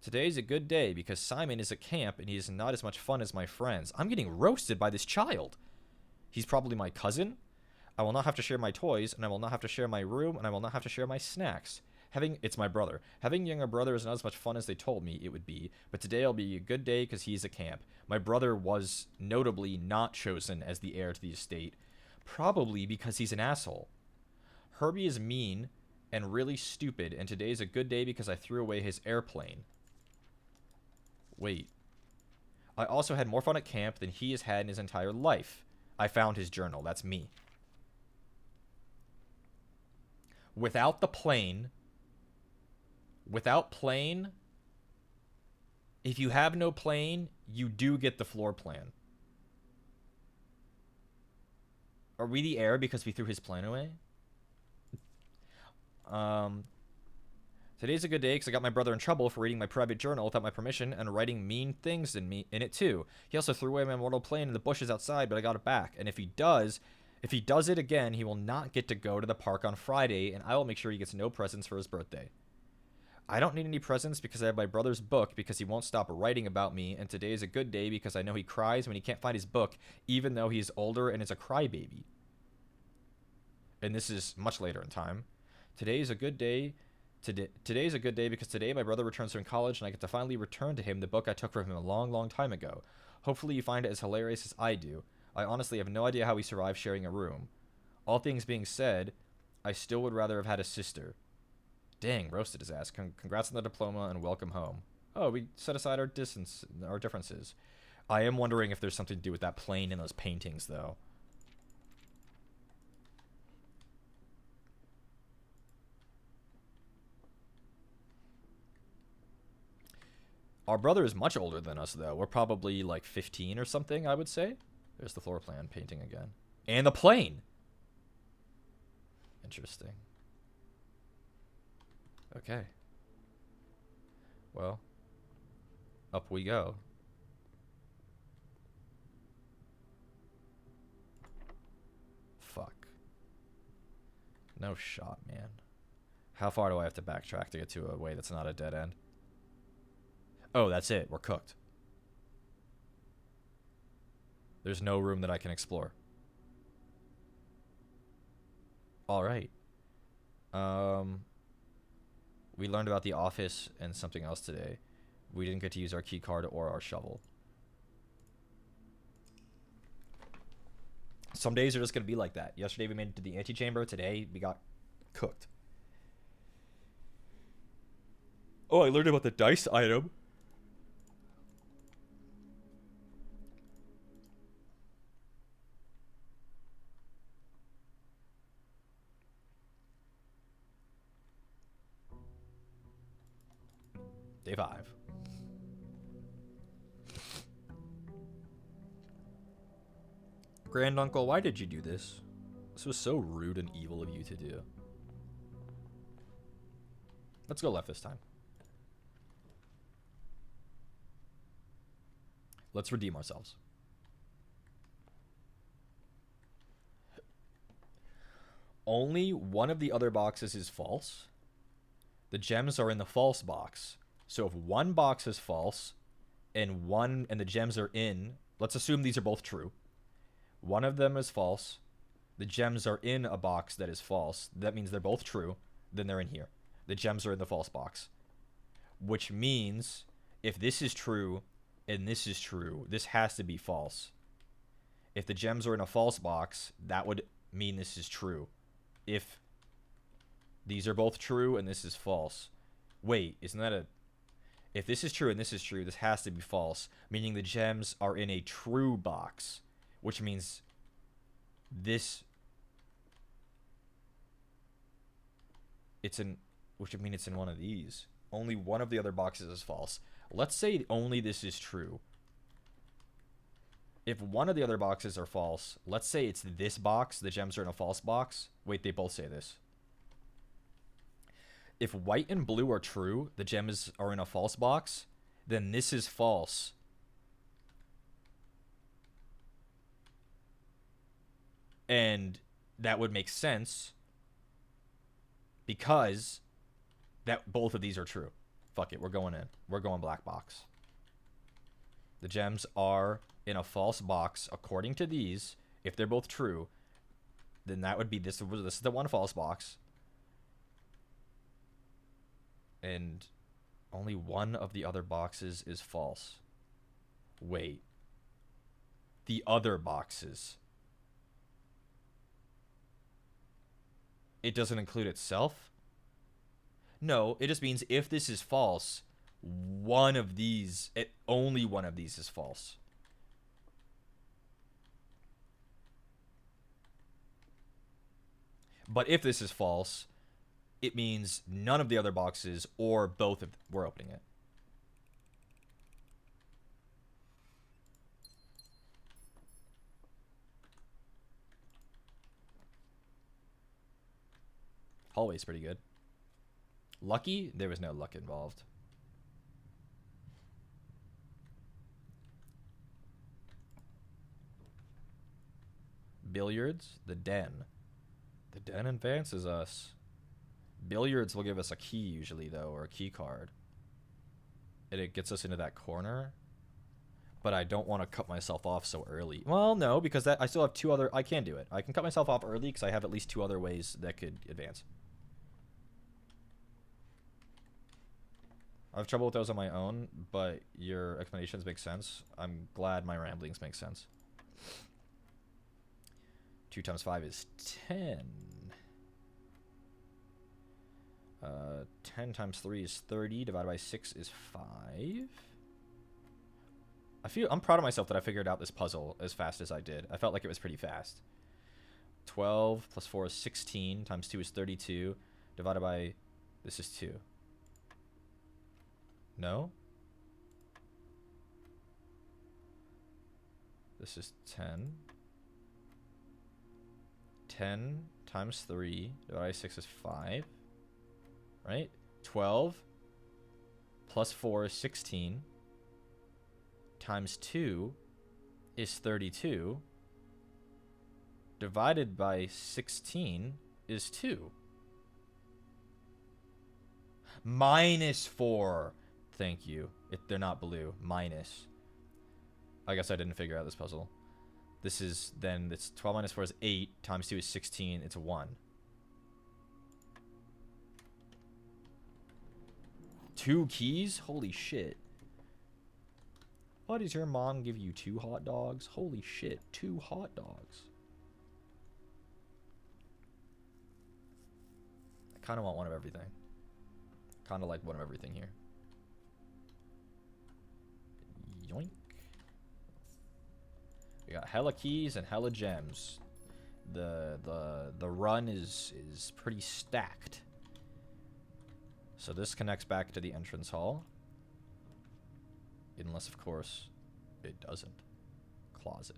Today's a good day because Simon is at camp and he is not as much fun as my friends. I'm getting roasted by this child. He's probably my cousin. I will not have to share my toys, and I will not have to share my room, and I will not have to share my snacks. It's my brother. Having a younger brother is not as much fun as they told me it would be, but today'll be a good day because he's at camp. My brother was notably not chosen as the heir to the estate, probably because he's an asshole. Herbie is mean and really stupid, and today's a good day because I threw away his airplane. Wait. I also had more fun at camp than he has had in his entire life. I found his journal. That's me. Without the plane, if you have no plane, you do get the floor plan. Are we the heir because we threw his plane away? Today's a good day because I got my brother in trouble for reading my private journal without my permission and writing mean things in it too. He also threw away my mortal plane in the bushes outside, but I got it back. And if he does it again, he will not get to go to the park on Friday, and I will make sure he gets no presents for his birthday. I don't need any presents because I have my brother's book because he won't stop writing about me, and today is a good day because I know he cries when he can't find his book, even though he's older and is a crybaby. And this is much later in time. Today's a good day because today my brother returns from college and I get to finally return to him the book I took from him a long, long time ago. Hopefully you find it as hilarious as I do. I honestly have no idea how we survived sharing a room. All things being said, I still would rather have had a sister. Dang, roasted his ass. Congrats on the diploma and welcome home. Oh, we set aside our differences. I am wondering if there's something to do with that plane in those paintings, though. Our brother is much older than us, though. We're probably like 15 or something, I would say. There's the floor plan painting again. And the plane! Interesting. Okay. Well, up we go. Fuck. No shot, man. How far do I have to backtrack to get to a way that's not a dead end? Oh, that's it. We're cooked. There's no room that I can explore. Alright. We learned about the office and something else today. We didn't get to use our key card or our shovel. Some days are just going to be like that. Yesterday we made it to the antechamber. Today we got cooked. Oh, I learned about the dice item. Day 5. Granduncle, why did you do this? This was so rude and evil of you to do. Let's go left this time. Let's redeem ourselves. Only one of the other boxes is false. The gems are in the false box. So if one box is false and the gems are in, let's assume these are both true. One of them is false. The gems are in a box that is false. That means they're both true. Then they're in here. The gems are in the false box. Which means if this is true and this is true, this has to be false. If the gems are in a false box, that would mean this is true. If these are both true and this is false. Wait, isn't that a... If this is true and this is true, this has to be false, meaning the gems are in a true box, which means this... Which would mean it's in one of these. Only one of the other boxes is false. Let's say only this is true. If one of the other boxes are false, let's say it's this box, the gems are in a false box. Wait, they both say this. If white and blue are true, the gems are in a false box, then this is false. And that would make sense because that both of these are true. Fuck it, we're going in. We're going black box. The gems are in a false box according to these. If they're both true, then that would be this is the one false box. And only one of the other boxes is false. Wait. The other boxes. It doesn't include itself? No, it just means if this is false, only one of these is false. But if this is false, it means none of the other boxes or both of we're opening it. Hallway's pretty good. Lucky? There was no luck involved. Billiards? The den. The den advances us. Billiards will give us a key usually, though, or a key card. And it gets us into that corner. But I don't want to cut myself off so early. Well, no, because I still have two other... I can do it. I can cut myself off early because I have at least two other ways that could advance. I have trouble with those on my own, but your explanations make sense. I'm glad my ramblings make sense. 2 times 5 is 10. 10 times 3 is 30. Divided by 6 is 5. I'm proud of myself that I figured out this puzzle as fast as I did. I felt like it was pretty fast. 12 plus 4 is 16. Times 2 is 32. Divided by... This is 2. No? This is 10. 10 times 3 divided by 6 is 5. Right? 12 plus 4 is 16. Times 2 is 32. Divided by 16 is 2. Minus 4. Thank you. They're not blue. Minus. I guess I didn't figure out this puzzle. This is then, it's 12 minus 4 is 8. Times 2 is 16. It's 1. 2 keys? Holy shit. Why does your mom give you 2 hot dogs? Holy shit. 2 hot dogs. I kind of want one of everything. Kind of like one of everything here. Yoink. We got hella keys and hella gems. The run is pretty stacked. So this connects back to the entrance hall. Unless, of course, it doesn't. Closet.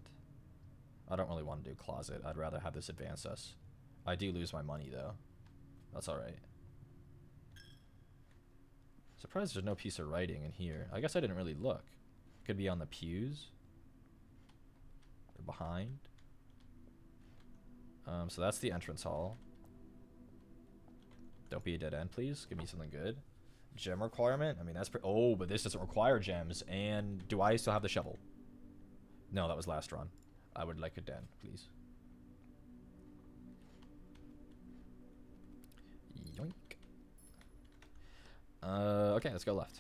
I don't really want to do closet. I'd rather have this advance us. I do lose my money, though. That's alright. Surprised there's no piece of writing in here. I guess I didn't really look. Could be on the pews. Or behind. So that's the entrance hall. Don't be a dead end, please. Give me something good. Gem requirement? I mean, that's pretty... Oh, but this doesn't require gems. And do I still have the shovel? No, that was last run. I would like a den, please. Yoink. Okay, let's go left.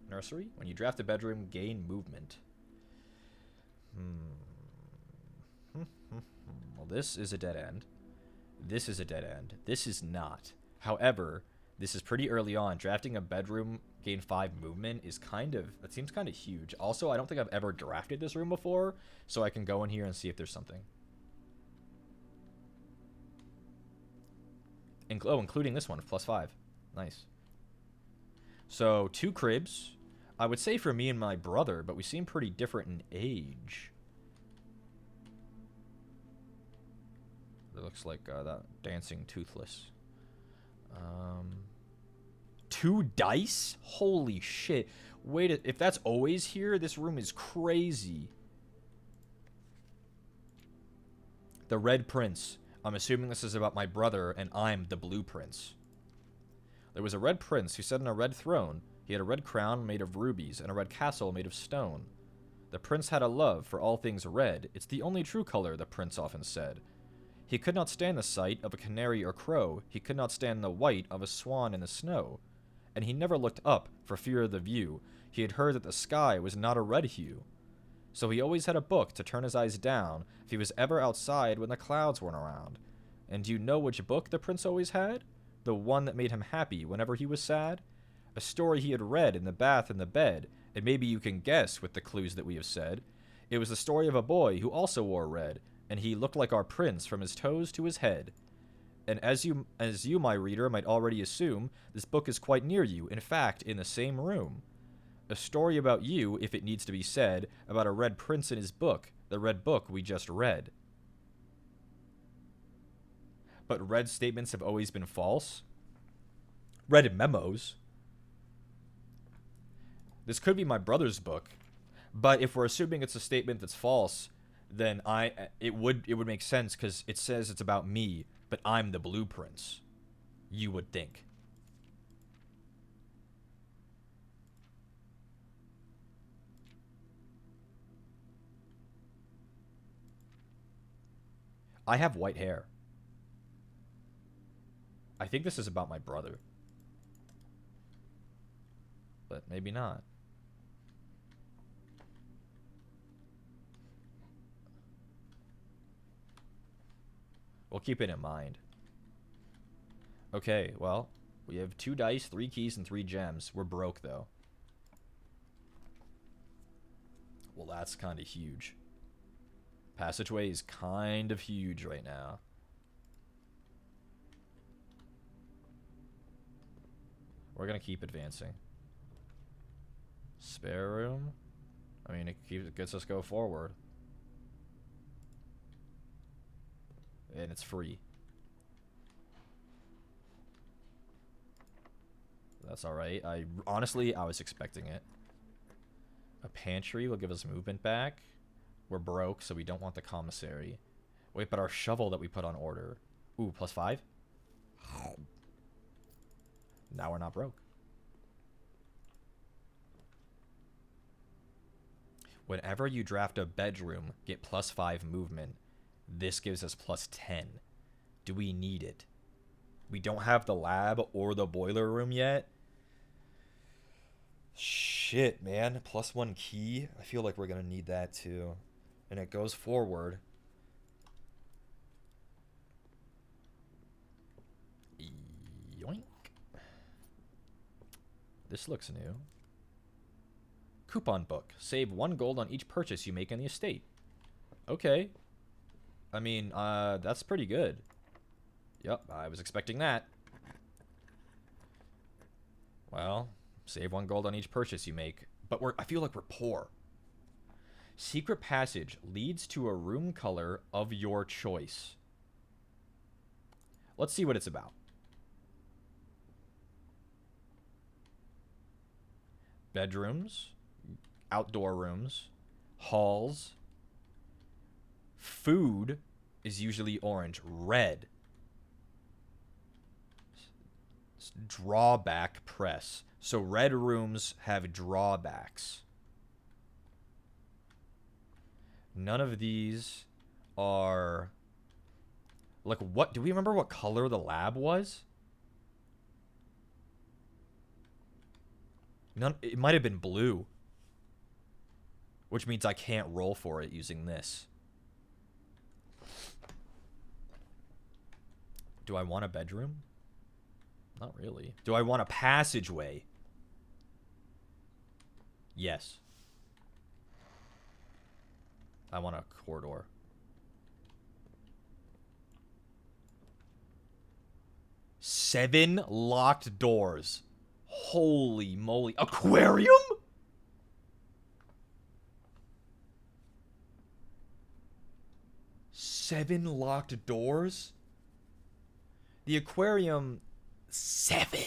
Nursery. When you draft a bedroom, gain movement. Well, this is a dead end. This is a dead end. This is not. However, this is pretty early on. Drafting a bedroom, gain 5 movement is kind of... That seems kind of huge. Also, I don't think I've ever drafted this room before, so I can go in here and see if there's something. Including this one, +5. Nice. So, 2 cribs. I would say for me and my brother, but we seem pretty different in age. It looks like that dancing toothless. 2 dice? Holy shit. Wait, if that's always here, this room is crazy. The Red Prince. I'm assuming this is about my brother, and I'm the Blue Prince. There was a red prince who sat on a red throne. He had a red crown made of rubies and a red castle made of stone. The prince had a love for all things red. It's the only true color, the prince often said. He could not stand the sight of a canary or crow. He could not stand the white of a swan in the snow. and he never looked up for fear of the view. He had heard that the sky was not a red hue. So he always had a book to turn his eyes down if he was ever outside when the clouds weren't around. And do you know which book the prince always had? The one that made him happy whenever he was sad? A story he had read in the bath and the bed, and maybe you can guess with the clues that we have said. It was the story of a boy who also wore red, and he looked like our prince from his toes to his head. And as you, my reader, might already assume, this book is quite near you, in fact, in the same room. A story about you, if it needs to be said, about a red prince in his book, the red book we just read. But red statements have always been false? Red memos? This could be my brother's book, but if we're assuming it's a statement that's false, then it would make sense because it says it's about me, but I'm the Blue Prince. You would think. I have white hair. I think this is about my brother. But maybe not. We'll keep it in mind. Okay, well, we have 2 dice, 3 keys, and 3 gems. We're broke, though. Well, that's kind of huge. Passageway is kind of huge right now. We're going to keep advancing. Spare room? I mean, it gets us go forward. And it's free. That's alright. Honestly, I was expecting it. A pantry will give us movement back. We're broke, so we don't want the commissary. Wait, but our shovel that we put on order. Ooh, +5? Now we're not broke. Whenever you draft a bedroom, get +5 movement. This gives us +10. Do we need it? We don't have the lab or the boiler room yet. Shit, man. +1 key. I feel like we're going to need that too. And it goes forward. Yoink. This looks new. Coupon book. Save 1 gold on each purchase you make in the estate. Okay. I mean, that's pretty good. Yep, I was expecting that. Well, save 1 gold on each purchase you make. But I feel like we're poor. Secret passage leads to a room color of your choice. Let's see what it's about. Bedrooms, outdoor rooms, halls. Food is usually orange. Red. Drawback press. So red rooms have drawbacks. None of these are... Like, what? Do we remember what color the lab was? None. It might have been blue. Which means I can't roll for it using this. Do I want a bedroom? Not really. Do I want a passageway? Yes. I want a corridor. Seven locked doors. Holy moly. Aquarium? Seven locked doors? The aquarium... 7.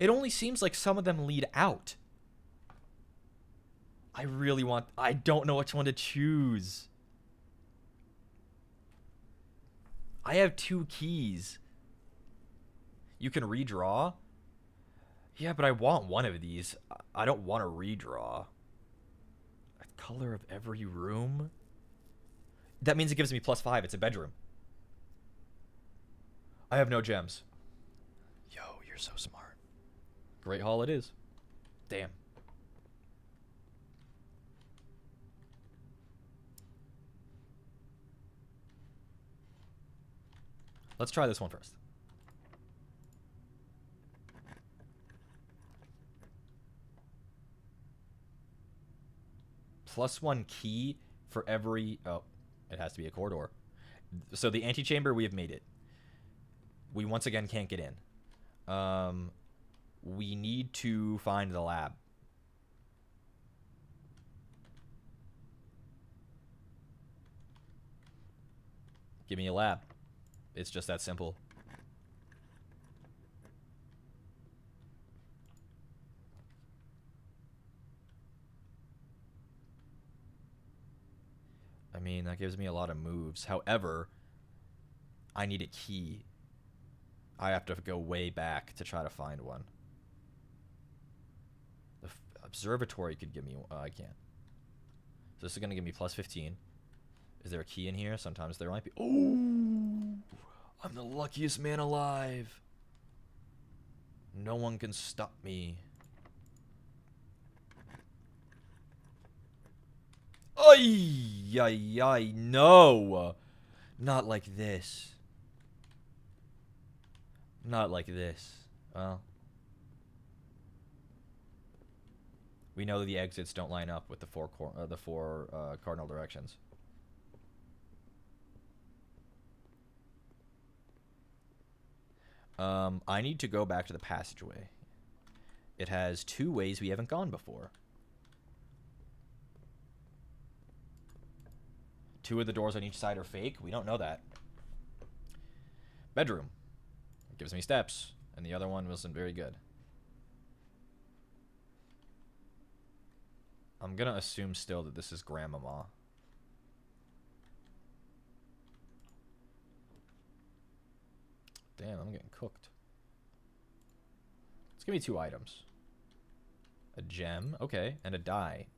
It only seems like some of them lead out. I don't know which one to choose. I have 2 keys. You can redraw? Yeah, but I want one of these. I don't want to redraw. A color of every room? That means it gives me +5. It's a bedroom. I have no gems. Yo. You're so smart. Great Hall it is. Damn. Let's try this one first. +1 key for every... Oh, it has to be a corridor. So the antechamber, we have made it. We once again can't get in. We need to find the lab. Give me a lab. It's just that simple. I mean, that gives me a lot of moves. However, I need a key. I have to go way back to try to find one. The observatory could give me... I can't. So this is going to give me +15. Is there a key in here? Sometimes there might be. Oh! I'm the luckiest man alive. No one can stop me. Ay, ay, ay, no. Not like this. Not like this. Well. We know that the exits don't line up with the four cardinal directions. I need to go back to the passageway. It has 2 ways we haven't gone before. 2 of the doors on each side are fake. We don't know that. Bedroom. It gives me steps. And the other one wasn't very good. I'm gonna assume still that this is Grandmama. Damn, I'm getting cooked. Let's give me 2 items. A gem, okay, and a die.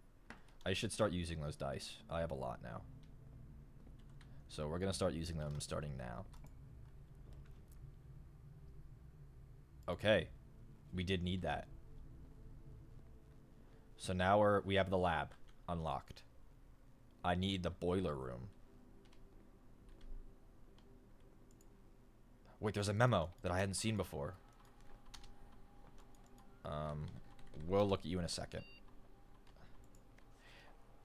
I should start using those dice. I have a lot now. So we're gonna start using them starting now. Okay. We did need that. So now we have the lab unlocked. I need the boiler room. Wait, there's a memo that I hadn't seen before. We'll look at you in a second.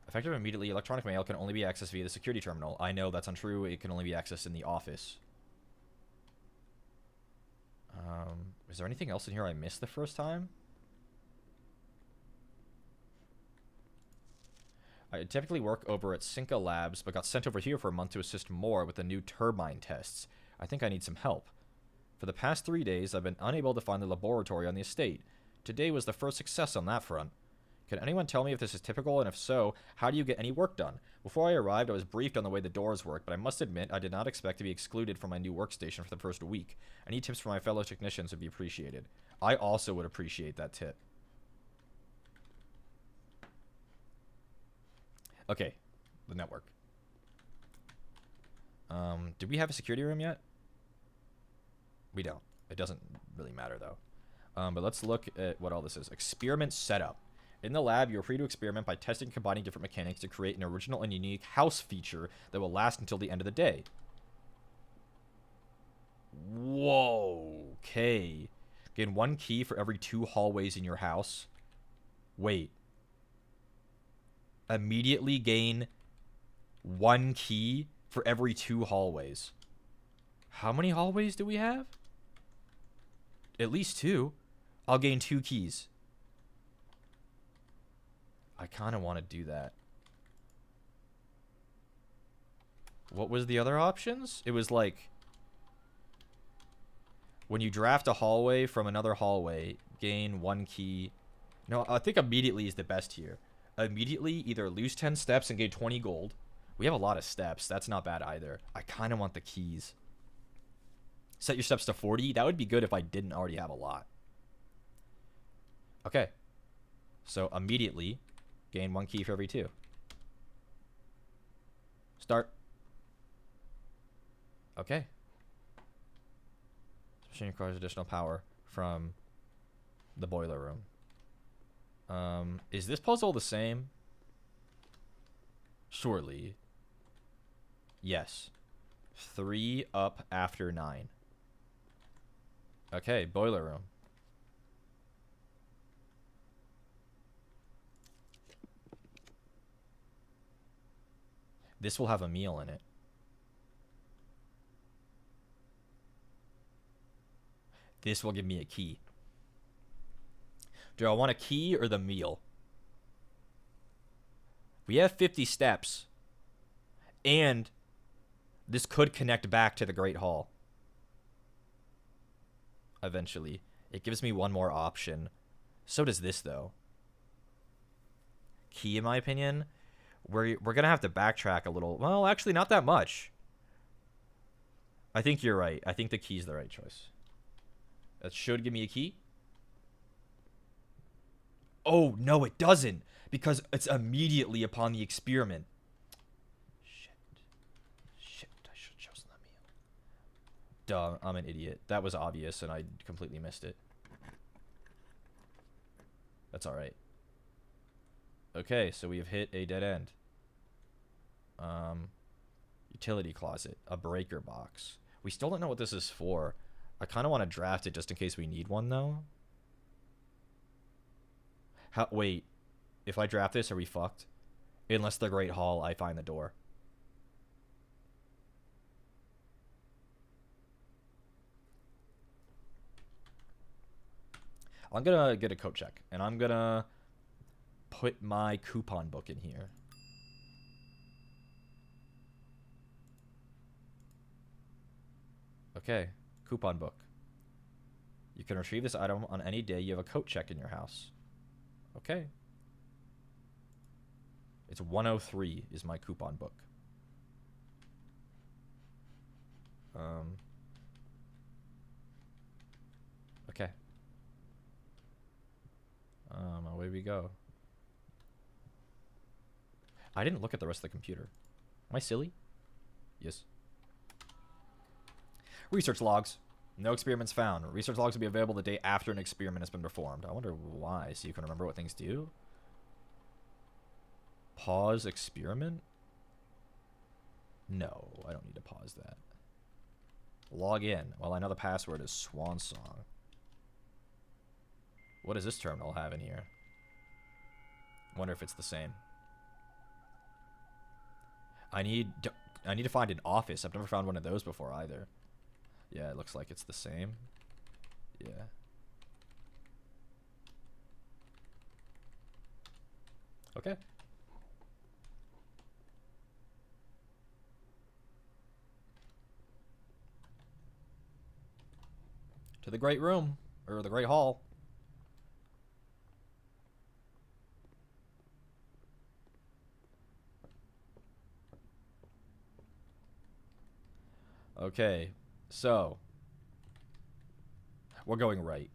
Effective immediately, electronic mail can only be accessed via the security terminal. I know that's untrue. It can only be accessed in the office. Is there anything else in here I missed the first time? I typically work over at Cinca Labs, but got sent over here for a month to assist more with the new turbine tests. I think I need some help. For the past 3 days, I've been unable to find the laboratory on the estate. Today was the first success on that front. Can anyone tell me if this is typical, and if so, how do you get any work done? Before I arrived, I was briefed on the way the doors work, but I must admit I did not expect to be excluded from my new workstation for the first week. Any tips from my fellow technicians would be appreciated. I also would appreciate that tip. Okay, the network. Did we have a security room yet? We don't. It doesn't really matter, though. But let's look at what all this is. Experiment setup. In the lab, you're free to experiment by testing and combining different mechanics to create an original and unique house feature that will last until the end of the day. Whoa. Okay. Gain 1 key for every 2 hallways in your house. Wait. Immediately gain 1 key for every 2 hallways. How many hallways do we have? At least 2. I'll gain 2 keys. I kind of want to do that. What was the other options? It was like, when you draft a hallway from another hallway, gain 1 key. No, I think immediately is the best here. Immediately, either lose 10 steps and gain 20 gold. We have a lot of steps. That's not bad either. I kind of want the keys. Set your steps to 40. That would be good if I didn't already have a lot. Okay. So immediately, gain 1 key for every 2. Start. Okay. This machine requires additional power. from the boiler room. Is this puzzle the same? Surely. Yes. 3 up after 9. Okay, boiler room. This will have a meal in it. This will give me a key. Do I want a key or the meal? We have 50 steps. And this could connect back to the Great Hall. Eventually. It gives me one more option. So does this, though. Key, in my opinion. We're going to have to backtrack a little. Well, actually, not that much. I think you're right. I think the key's the right choice. That should give me a key. Oh, no, it doesn't. Because it's immediately upon the experiment. Shit, I should have chosen the meal. Duh, I'm an idiot. That was obvious, and I completely missed it. That's alright. Okay, so we have hit a dead end. Utility closet. A breaker box. We still don't know what this is for. I kind of want to draft it just in case we need one, though. Wait. If I draft this, are we fucked? Unless the Great Hall, I find the door. I'm gonna get a coat check. And I'm gonna put my coupon book in here. Okay. Coupon book. You can retrieve this item on any day you have a coat check in your house. Okay. It's 103 is my coupon book. Okay. Away we go. I didn't look at the rest of the computer. Am I silly? Yes. Research logs. No experiments found. Research logs will be available the day after an experiment has been performed. I wonder why, so you can remember what things do? Pause experiment? No, I don't need to pause that. Log in. Well, I know the password is Swan Song. What does this terminal have in here? Wonder if it's the same. I need to find an office. I've never found one of those before either. Yeah, it looks like it's the same. Yeah. Okay. To the Great Room. Or the Great Hall. Okay. So. We're going right.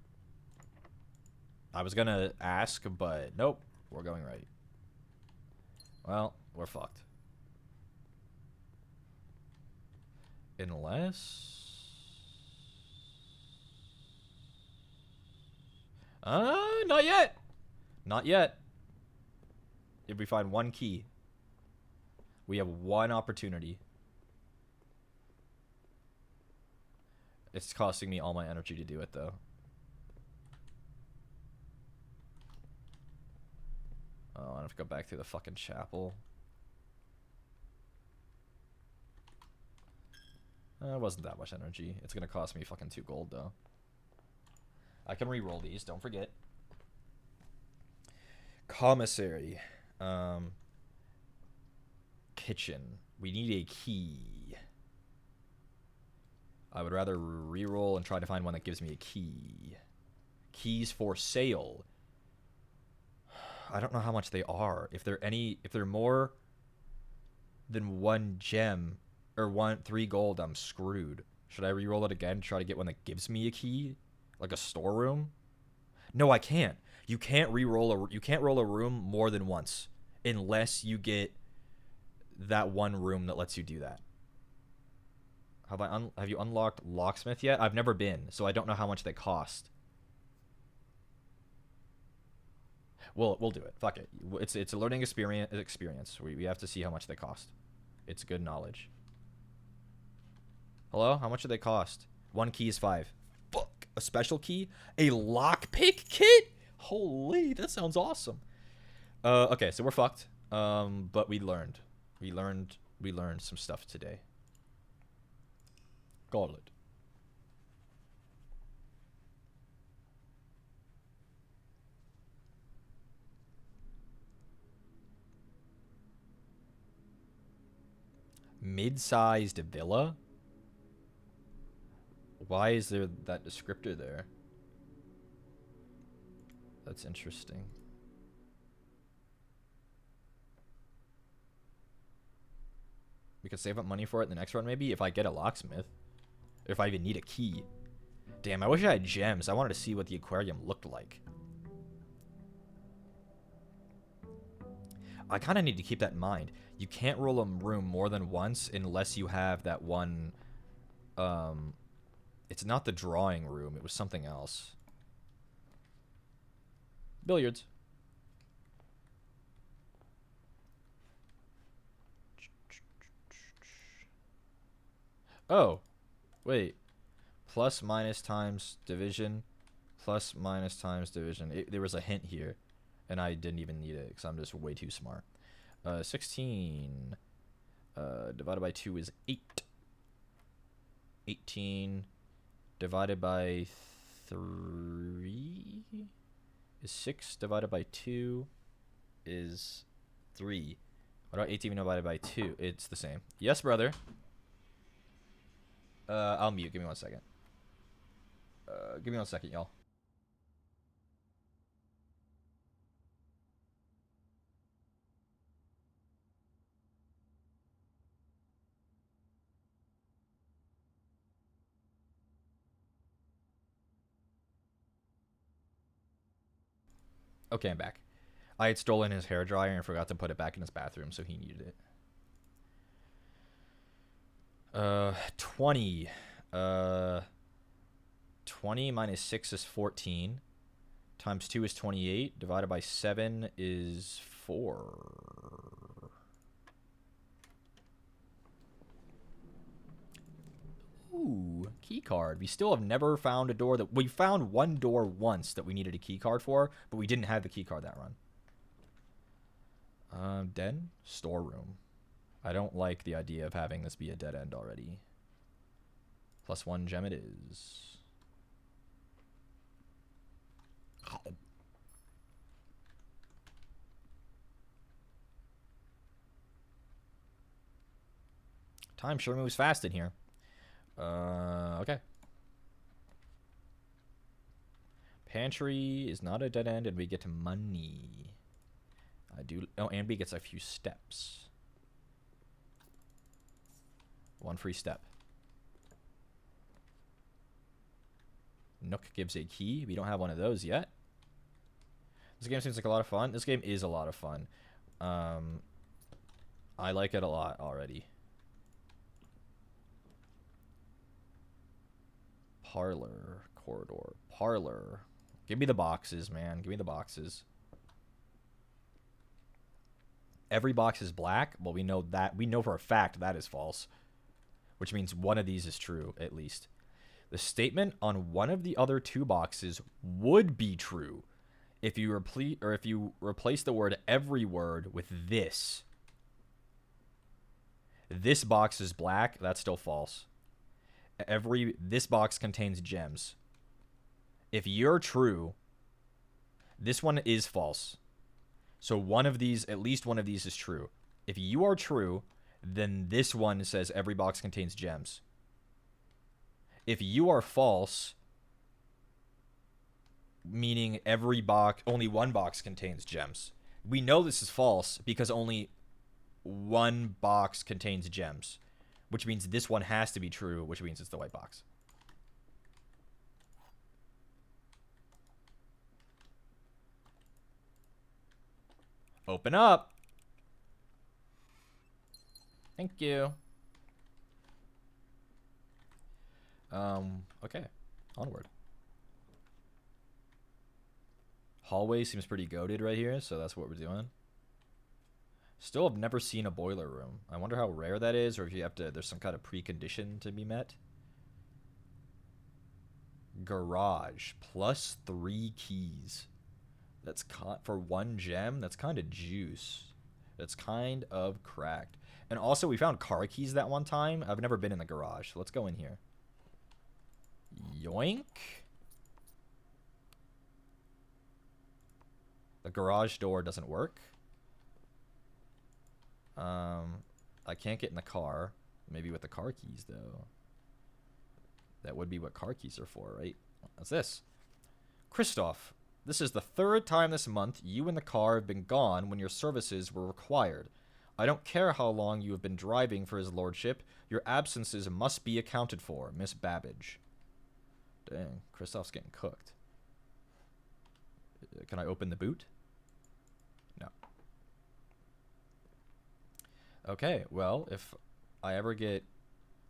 I was gonna ask, but nope. We're going right. Well, we're fucked. Unless... not yet. Not yet. If we find one key, we have one opportunity. It's costing me all my energy to do it, though. Oh, I have to go back through the fucking chapel. It wasn't that much energy. It's gonna cost me fucking 2 gold, though. I can re-roll these, don't forget. Commissary. Kitchen. We need a key. I would rather re-roll and try to find one that gives me a key. Keys for sale. I don't know how much they are. If they're more than 1 gem or 3 gold, I'm screwed. Should I re-roll it again, try to get one that gives me a key? Like a storeroom? No, I can't. You can't you can't roll a room more than once unless you get that one room that lets you do that. Have you unlocked locksmith yet? I've never been, so I don't know how much they cost. We'll do it. Fuck it. It's a learning experience. We have to see how much they cost. It's good knowledge. Hello? How much do they cost? One key is 5. Fuck. A special key? A lockpick kit? Holy, that sounds awesome. Okay, so we're fucked. But we learned. We learned some stuff today. Gauntlet. Mid-sized villa? Why is there that descriptor there? That's interesting. We could save up money for it in the next run, maybe, if I get a locksmith. Or if I even need a key. Damn, I wish I had gems. I wanted to see what the aquarium looked like. I kind of need to keep that in mind. You can't roll a room more than once unless you have that one... It's not the drawing room. It was something else. Billiards. Oh. Wait. Plus minus times division. Plus minus times division. There was a hint here. And I didn't even need it because I'm just way too smart. 16 divided by 2 is 8. 18 divided by 3 is 6. Divided by 2 is 3. What about 18 divided by 2? It's the same. Yes, brother. I'll mute. Give me 1 second. Give me 1 second, y'all. Okay, I'm back. I had stolen his hairdryer and forgot to put it back in his bathroom, so he needed it. 20. 20 minus 6 is 14. Times 2 is 28. Divided by 7 is 4. Ooh, key card. We still have never found a door that... We found one door once that we needed a key card for, but we didn't have the key card that run. Den? Storeroom. I don't like the idea of having this be a dead end already. Plus 1 gem it is. Time sure moves fast in here. Okay. Pantry is not a dead end, and we get money. I do. Oh, and B gets a few steps. 1 free step. Nook gives a key. We don't have one of those yet. This game seems like a lot of fun. This game is a lot of fun. I like it a lot already. Parlor. Corridor. Parlor. Give me the boxes, man. Give me the boxes. Every box is black. Well, we know that. We know for a fact that is false. Which means one of these is true, at least. The statement on one of the other 2 boxes would be true if you replace the word every word with this. This box is black. That's still false. This box contains gems. If you're true, this one is false. So one of these, at least one of these is true. If you are true, then this one says every box contains gems. If you are false, meaning every box, only one box contains gems. We know this is false because only one box contains gems, which means this one has to be true, which means it's the white box. Open up. Thank you. Okay. Onward. Hallway seems pretty goated right here, so that's what we're doing. Still have never seen a boiler room. I wonder how rare that is, or if you have to, there's some kind of precondition to be met. Garage, plus 3 keys. That's for 1 gem. That's kind of juice. That's kind of cracked. And also, we found car keys that one time. I've never been in the garage, so let's go in here. Yoink. The garage door doesn't work. I can't get in the car. Maybe with the car keys, though. That would be what car keys are for, right? What's this? Christoph, this is the 3rd time this month you and the car have been gone when your services were required. I don't care how long you have been driving for his lordship. Your absences must be accounted for, Miss Babbage. Dang, Christoph's getting cooked. Can I open the boot? No. Okay, well, if I ever get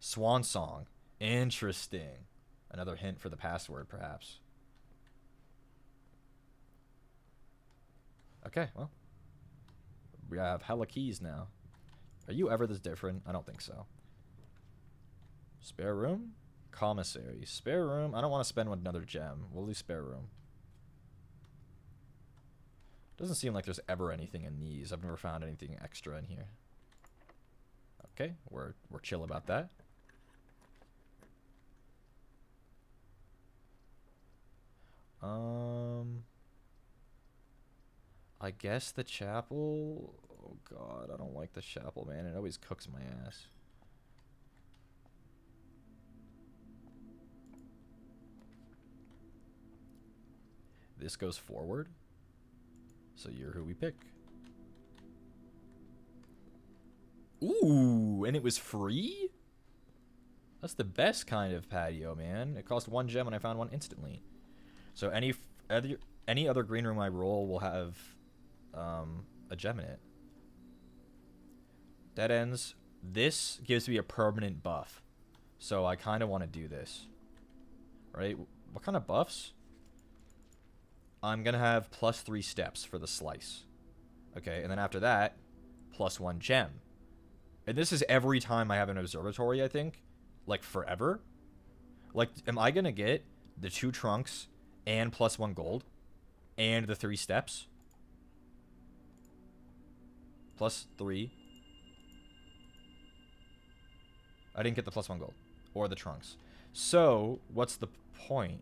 Swan Song, interesting. Another hint for the password, perhaps. Okay, well. We have hella keys now. Are you ever this different? I don't think so. Spare room? Commissary. Spare room? I don't want to spend another gem. We'll do spare room. Doesn't seem like there's ever anything in these. I've never found anything extra in here. Okay, we're chill about that. I guess the chapel. Oh god, I don't like the chapel, man. It always cooks my ass. This goes forward. So you're who we pick. Ooh, and it was free? That's the best kind of patio, man. It cost 1 gem and I found one instantly. So any other green room I roll will have a gem in it. Dead ends. This gives me a permanent buff. So I kind of want to do this. Right? What kind of buffs? I'm going to have plus 3 steps for the slice. Okay, and then after that, plus 1 gem. And this is every time I have an observatory, I think. Like, forever. Like, am I going to get the 2 trunks and plus 1 gold? And the 3 steps? Plus 3. I didn't get the plus 1 gold. Or the trunks. So, what's the point?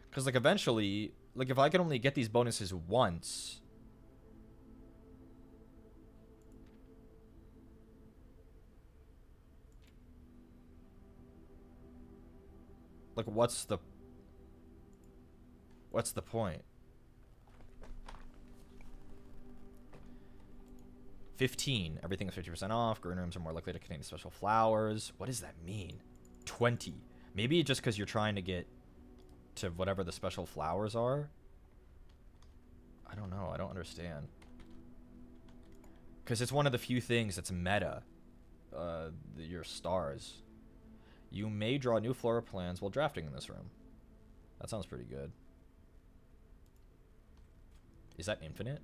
Because, like, eventually, like, if I can only get these bonuses once... Like, what's the point? 15. Everything is 50% off. Green rooms are more likely to contain special flowers. What does that mean? 20. Maybe just because you're trying to get to whatever the special flowers are. I don't know. I don't understand. Because it's one of the few things that's meta. Your stars. You may draw new floor plans while drafting in this room. That sounds pretty good. Is that infinite?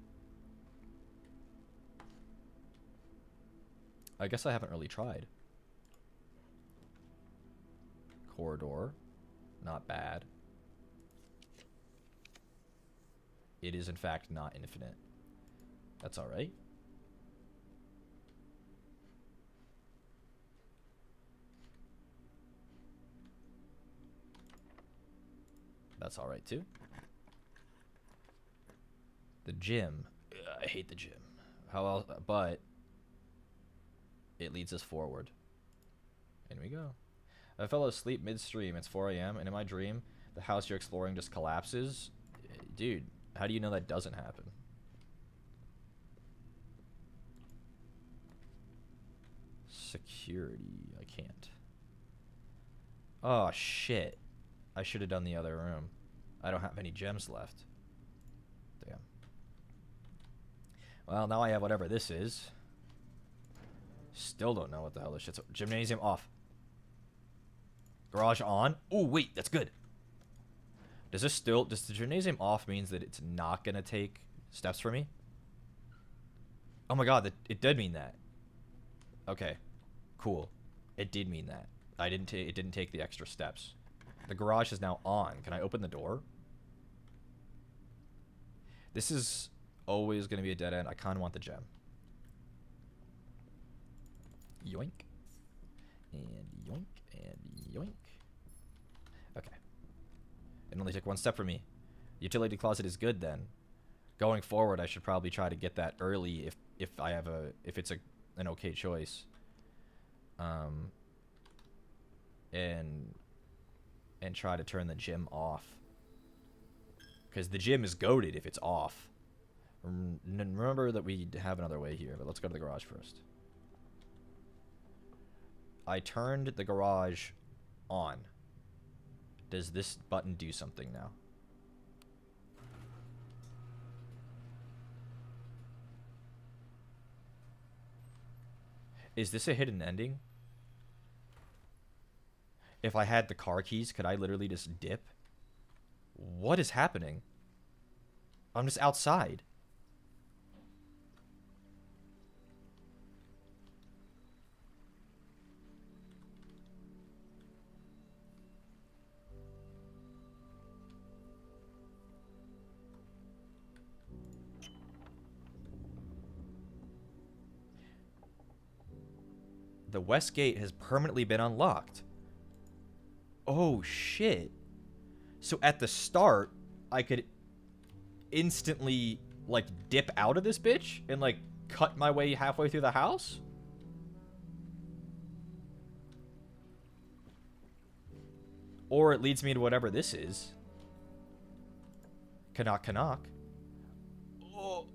I guess I haven't really tried. Corridor. Not bad. It is, in fact, not infinite. That's alright. That's alright, too. The gym. Ugh, I hate the gym. How else? But it leads us forward. In we go. I fell asleep midstream. It's 4 a.m. and in my dream, the house you're exploring just collapses. Dude, how do you know that doesn't happen? Security. I can't. Oh, shit. I should have done the other room. I don't have any gems left. Damn. Well, now I have whatever this is. Still don't know what the hell this shit's. Gymnasium off. Garage on. Oh, wait, that's good. Does the gymnasium off means that it's not gonna take steps for me? Oh my god, it did mean that. Okay, cool. It did mean that. It didn't take the extra steps. The garage is now on. Can I open the door? This is always gonna be a dead end. I kind of want the gem. Yoink. And yoink. And yoink. Okay. It only took one step for me. Utility closet is good then. Going forward, I should probably try to get that early if it's an okay choice. And try to turn the gym off. Because the gym is goated if it's off. Remember that we have another way here, but let's go to the garage first. I turned the garage on. Does this button do something now? Is this a hidden ending? If I had the car keys, could I literally just dip? What is happening? I'm just outside. The west gate has permanently been unlocked. Oh, shit. So at the start, I could instantly, like, dip out of this bitch and, like, cut my way halfway through the house? Or it leads me to whatever this is. Canuck. Oh.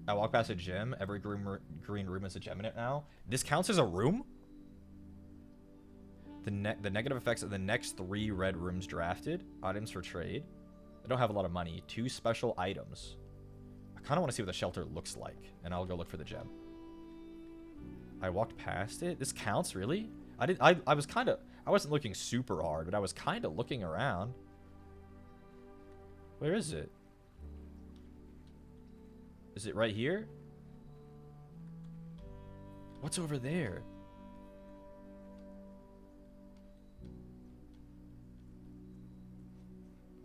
I walk past a gym. Every green room is a gem in it now. This counts as a room? The negative effects of the next 3 red rooms drafted. Items for trade. I don't have a lot of money. 2 special items. I kind of want to see what the shelter looks like. And I'll go look for the gem. I walked past it. This counts, really? I wasn't looking super hard, but I was kind of looking around. Where is it? Is it right here? What's over there?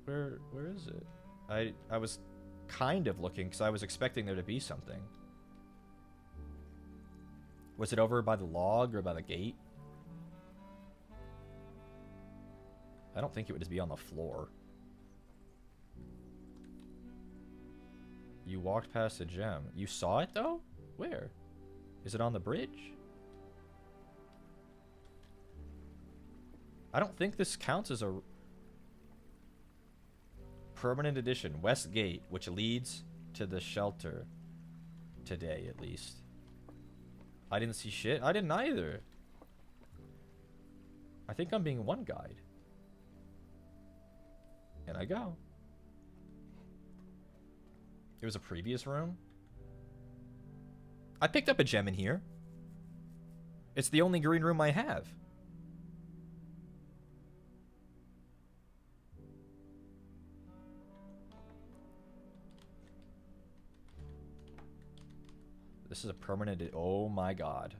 Where is it? I was kind of looking because I was expecting there to be something. Was it over by the log or by the gate? I don't think it would just be on the floor. You walked past a gem. You saw it, though? Where? Is it on the bridge? I don't think this counts as a permanent addition. West Gate, which leads to the shelter. Today, at least. I didn't see shit. I didn't either. I think I'm being one guide. And I go. It was a previous room. I picked up a gem in here. It's the only green room I have. This is a permanent... Oh my god.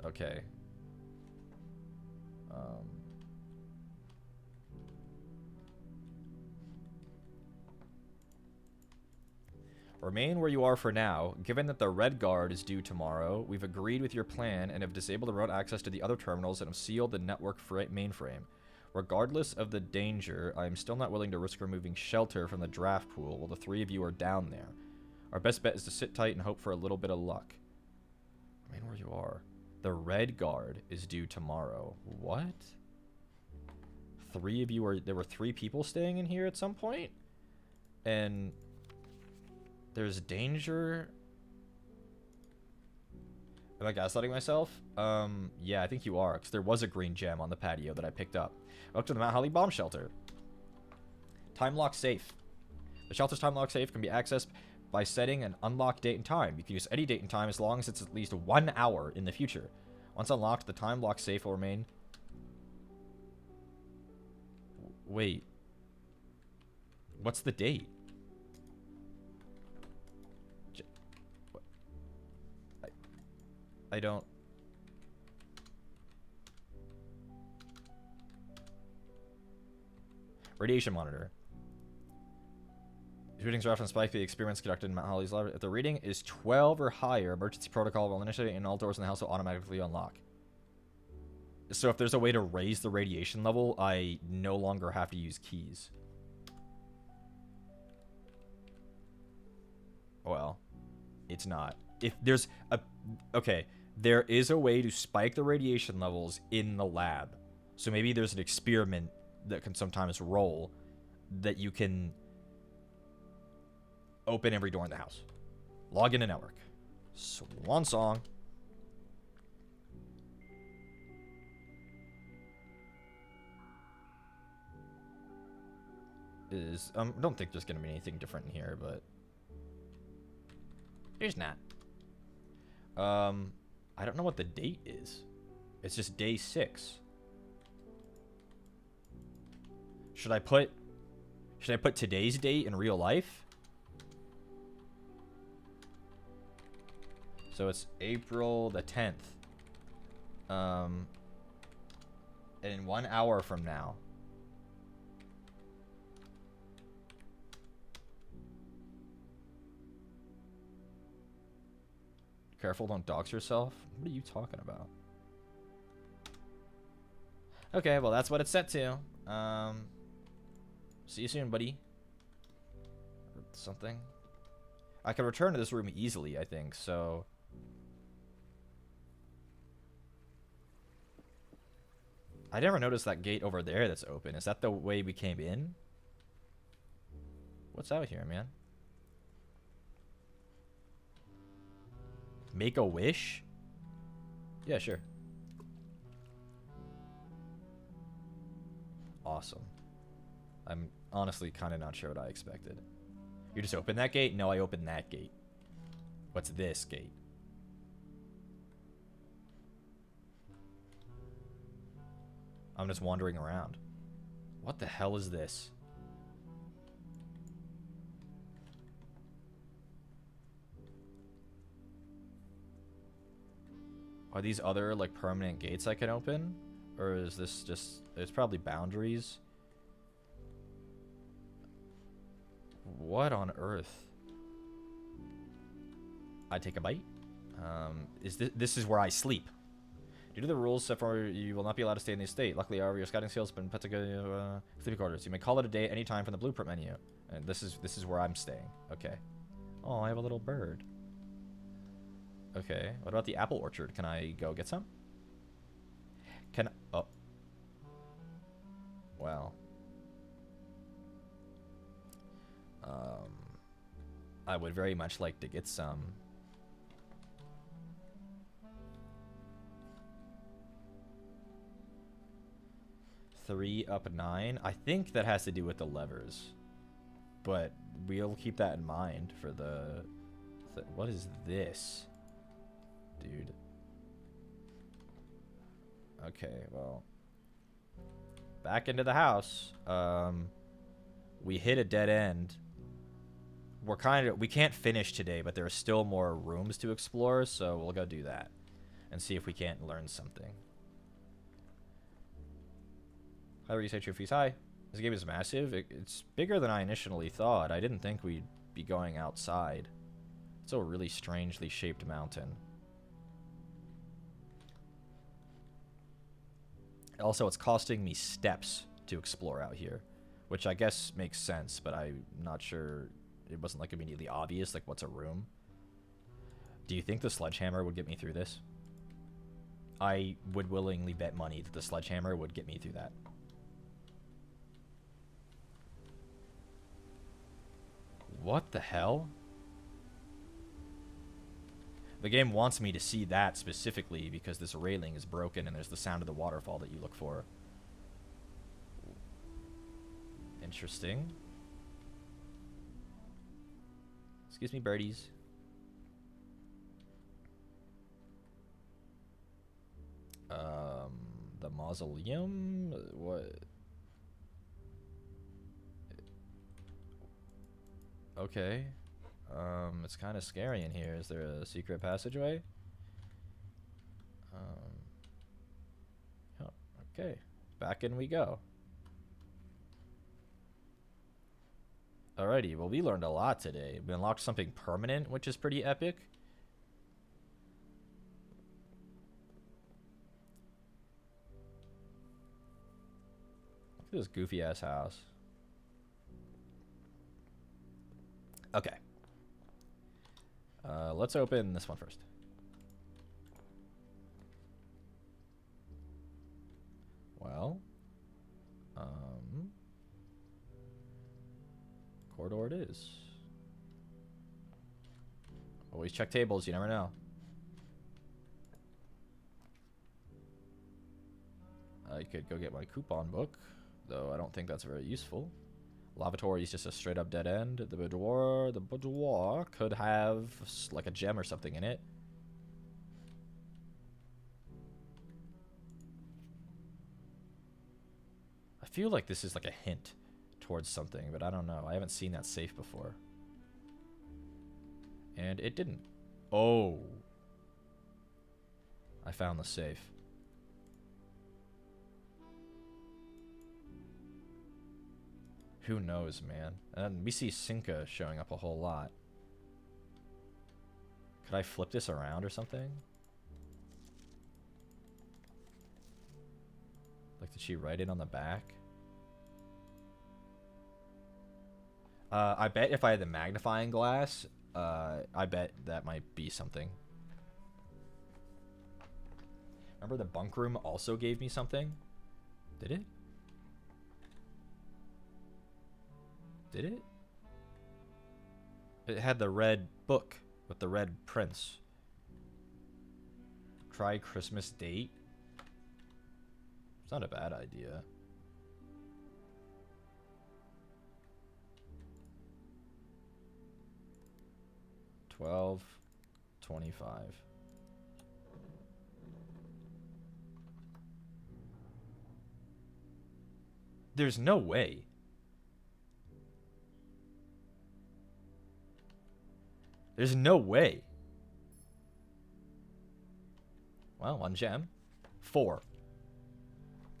Okay. Remain where you are for now. Given that the red guard is due tomorrow, we've agreed with your plan and have disabled the remote access to the other terminals and have sealed the network mainframe. Regardless of the danger, I am still not willing to risk removing shelter from the draft pool while the 3 of you are down there. Our best bet is to sit tight and hope for a little bit of luck. Remain where you are. The red guard is due tomorrow. What? 3 of you are... There were 3 people staying in here at some point? And... There's danger. Am I gaslighting myself? Yeah, I think you are, because there was a green gem on the patio that I picked up. Welcome to the Mount Holly bomb shelter. Time lock safe. The shelter's time lock safe can be accessed by setting an unlocked date and time. You can use any date and time as long as it's at least 1 hour in the future. Once unlocked, the time lock safe will remain... Wait. What's the date? I don't... Radiation monitor. These readings reference back to the experiments conducted in Mount Holly's lab. If the reading is 12 or higher, emergency protocol will initiate and all doors in the house will automatically unlock. So if there's a way to raise the radiation level, I no longer have to use keys. Well, it's not. If there's a... Okay, there is a way to spike the radiation levels in the lab. So maybe there's an experiment that can sometimes roll that you can open every door in the house. Log in a network. Swan song. I don't think there's gonna be anything different in here, but there's not. I don't know what the date is. It's just day 6. Should I put today's date in real life? So it's April the 10th. And in 1 hour from now. Careful, don't dox yourself. What are you talking about? Okay, well that's what it's set to. See you soon, buddy. Or something. I can return to this room easily, I think, so... I never noticed that gate over there that's open. Is that the way we came in? What's out here, man? Make a wish? Yeah, sure. Awesome. I'm honestly kind of not sure what I expected. You just opened that gate? No, I opened that gate. What's this gate? I'm just wandering around. What the hell is this? Are these other, like, permanent gates I can open? Or is this just... There's probably boundaries. What on earth? I take a bite. This is where I sleep. Due to the rules set for you will not be allowed to stay in the estate. Luckily, however, your scouting skills have been put to go sleeping quarters. You may call it a day anytime from the blueprint menu. And this is where I'm staying. Okay. Oh, I have a little bird. Okay. What about the apple orchard? Can I go get some? Oh. Well. I would very much like to get some. Three up 9. I think that has to do with the levers. But we'll keep that in mind for the... What is this? Dude. Okay, well. Back into the house. We hit a dead end. We can't finish today, but there are still more rooms to explore, so we'll go do that. And see if we can't learn something. Hi, research trophies. Hi. This game is massive. It's bigger than I initially thought. I didn't think we'd be going outside. It's a really strangely shaped mountain. Also, it's costing me steps to explore out here, which I guess makes sense, but I'm not sure. It wasn't like immediately obvious, like what's a room. Do you think the sledgehammer would get me through this? I would willingly bet money that the sledgehammer would get me through that. What the hell? The game wants me to see that specifically because this railing is broken and there's the sound of the waterfall that you look for. Interesting. Excuse me, birdies. The mausoleum? What? Okay. It's kind of scary in here. Is there a secret passageway? Oh, okay. Back in we go. Alrighty, well, we learned a lot today. We unlocked something permanent, which is pretty epic. Look at this goofy ass house. Okay. Let's open this one first. Well, corridor it is. Always check tables, you never know. I could go get my coupon book, though I don't think that's very useful. Lavatory is just a straight up dead end. The boudoir could have like a gem or something in it. I feel like this is like a hint towards something, but I don't know. I haven't seen that safe before. And it didn't. Oh. I found the safe. Who knows, man? And we see Sinka showing up a whole lot. Could I flip this around or something? Like, did she write it on the back? I bet if I had the magnifying glass, I bet that might be something. Remember the bunk room also gave me something? Did it? Did it? It had the red book with the red prince. Try Christmas date. It's not a bad idea. $12.25. There's no way. There's no way. Well, 1 gem. 4.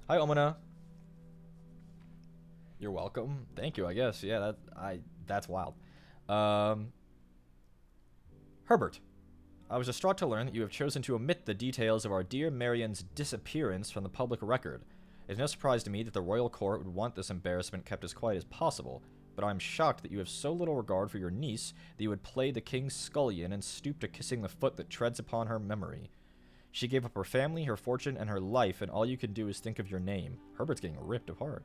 Hi, Omina. You're welcome. Thank you, I guess. Yeah, that's wild. Herbert, I was distraught to learn that you have chosen to omit the details of our dear Marian's disappearance from the public record. It is no surprise to me that the royal court would want this embarrassment kept as quiet as possible, but I am shocked that you have so little regard for your niece that you would play the king's scullion and stoop to kissing the foot that treads upon her memory. She gave up her family, her fortune, and her life, and all you can do is think of your name. Herbert's getting ripped apart.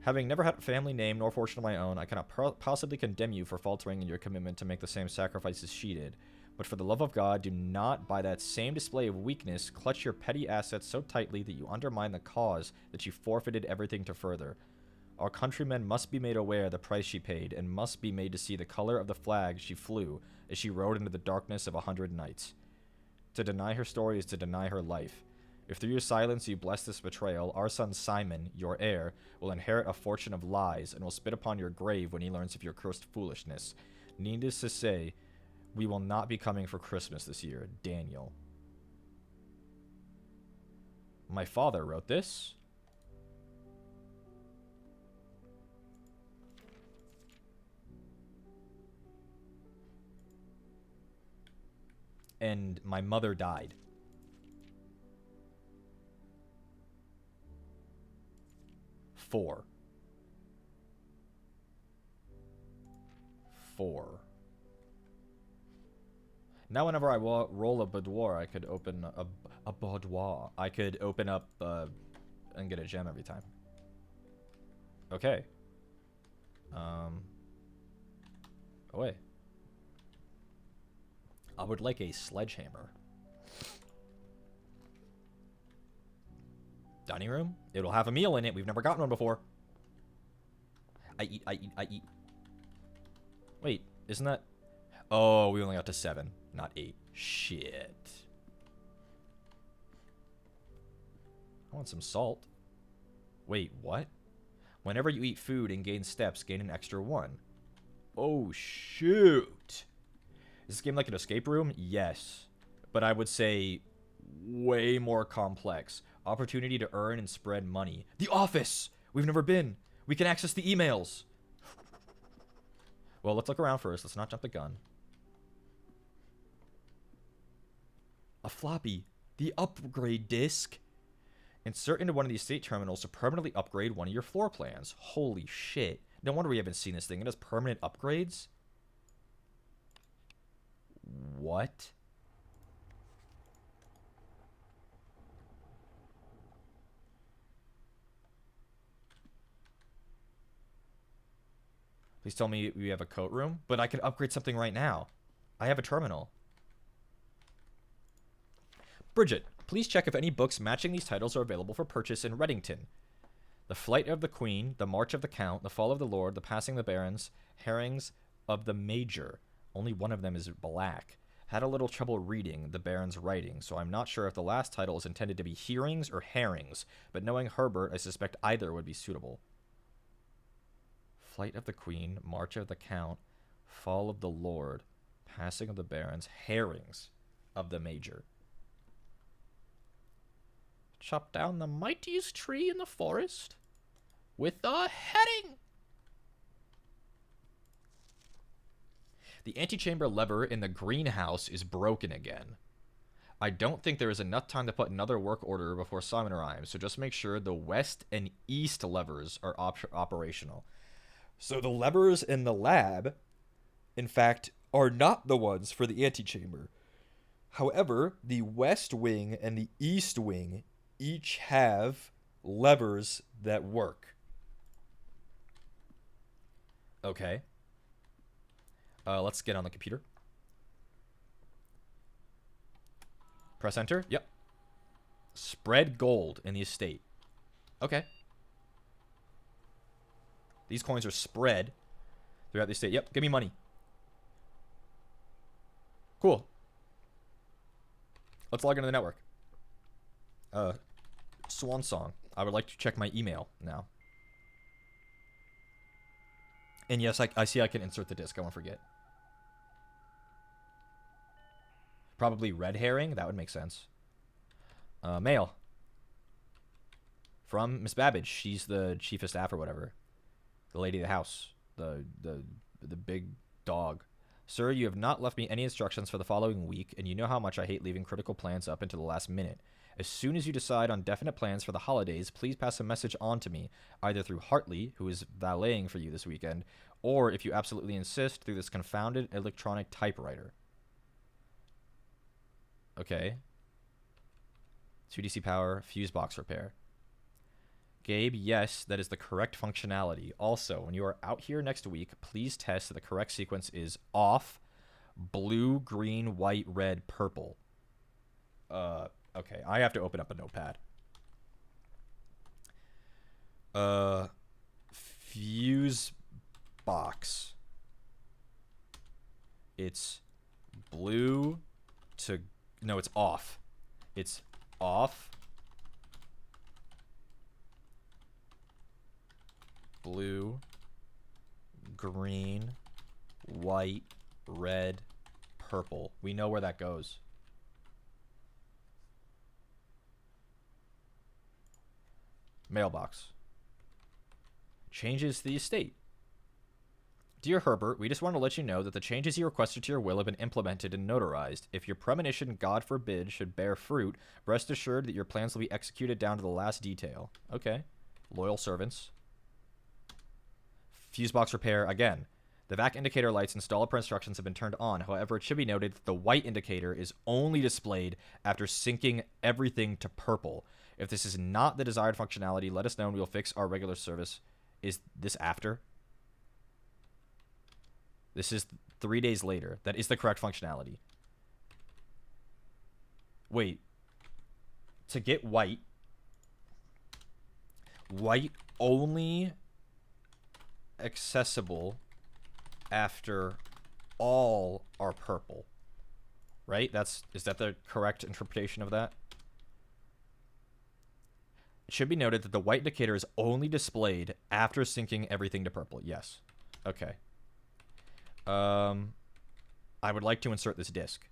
Having never had a family name nor fortune of my own, I cannot possibly condemn you for faltering in your commitment to make the same sacrifices she did. But for the love of God, do not, by that same display of weakness, clutch your petty assets so tightly that you undermine the cause that you forfeited everything to further. Our countrymen must be made aware of the price she paid, and must be made to see the color of the flag she flew as she rode into the darkness of 100 nights. To deny her story is to deny her life. If through your silence you bless this betrayal, our son Simon, your heir, will inherit a fortune of lies and will spit upon your grave when he learns of your cursed foolishness. Needless to say, we will not be coming for Christmas this year, Daniel. My father wrote this. And my mother died. Four. Now whenever I roll a boudoir, I could open a boudoir. I could open up and get a gem every time. Okay. Oh wait. I would like a sledgehammer. Dining room? It'll have a meal in it. We've never gotten one before. I eat. Wait, isn't that... Oh, we only got to 7, not 8. Shit. I want some salt. Wait, what? Whenever you eat food and gain steps, gain an extra 1. Oh, shoot. Is this game like an escape room? Yes. But I would say way more complex. Opportunity to earn and spread money. The office! We've never been. We can access the emails. Well, let's look around first. Let's not jump the gun. A floppy. The upgrade disc. Insert into one of these state terminals to permanently upgrade one of your floor plans. Holy shit. No wonder we haven't seen this thing. It has permanent upgrades? What? Please tell me we have a coat room, but I can upgrade something right now. I have a terminal. Bridget, please check if any books matching these titles are available for purchase in Reddington. The Flight of the Queen, The March of the Count, The Fall of the Lord, The Passing of the Barons, Herrings of the Major. Only one of them is black. Had a little trouble reading the Baron's writing, so I'm not sure if the last title is intended to be hearings or herrings, but knowing Herbert, I suspect either would be suitable. Flight of the Queen, March of the Count, Fall of the Lord, Passing of the Barons, Herrings of the Major. Chop down the mightiest tree in the forest with a heading. The antechamber lever in the greenhouse is broken again. I don't think there is enough time to put another work order before Simon arrives, so just make sure the west and east levers are operational. So the levers in the lab, in fact, are not the ones for the antechamber. However, the west wing and the east wing each have levers that work. Okay. Let's get on the computer. Press enter. Yep. Spread gold in the estate. Okay. These coins are spread throughout the estate. Yep, give me money. Cool. Let's log into the network. Swan Song. I would like to check my email now. And yes, I see I can insert the disc. I won't forget. Probably red herring. That would make sense. Mail. From Miss Babbage. She's the chief of staff or whatever. The lady of the house. The big dog. Sir, you have not left me any instructions for the following week, and you know how much I hate leaving critical plans up until the last minute. As soon as you decide on definite plans for the holidays, please pass a message on to me, either through Hartley, who is valeting for you this weekend, or, if you absolutely insist, through this confounded electronic typewriter. Okay. 2DC power, fuse box repair. Gabe, yes, that is the correct functionality. Also, when you are out here next week, please test that the correct sequence is off, blue, green, white, red, purple. Okay, I have to open up a notepad. Fuse box. It's blue to... No, it's off. It's off. Blue, green, white, red, purple. We know where that goes. Mailbox. Changes to the estate. Dear Herbert, we just want to let you know that the changes you requested to your will have been implemented and notarized. If your premonition, God forbid, should bear fruit, rest assured that your plans will be executed down to the last detail. Okay. Loyal servants. Fuse box repair again. The vac indicator lights installed per instructions have been turned on. However, it should be noted that the white indicator is only displayed after syncing everything to purple. If this is not the desired functionality, let us know and we will fix our regular service. Is this after? This is 3 days later. That is the correct functionality. Wait. To get white only accessible after all are purple. Right? Is that the correct interpretation of that? It should be noted that the white indicator is only displayed after syncing everything to purple. Yes. Okay. I would like to insert this disk.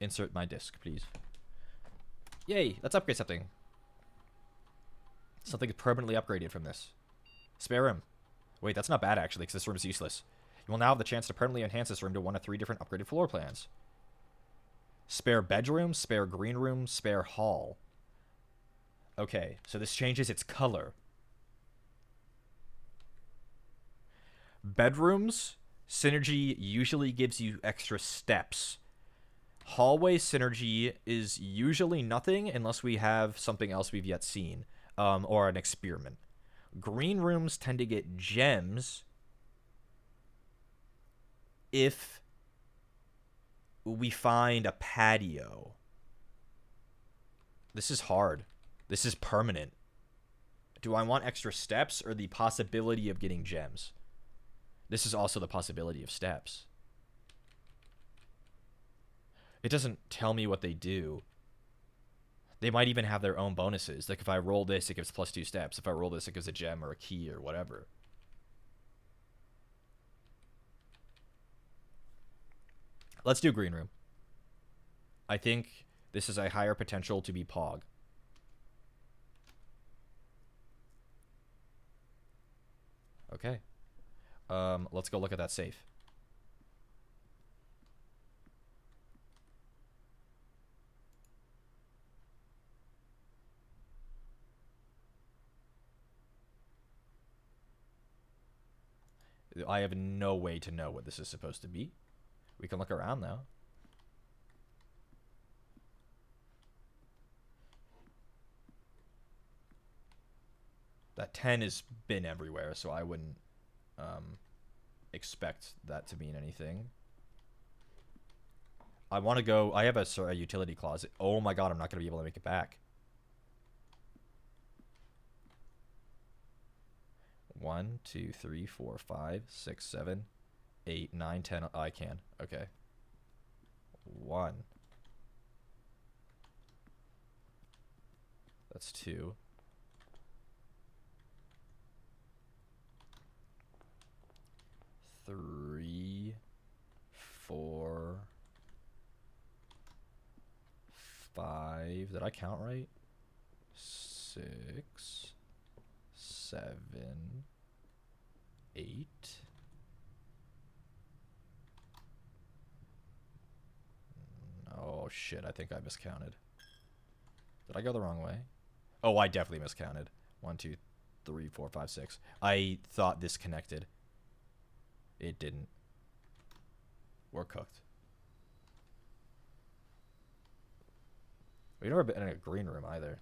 Insert my disk, please. Yay, let's upgrade something. Something is permanently upgraded from this. Spare room. Wait, that's not bad, actually, because this room is useless. You will now have the chance to permanently enhance this room to one of 3 different upgraded floor plans. Spare bedroom, spare green room, spare hall. Okay, so this changes its color. Bedrooms, synergy usually gives you extra steps. Hallway synergy is usually nothing unless we have something else we've yet seen, or an experiment. Green rooms tend to get gems if we find a patio. This is hard. This is permanent. Do I want extra steps or the possibility of getting gems? This is also the possibility of steps. It doesn't tell me what they do. They might even have their own bonuses. Like if I roll this, it gives +2 steps. If I roll this, it gives a gem or a key or whatever. Let's do green room. I think this is a higher potential to be Pog. Okay. Let's go look at that safe. I have no way to know what this is supposed to be. We can look around, though. That 10 has been everywhere, so I wouldn't expect that to mean anything. I want to go... I have a utility closet. Oh my god, I'm not going to be able to make it back. 1, 2, 3, 4, 5, 6, 7, 8, 9, 10. Oh, I can. Okay. 1. That's 2. 3, 4, 5. Did I count right? 6, 7, 8. Oh shit, I think I miscounted. Did I go the wrong way? Oh, I definitely miscounted. 1, 2, 3, 4, 5, 6. I thought this connected. It didn't. We're cooked. We've never been in a green room either.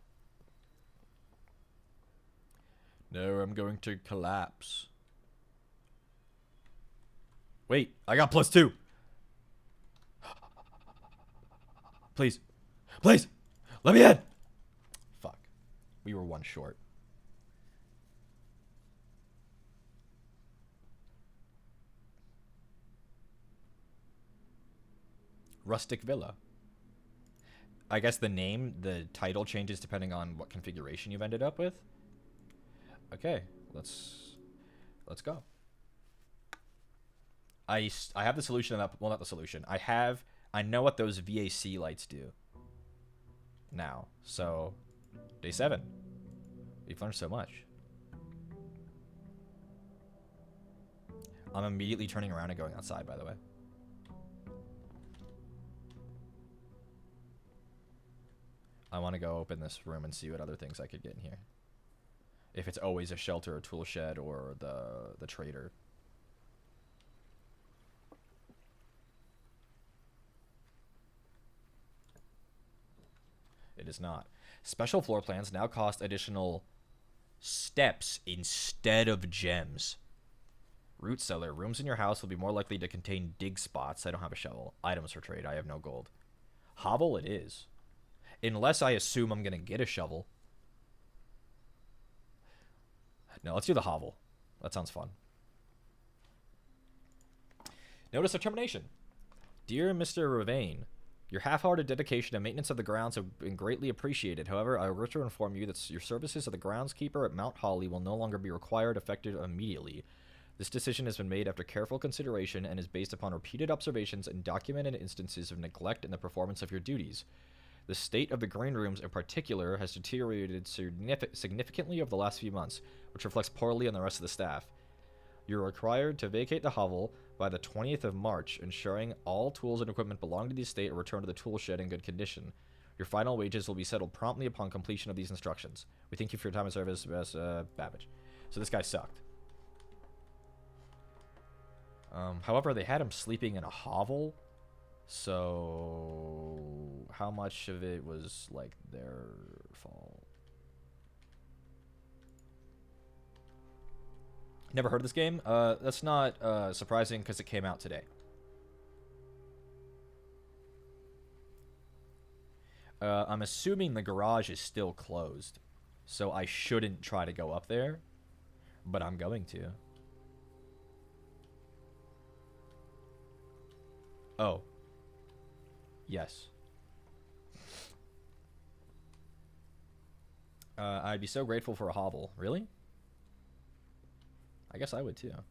No, I'm going to collapse. Wait, I got +2. Please. Please. Let me in. Fuck. We were 1 short. Rustic Villa. I guess the title changes depending on what configuration you've ended up with. Okay, let's go. I have the solution to that. Well, not the solution. I know what those VAC lights do now. So, day 7. We've learned so much. I'm immediately turning around and going outside, by the way. I want to go open this room and see what other things I could get in here. If it's always a shelter, a tool shed, or the trader. It is not. Special floor plans now cost additional steps instead of gems. Root cellar. Rooms in your house will be more likely to contain dig spots. I don't have a shovel. Items for trade. I have no gold. Hovel it is. Unless I assume I'm going to get a shovel. No, let's do the hovel. That sounds fun. Notice of termination. Dear Mr. Ravane, your half-hearted dedication and maintenance of the grounds have been greatly appreciated. However, I wish to inform you that your services as the groundskeeper at Mount Holly will no longer be required effective immediately. This decision has been made after careful consideration and is based upon repeated observations and documented instances of neglect in the performance of your duties. The state of the green rooms in particular has deteriorated significantly over the last few months, which reflects poorly on the rest of the staff. You're required to vacate the hovel by the 20th of March, ensuring all tools and equipment belonging to the estate are returned to the tool shed in good condition. Your final wages will be settled promptly upon completion of these instructions. We thank you for your time and service, Babbage. So this guy sucked. However, they had him sleeping in a hovel, so how much of it was, like, their fault? Never heard of this game? That's not surprising because it came out today. I'm assuming the garage is still closed, so I shouldn't try to go up there, but I'm going to. Oh. Yes. I'd be so grateful for a hovel. Really? I guess I would too. I'm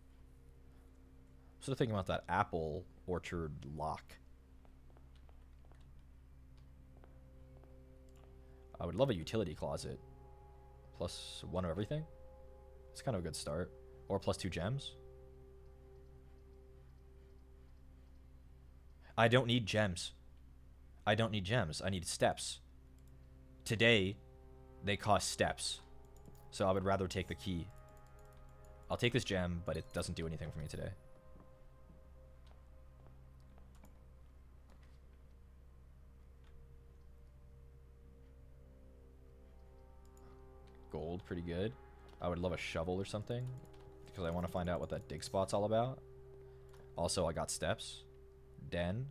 sort of thinking about that apple orchard lock. I would love a utility closet. +1 of everything. It's kind of a good start. Or +2 gems. I don't need gems. I don't need gems. I need steps. Today, they cost steps. So I would rather take the key. I'll take this gem, but it doesn't do anything for me today. Gold, pretty good. I would love a shovel or something, because I want to find out what that dig spot's all about. Also, I got steps. Den.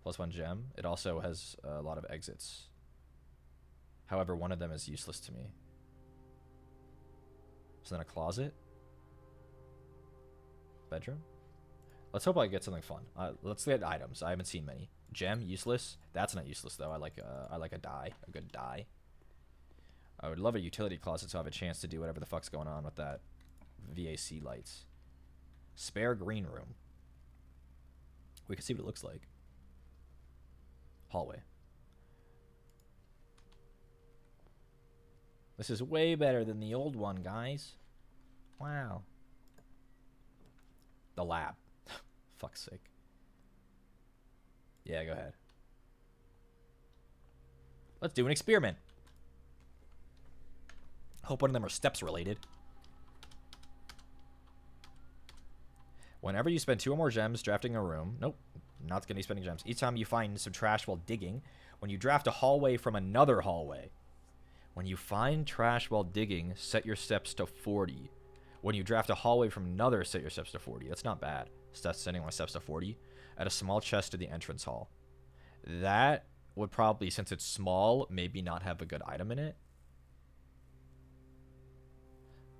+1 gem. It also has a lot of exits. However, one of them is useless to me. So then a closet. Bedroom. Let's hope I get something fun. Let's get items. I haven't seen many. Gem, useless. That's not useless though. I like a dye, a good dye. I would love a utility closet so I have a chance to do whatever the fuck's going on with that VAC lights. Spare green room. We can see what it looks like. Hallway. This is way better than the old one, guys. Wow. The lab. Fuck's sake. Yeah, go ahead. Let's do an experiment. Hope one of them are steps related. Whenever you spend 2 or more gems drafting a room... Nope. Not going to be spending gems. Each time you find some trash while digging. When you draft a hallway from another hallway. When you find trash while digging, set your steps to 40. When you draft a hallway from another, set your steps to 40. That's not bad. Setting my steps to 40. Add a small chest to the entrance hall. That would probably, since it's small, maybe not have a good item in it.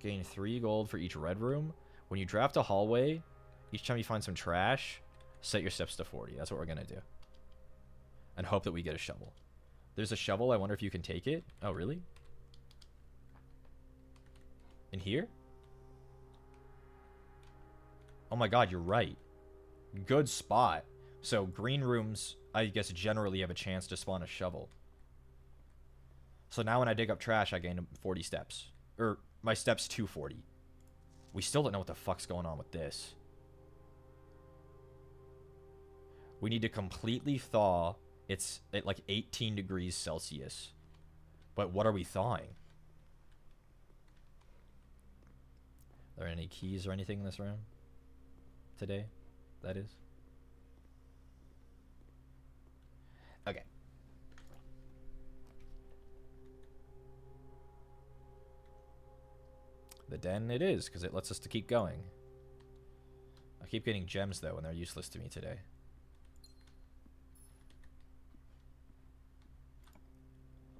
Gain 3 gold for each red room. When you draft a hallway, each time you find some trash, set your steps to 40. That's what we're going to do. And hope that we get a shovel. There's a shovel. I wonder if you can take it. Oh, really? In here? Oh my god, you're right. Good spot. So green rooms, I guess, generally have a chance to spawn a shovel. So now when I dig up trash, I gain 40 steps. Or my steps to 40. We still don't know what the fuck's going on with this. We need to completely thaw. It's at like 18 degrees Celsius. But what are we thawing? Are there any keys or anything in this room? Today? That is? Okay. The den it is, because it lets us to keep going. I keep getting gems, though, and they're useless to me today.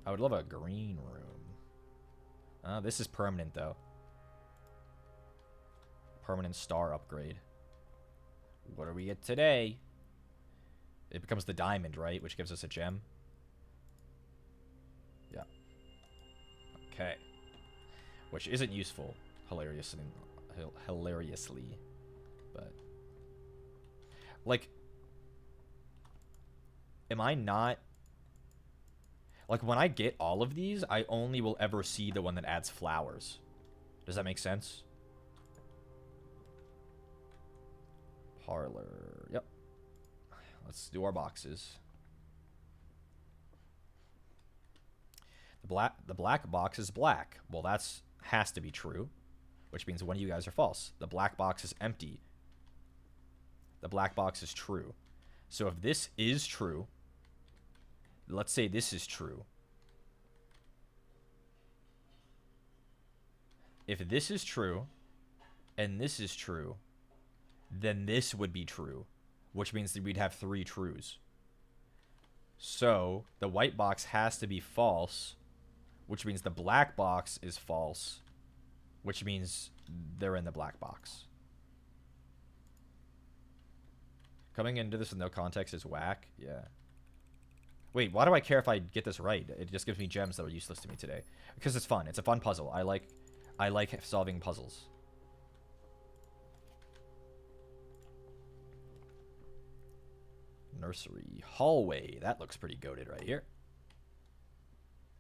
I would love a green room. This is permanent, though. permanent star upgrade. What do we get today? It becomes the diamond, right? Which gives us a gem. Yeah. Okay. Which isn't useful, hilariously. But, like, am I not... Like, when I get all of these, I only will ever see the one that adds flowers. Does that make sense? Parlor. Yep. Let's do our boxes. The black box is black. Well, that's has to be true, which means one of you guys are false. The black box is empty. The black box is true. So if this is true, let's say this is true. If this is true and this is true, then this would be true, which means that we'd have 3 trues. So the white box has to be false, which means the black box is false, which means they're in the black box. Coming into this with no context is whack. Yeah. Wait, why do I care if I get this right? It just gives me gems that are useless to me today. Because it's fun. It's a fun puzzle. I like solving puzzles. Nursery. Hallway. That looks pretty goated right here.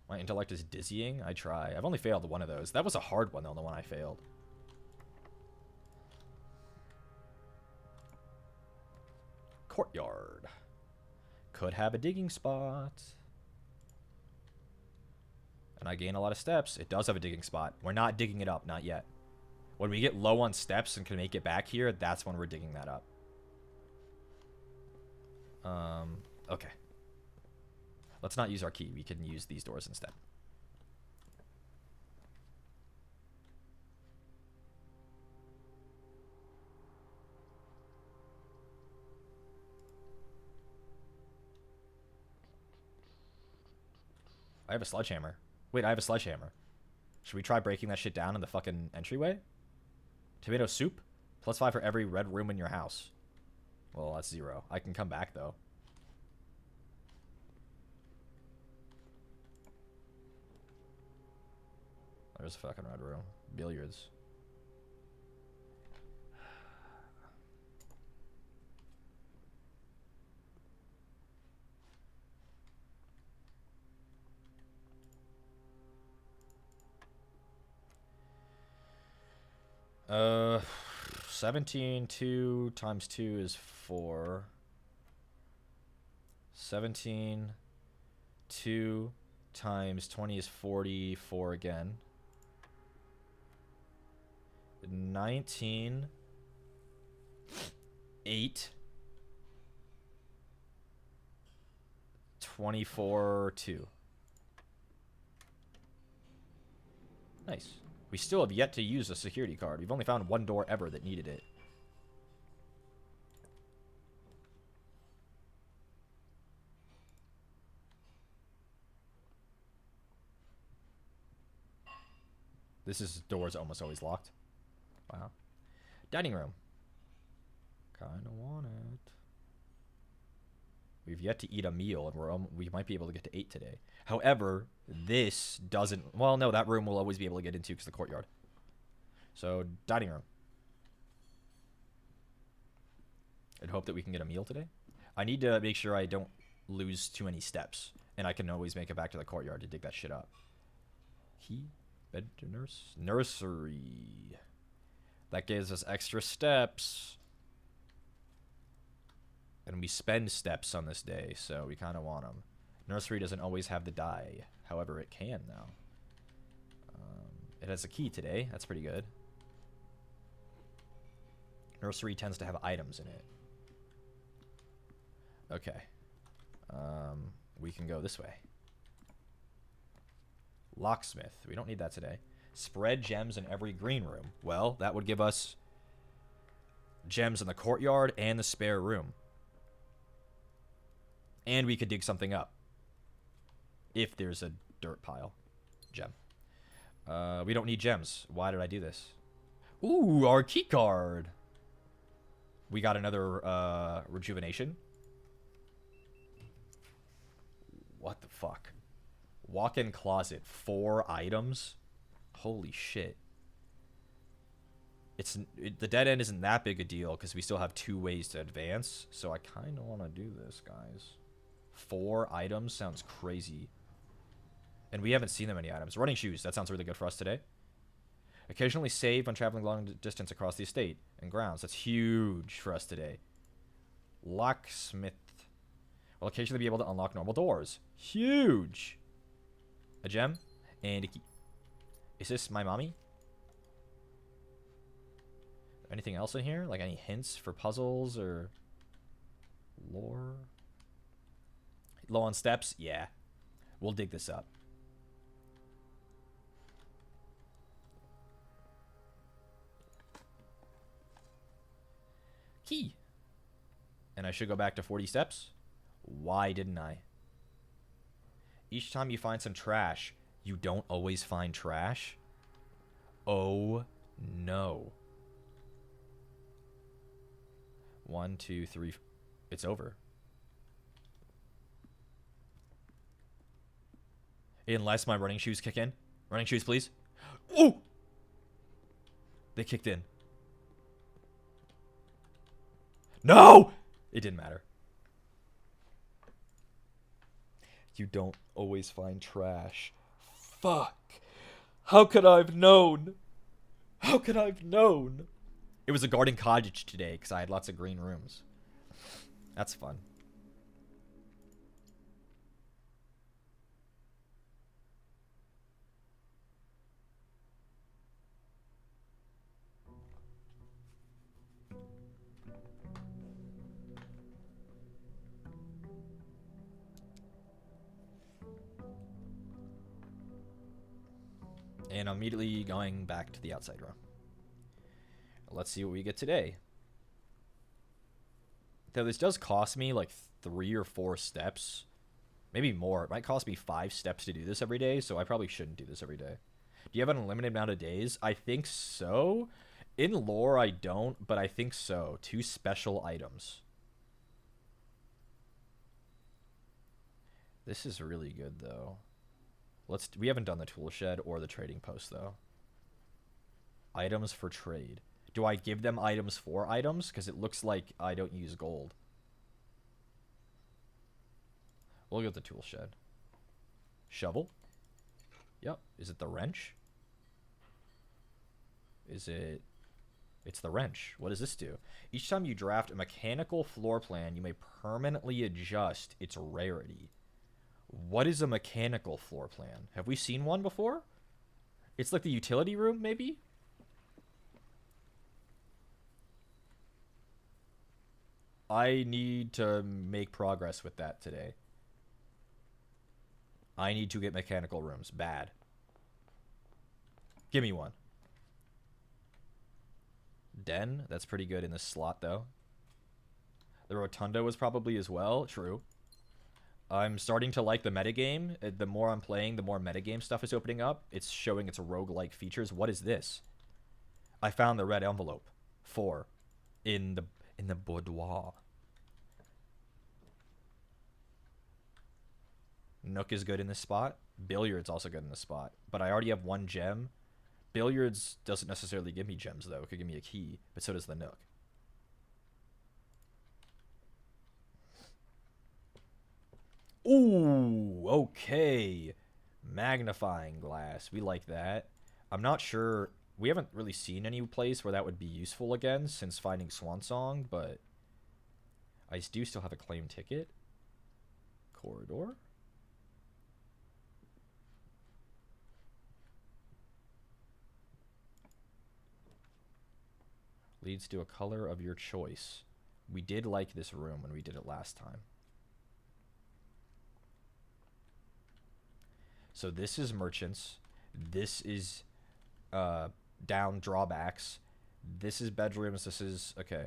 My intellect is dizzying. I try. I've only failed one of those. That was a hard one, though, the one I failed. Courtyard. Could have a digging spot. And I gain a lot of steps. It does have a digging spot. We're not digging it up. Not yet. When we get low on steps and can make it back here, that's when we're digging that up. Okay. Let's not use our key. We can use these doors instead. I have a sledgehammer. Wait, I have a sledgehammer. Should we try breaking that shit down in the fucking entryway? Tomato soup? +5 for every red room in your house. Well, that's 0. I can come back, though. There's a fucking red room. Billiards. Uh, 17, 2 times 2 is 4. 17, 2 times 20 is 44 again. 19, 8, 24, 2. Nice. We still have yet to use a security card. We've only found one door ever that needed it. This door's almost always locked. Wow. Dining room. Kinda want it. We've yet to eat a meal, and we might be able to get to 8 today. However, this doesn't... Well, no, that room we'll always be able to get into because of the courtyard. So, dining room. And hope that we can get a meal today. I need to make sure I don't lose too many steps. And I can always make it back to the courtyard to dig that shit up. Key. Bed to nurse. Nursery. That gives us extra steps. And we spend steps on this day, so we kind of want them. Nursery doesn't always have the die. However, it can now. It has a key today. That's pretty good. Nursery tends to have items in it. Okay. We can go this way. Locksmith. We don't need that today. Spread gems in every green room. Well, that would give us gems in the courtyard and the spare room. And we could dig something up. If there's a dirt pile. Gem. We don't need gems. Why did I do this? Ooh, our key card. We got another rejuvenation. What the fuck? Walk-in closet. 4 items? Holy shit. The dead end isn't that big a deal because we still have 2 ways to advance. So I kind of want to do this, guys. 4 items sounds crazy. And we haven't seen that many items. Running shoes. That sounds really good for us today. Occasionally save when traveling long distance across the estate and grounds. That's huge for us today. Locksmith. Will occasionally be able to unlock normal doors. Huge. A gem and a key. Is this my mommy? Anything else in here? Like any hints for puzzles or lore? Low on steps? Yeah. We'll dig this up. Key. And I should go back to 40 steps? Why didn't I? Each time you find some trash, you don't always find trash? Oh, no. 1, 2, 3. It's over. Unless my running shoes kick in. Running shoes, please. Oh! They kicked in. No! It didn't matter. You don't always find trash. Fuck. How could I have known? How could I have known? It was a garden cottage today because I had lots of green rooms. That's fun. And I'm immediately going back to the outside row. Let's see what we get today. Though this does cost me like 3 or 4 steps. Maybe more. It might cost me 5 steps to do this every day, so I probably shouldn't do this every day. Do you have an unlimited amount of days? I think so. In lore, I don't, but I think so. 2 special items. This is really good, though. We haven't done the tool shed or the trading post, though. Items for trade. Do I give them items for items? Because it looks like I don't use gold. We'll get the tool shed. Shovel. Yep. Is it the wrench? Is it... It's the wrench. What does this do? Each time you draft a mechanical floor plan, you may permanently adjust its rarity. What is a mechanical floor plan? Have we seen one before? It's like the utility room, maybe? I need to make progress with that today. I need to get mechanical rooms. Bad. Give me one. Den? That's pretty good in this slot, though. The Rotunda was probably as well. True. I'm starting to like the metagame. The more I'm playing, the more metagame stuff is opening up. It's showing its roguelike features. What is this? I found the red envelope. 4. In the boudoir. Nook is good in this spot. Billiards also good in this spot. But I already have 1 gem. Billiards doesn't necessarily give me gems, though. It could give me a key, but so does the Nook. Ooh, okay. Magnifying glass. We like that. I'm not sure. We haven't really seen any place where that would be useful again since finding Swan Song, but I do still have a claim ticket. Corridor. Leads to a color of your choice. We did like this room when we did it last time. So this is merchants. This is down drawbacks. This is bedrooms. This is... Okay.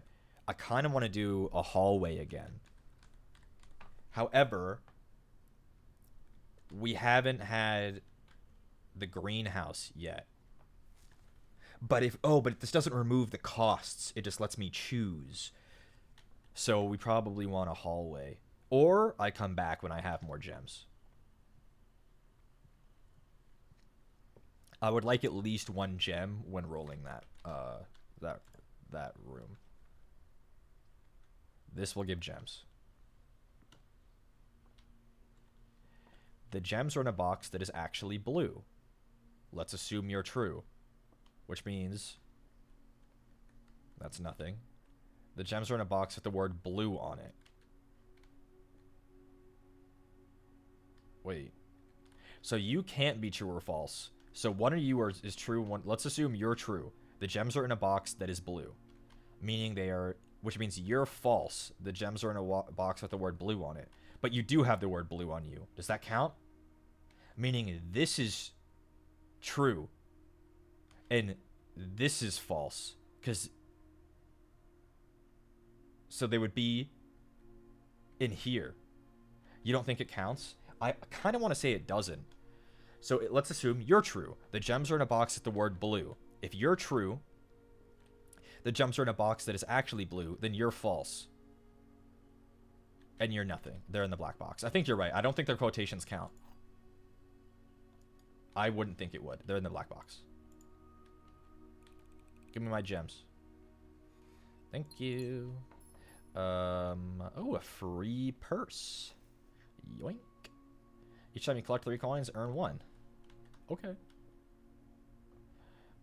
I kind of want to do a hallway again. However, we haven't had the greenhouse yet. but this doesn't remove the costs. It just lets me choose. So we probably want a hallway. Or I come back when I have more gems. I would like at least one gem when rolling that that room. This will give gems. The gems are in a box that is actually blue. Let's assume you're true, which means that's nothing. The gems are in a box with the word blue on it. Wait. So you can't be true or false. So one of you is true. Let's assume you're true. The gems are in a box that is blue, meaning they are, which means you're false. The gems are in a box with the word blue on it, but you do have the word blue on you. Does that count? Meaning this is true and this is false, because so they would be in here. You don't think it counts? I kind of want to say it doesn't. So let's assume you're true. The gems are in a box with the word blue. If you're true, the gems are in a box that is actually blue, then you're false. And you're nothing. They're in the black box. I think you're right. I don't think their quotations count. I wouldn't think it would. They're in the black box. Give me my gems. Thank you. Oh, a free purse. Yoink. Each time you collect 3 coins, earn 1. Okay.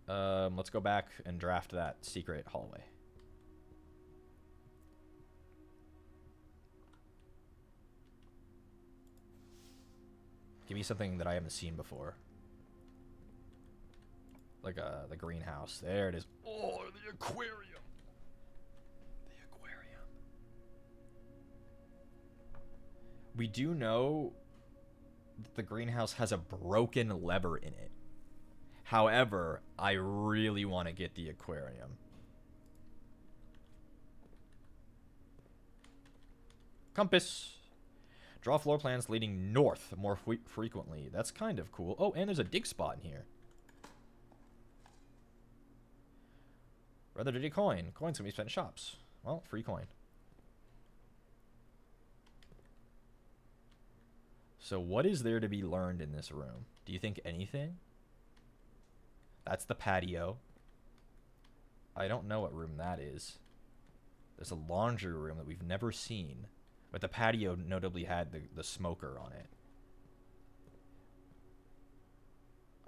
Let's go back and draft that secret hallway. Give me something that I haven't seen before. Like the greenhouse. There it is. Oh, the aquarium. The aquarium. We do know that the greenhouse has a broken lever in it. However, I really want to get the aquarium. Compass. Draw floor plans leading north more frequently. That's kind of cool. Oh, and there's a dig spot in here. Rather dirty coin. Coins can be spent in shops. Well, free coin. So what is there to be learned in this room? Do you think anything? That's the patio. I don't know what room that is. There's a laundry room that we've never seen. But the patio notably had the smoker on it.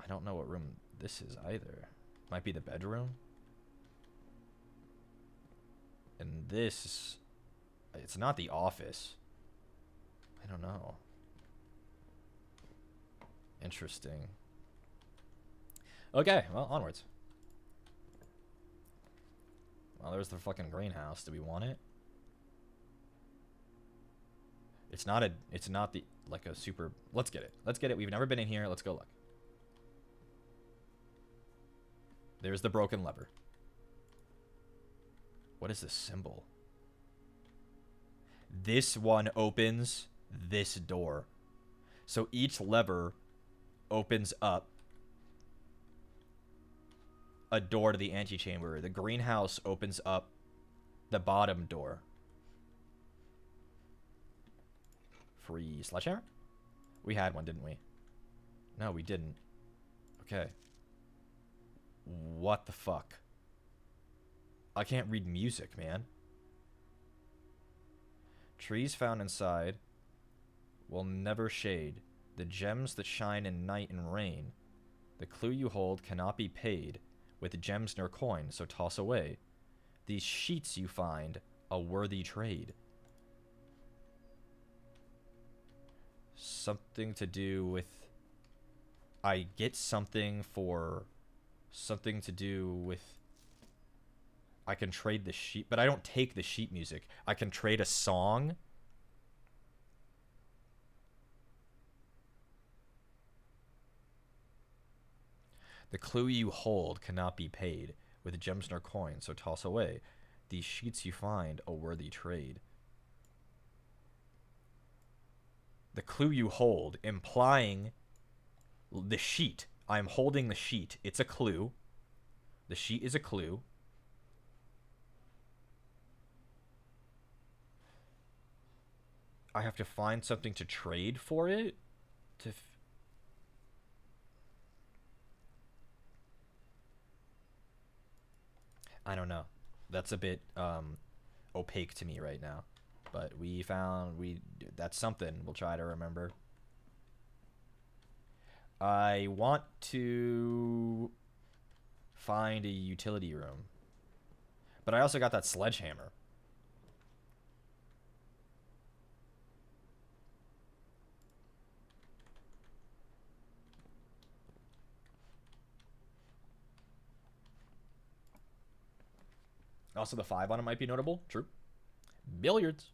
I don't know what room this is either. Might be the bedroom. And this, it's not the office. I don't know. Interesting. Okay, well, onwards. Well, there's the fucking greenhouse. Do we want it? It's not the, like a super, let's get it. Let's get it. We've never been in here. Let's go look. There's the broken lever. What is this symbol? This one opens this door. So each lever opens up a door to the antechamber. The greenhouse opens up the bottom door. Free sledgehammer? We had one, didn't we? No, we didn't. Okay. What the fuck? I can't read music, man. Trees found inside will never shade. The gems that shine in night and rain. The clue you hold cannot be paid with gems nor coin, so toss away. These sheets you find, a worthy trade. Something to do with... I get something for... Something to do with... I can trade the sheet, but I don't take the sheet music. I can trade a song. The clue you hold cannot be paid with gems nor coins, so toss away. These sheets you find, a worthy trade. The clue you hold, implying the sheet. I'm holding the sheet. It's a clue. The sheet is a clue. I have to find something to trade for it. I don't know. That's a bit opaque to me right now. But that's something we'll try to remember. I want to find a utility room. But I also got that sledgehammer. Also, the 5 on it might be notable. True. Billiards.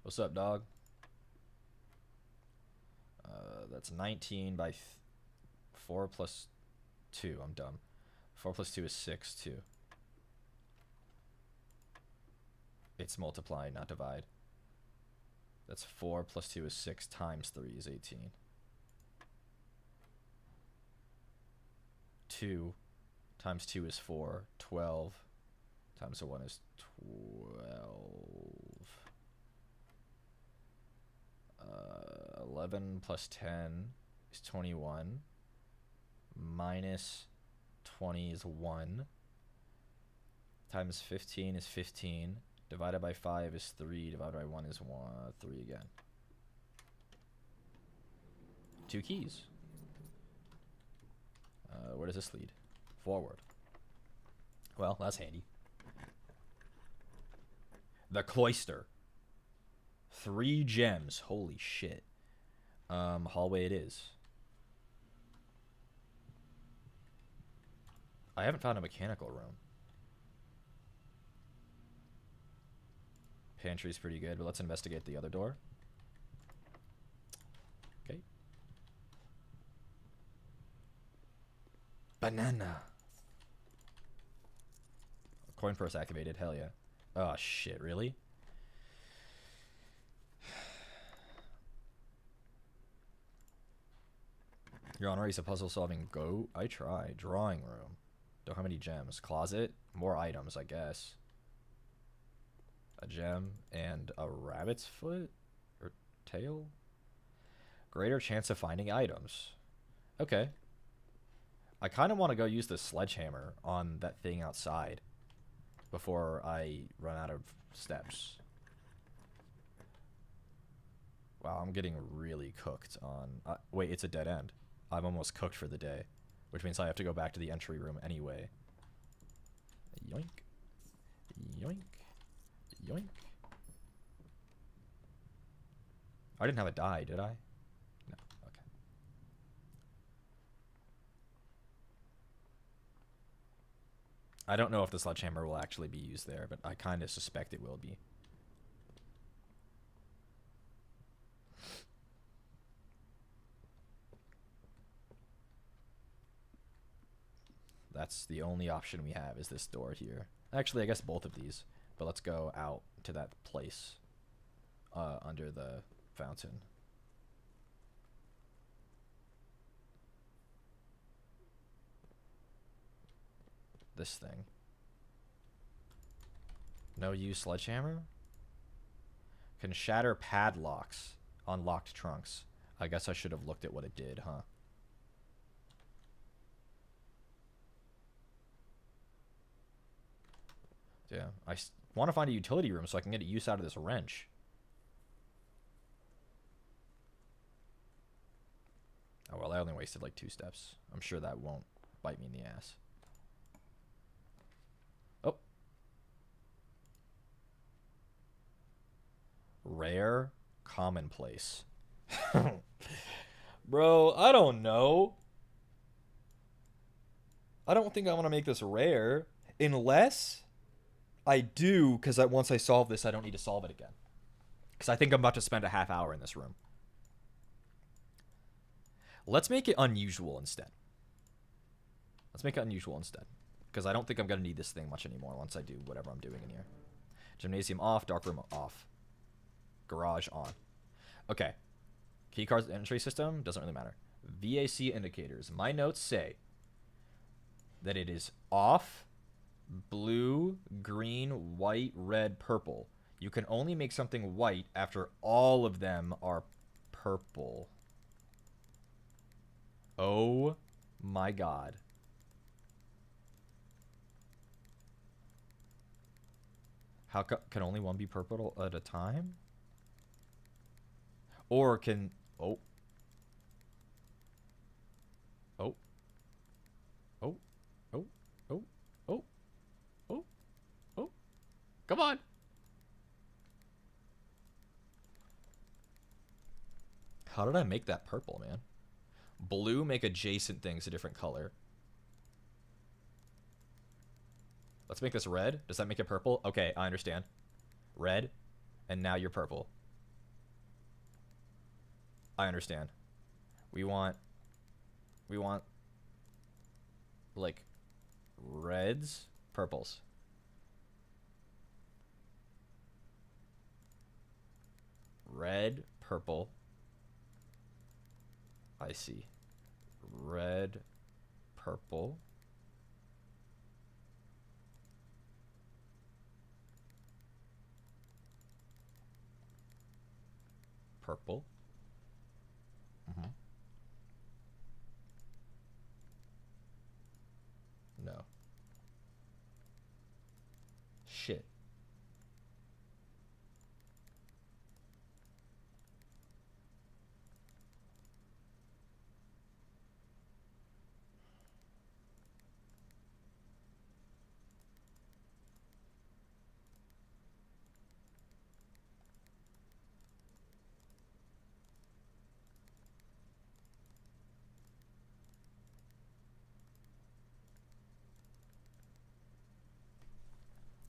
What's up, dog? That's 19 by 4 plus 2. I'm dumb. 4 plus 2 is 6, too. It's multiply, not divide. That's 4 plus 2 is 6 times 3 is 18. 2 times 2 is 4. 12 times 1 is 12. 11 plus 10 is 21. Minus 20 is 1. Times 15 is 15. Divided by 5 is 3. Divided by 1 is 3 again. 2 keys. Where does this lead? Forward. Well, that's handy. The cloister. 3 gems. Holy shit. Hallway it is. I haven't found a mechanical room. Pantry's pretty good, but let's investigate the other door. Okay. Banana. Coin purse activated. Hell yeah. Oh shit, really? Your Honor, he's a puzzle solving goat. I try. Drawing room. Don't have any gems. Closet. More items, I guess. A gem and a rabbit's foot? Or tail? Greater chance of finding items. Okay. I kind of want to go use the sledgehammer on that thing outside before I run out of steps. Wow, I'm getting really cooked on... wait, it's a dead end. I'm almost cooked for the day, which means I have to go back to the entry room anyway. Yoink. Yoink. Yoink. I didn't have a die, did I? No. Okay. I don't know if the sledgehammer will actually be used there, but I kind of suspect it will be. That's the only option we have, is this door here. Actually, I guess both of these. But let's go out to that place under the fountain. This thing. No use sledgehammer? Can shatter padlocks on locked trunks. I guess I should have looked at what it did, huh? Yeah, I want to find a utility room so I can get a use out of this wrench. Oh, well, I only wasted like 2 steps. I'm sure that won't bite me in the ass. Oh. Rare, commonplace. Bro, I don't know. I don't think I want to make this rare. Unless I do, because once I solve this, I don't need to solve it again. Because I think I'm about to spend a half hour in this room. Let's make it unusual instead. Let's make it unusual instead. Because I don't think I'm going to need this thing much anymore once I do whatever I'm doing in here. Gymnasium off, dark room off. Garage on. Okay. Keycard entry system doesn't really matter. VAC indicators. My notes say that it is off, blue, green, white, red, purple. You can only make something white after all of them are purple. Oh my god. How can only one be purple at a time? Or can... Oh. Oh. Oh. Oh. Oh. Oh. Oh. Oh. Come on. How did I make that purple, man? Blue, make adjacent things a different color. Let's make this red. Does that make it purple? Okay, I understand. Red, and now you're purple. I understand. We want like reds, purples. Red, purple. I see. Red, purple. Purple. No. Shit.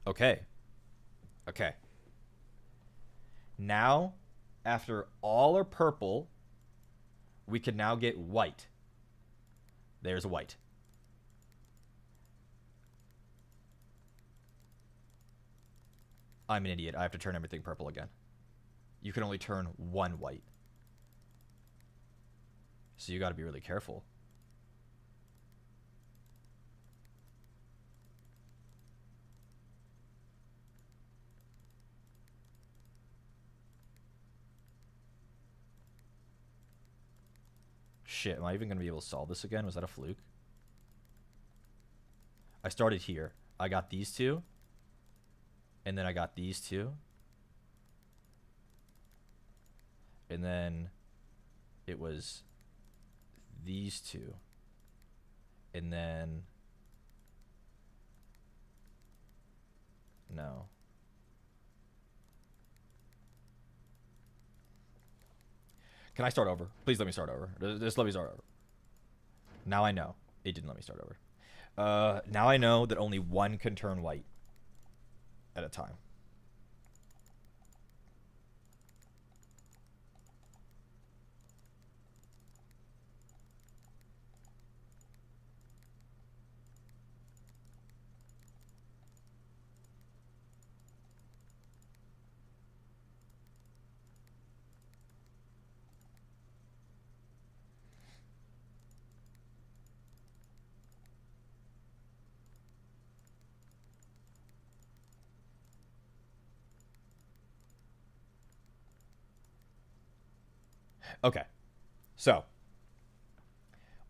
Okay. Okay. Now, after all are purple, we can now get white. There's white. I'm an idiot. I have to turn everything purple again. You can only turn one white. So you got to be really careful. Shit, am I even going to be able to solve this again? Was that a fluke? I started here. I got these two. And then I got these two. And then it was these two. And then... No. Can I start over? Please let me start over. Just let me start over. Now I know. It didn't let me start over. Now I know that only one can turn white at a time. Okay. So,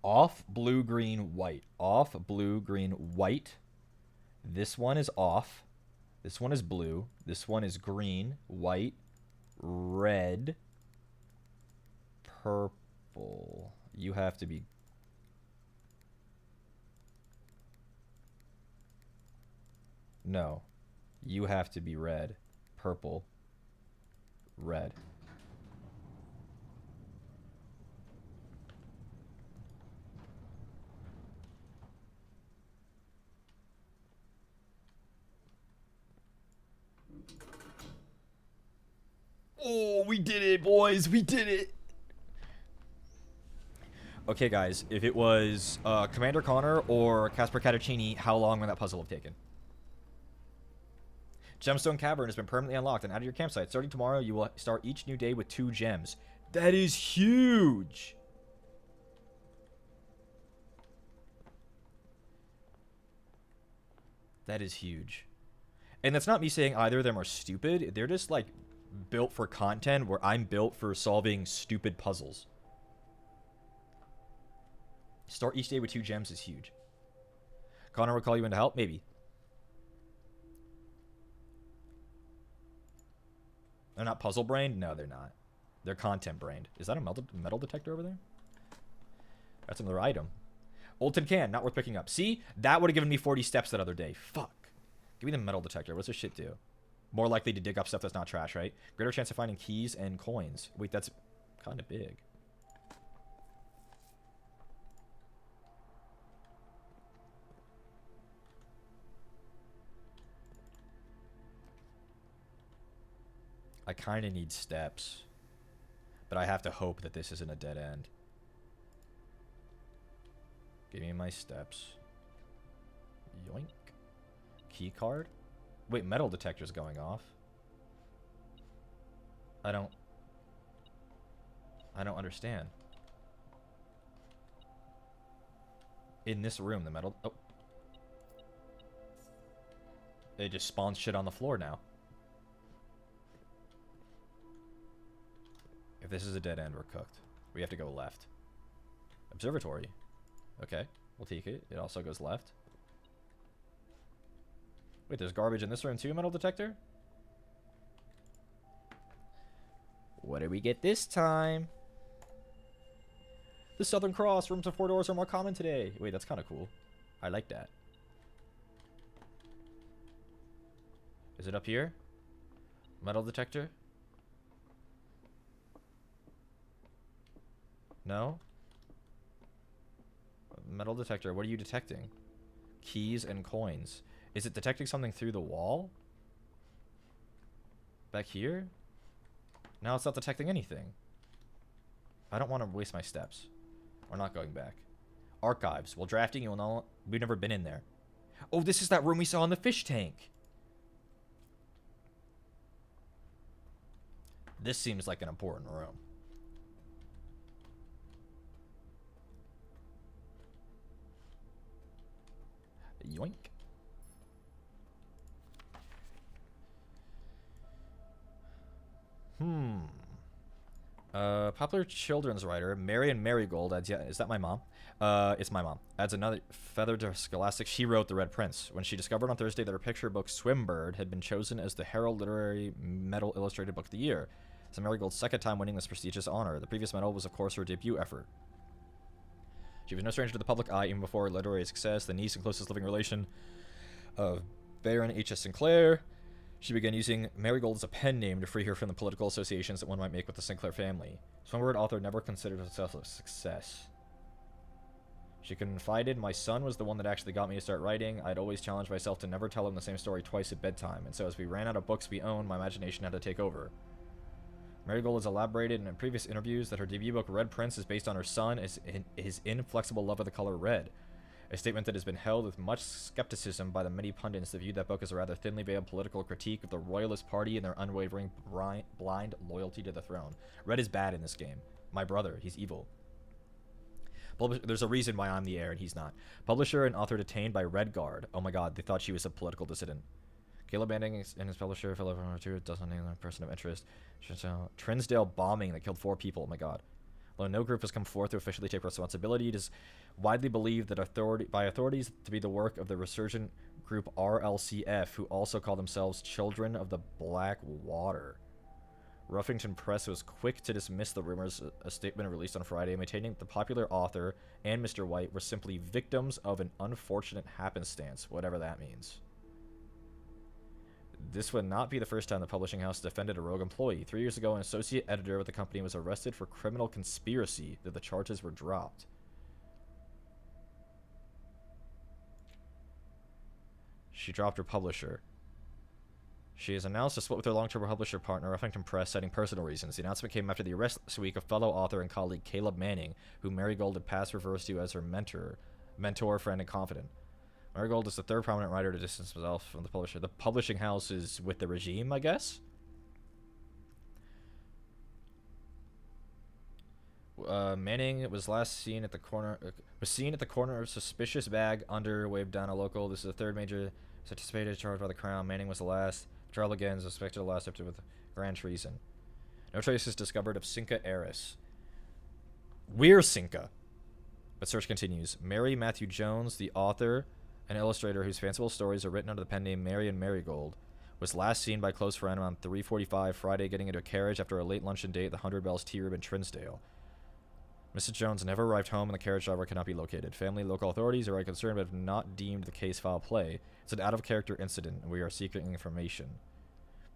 off, blue, green, white. Off, blue, green, white. This one is off. This one is blue. This one is green, white, red, purple. You have to be... No. You have to be red, purple, red. Oh, we did it, boys. We did it. Okay, guys. If it was Commander Connor or Casper Catacini, how long would that puzzle have taken? Gemstone Cavern has been permanently unlocked and out of your campsite. Starting tomorrow, you will start each new day with 2 gems. That is huge. That is huge. And that's not me saying either of them are stupid. They're just like built for content where I'm built for solving stupid puzzles. Start each day with 2 gems is huge. Connor will call you in to help? Maybe. They're not puzzle brained? No, they're not. They're content brained. Is that a metal detector over there? That's another item. Old tin can, not worth picking up. See? That would have given me 40 steps that other day. Fuck. Give me the metal detector. What's this shit do? More likely to dig up stuff that's not trash, right? Greater chance of finding keys and coins. Wait, that's kind of big. I kind of need steps. But I have to hope that this isn't a dead end. Give me my steps. Yoink. Key card? Wait, metal detector's going off. I don't understand. In this room, the metal... Oh. It just spawns shit on the floor now. If this is a dead end, we're cooked. We have to go left. Observatory. Okay, we'll take it. It also goes left. Wait, there's garbage in this room too, metal detector? What did we get this time? The Southern Cross. Rooms of 4 doors are more common today. Wait, that's kind of cool. I like that. Is it up here? Metal detector? No? Metal detector, what are you detecting? Keys and coins. Is it detecting something through the wall? Back here? Now it's not detecting anything. I don't want to waste my steps. We're not going back. Archives. While drafting, you will know we've never been in there. Oh, this is that room we saw in the fish tank. This seems like an important room. Yoink. Popular children's writer Marion Marigold adds, yeah, is that my mom? It's my mom. Adds another feather to Scholastic. She wrote The Red Prince. When she discovered on Thursday that her picture book Swimbird had been chosen as the Herald Literary Medal Illustrated Book of the Year. It's Marigold's second time winning this prestigious honor. The previous medal was, of course, her debut effort. She was no stranger to the public eye even before her literary success, the niece and closest living relation of Baron H.S. Sinclair. She began using Marigold as a pen name to free her from the political associations that one might make with the Sinclair family. Swimbird author never considered herself a success. She confided, my son was the one that actually got me to start writing. I'd always challenged myself to never tell him the same story twice at bedtime, and so as we ran out of books we owned, my imagination had to take over. Marigold has elaborated in previous interviews that her debut book Red Prince is based on her son as his inflexible love of the color red. A statement that has been held with much skepticism by the many pundits that viewed that book as a rather thinly veiled political critique of the Royalist Party and their unwavering blind loyalty to the throne. Red is bad in this game. My brother, he's evil. There's a reason why I'm the heir and he's not. Publisher and author detained by Red Guard. Oh my god, they thought she was a political dissident. Caleb Manning and his publisher, Philip II, doesn't name a person of interest. Trinsdale bombing that killed 4 people. Oh my god. Although no group has come forth to officially take responsibility, it is widely believed that by authorities to be the work of the resurgent group RLCF, who also call themselves Children of the Black Water. Ruffington Press was quick to dismiss the rumors. A statement released on Friday maintaining that the popular author and Mr. White were simply victims of an unfortunate happenstance, whatever that means. This would not be the first time the publishing house defended a rogue employee. 3 years ago, an associate editor with the company was arrested for criminal conspiracy, though the charges were dropped. She dropped her publisher. She has announced a split with her long-term publisher partner, Huffington Press, citing personal reasons. The announcement came after the arrest this week of fellow author and colleague Caleb Manning, who Marigold had past refers to as her mentor, friend, and confidant. Marigold is the third prominent writer to distance himself from the publisher. The publishing house is with the regime, I guess? Manning was last seen at the corner. Was seen at the corner of suspicious bag under waved down a local. This is the third major anticipated charge by the Crown. Manning was the last. Trial again is expected to last up to with grand treason. No traces discovered of Cinca heiress. We're Cinca. But search continues. Mary Matthew Jones, the author and illustrator whose fanciful stories are written under the pen name Marion Marigold, was last seen by close friend around 3:45 Friday getting into a carriage after a late luncheon date at the 100 Bells Tea Room in Trinsdale. Mrs. Jones never arrived home and the carriage driver cannot be located. Family and local authorities are concerned but have not deemed the case foul play. It's an out-of-character incident and we are seeking information.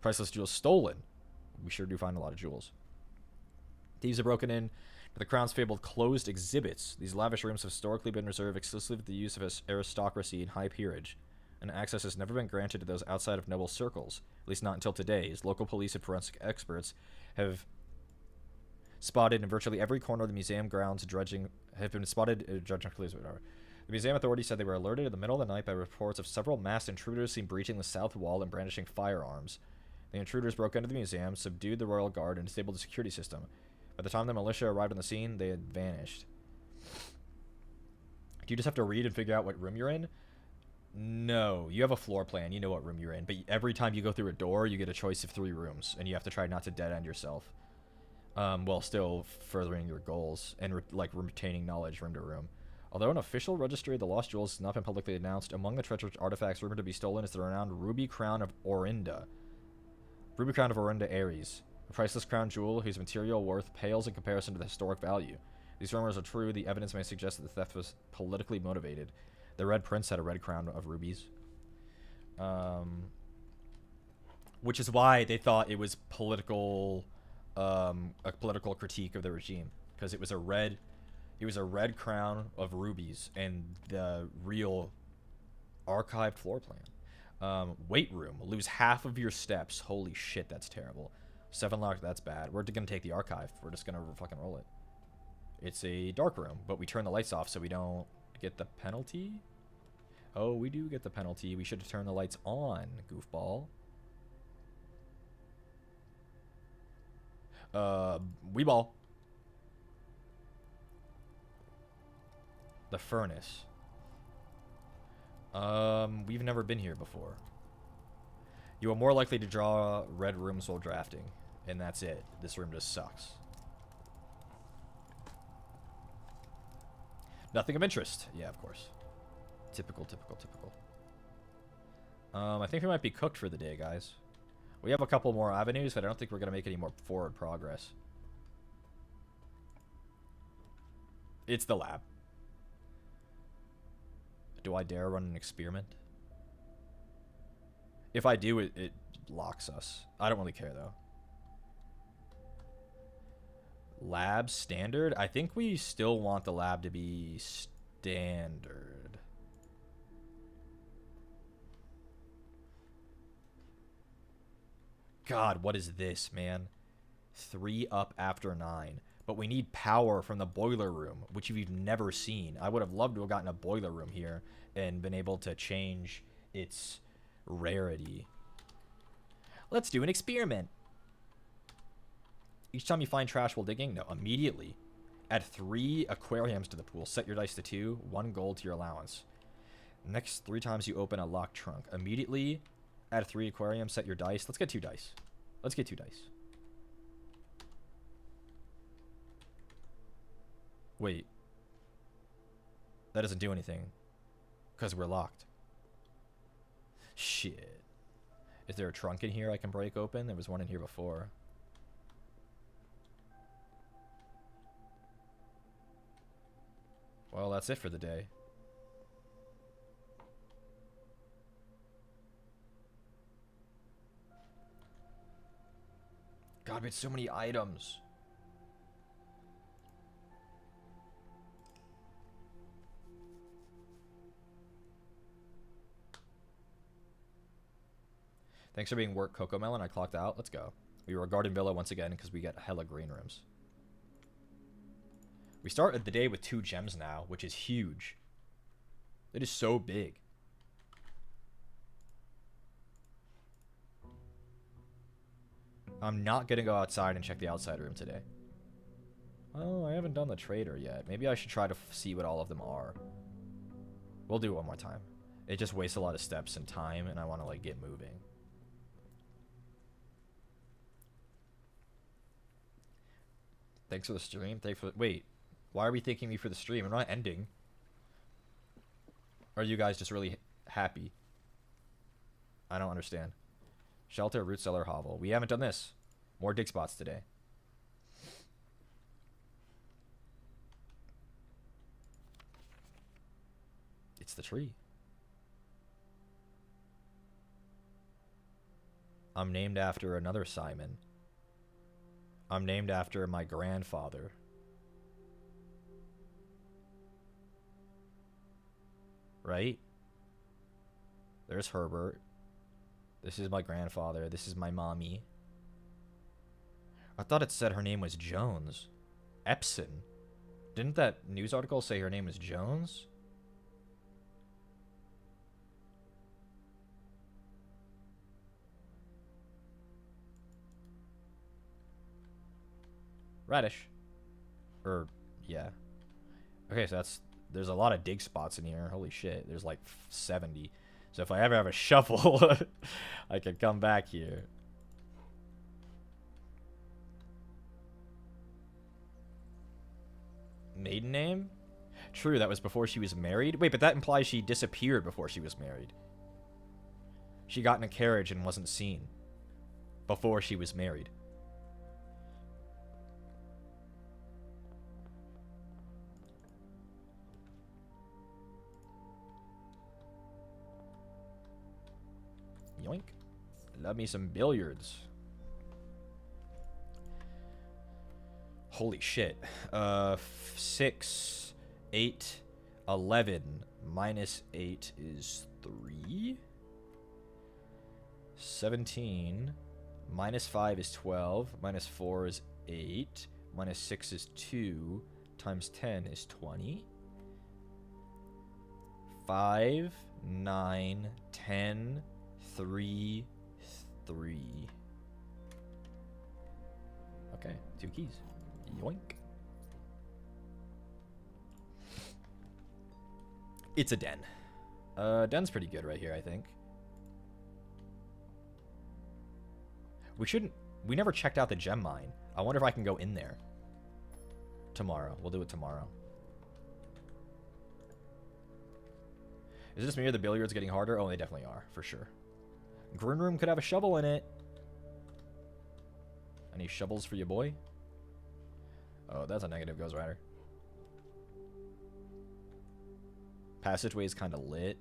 Priceless jewels stolen. We sure do find a lot of jewels. Thieves have broken in to the Crown's fabled closed exhibits. These lavish rooms have historically been reserved exclusively for the use of aristocracy and high peerage, and access has never been granted to those outside of noble circles, at least not until today, as local police and forensic experts have spotted in virtually every corner of the museum grounds dredging police. The museum authorities said they were alerted in the middle of the night by reports of several masked intruders seen breaching the south wall and brandishing firearms. The intruders broke into the museum, subdued the royal guard, and disabled the security system. By the time the militia arrived on the scene, they had vanished. Do you just have to read and figure out what room you're in? No, you have a floor plan. You know what room you're in. But every time you go through a door, you get a choice of 3 rooms, and you have to try not to dead end yourself, while still furthering your goals and retaining knowledge room to room. Although an official registry of the lost jewels has not been publicly announced, among the treacherous artifacts rumored to be stolen is the renowned Ruby Crown of Orinda. Ruby Crown of Orinda Ares. A priceless crown jewel whose material worth pales in comparison to the historic value. These rumors are true. The evidence may suggest that the theft was politically motivated. The Red Prince had a red crown of rubies. Which is why they thought it was political, a political critique of the regime. Because it was a red crown of rubies and the real archived floor plan. Weight room. Lose half of your steps. Holy shit, that's terrible. 7 locked, that's bad. We're gonna take the archive. We're just gonna fucking roll it. It's a dark room, but we turn the lights off so we don't get the penalty. Oh, we do get the penalty. We should have turned the lights on, goofball. Weeball. The furnace. We've never been here before. You are more likely to draw red rooms while drafting. And that's it. This room just sucks. Nothing of interest. Yeah, of course. Typical. I think we might be cooked for the day, guys. We have a couple more avenues, but I don't think we're going to make any more forward progress. It's the lab. Do I dare run an experiment? If I do, it locks us. I don't really care, though. Lab standard? I think we still want the lab to be standard. God, what is this, man? 3 up after 9. But we need power from the boiler room, which we've never seen. I would have loved to have gotten a boiler room here and been able to change its rarity. Let's do an experiment. Each time you find trash while digging, no, immediately. Add 3 aquariums to the pool. Set your dice to 2. 1 gold to your allowance. Next 3 times you open a locked trunk. Immediately add 3 aquariums. Set your dice. Let's get 2 dice. Let's get 2 dice. Wait. That doesn't do anything. Because we're locked. Shit. Is there a trunk in here I can break open? There was one in here before. Well, that's it for the day. God, we had so many items. Thanks for being work, Coco Melon. I clocked out. Let's go. We were a garden villa once again because we get hella green rooms. We started the day with 2 gems now, which is huge. It is so big. I'm not going to go outside and check the outside room today. Oh, I haven't done the trader yet. Maybe I should try to see what all of them are. We'll do it one more time. It just wastes a lot of steps and time, and I want to, like, get moving. Thanks for the stream. Thanks for the... Wait. Why are we thanking me for the stream? I'm not ending. Or are you guys just really happy? I don't understand. Shelter, root cellar, hovel. We haven't done this. More dig spots today. It's the tree. I'm named after another Simon. I'm named after my grandfather. Right? There's Herbert. This is my grandfather. This is my mommy. I thought it said her name was Jones. Epson. Didn't that news article say her name was Jones? Radish. Yeah. Okay, so there's a lot of dig spots in here. Holy shit, there's like 70. So if I ever have a shovel, I could come back here. Maiden name? True, that was before she was married. Wait, but that implies she disappeared before she was married. She got in a carriage and wasn't seen before she was married. Yoink. Love me some billiards. Holy shit. 6, 8, 11. Minus 8 is 3. 17. Minus 5 is 12. Minus 4 is 8. Minus 6 is 2. Times 10 is 20. 5, 9, 10, 3, 3. Okay, 2 keys. Yoink. It's a den. Den's pretty good right here, I think. We never checked out the gem mine. I wonder if I can go in there. Tomorrow. We'll do it tomorrow. Is this me or the billiards getting harder? Oh, they definitely are, for sure. Green room could have a shovel in it. Any shovels for you, boy? Oh, that's a negative Ghost Rider. Passageway is kind of lit.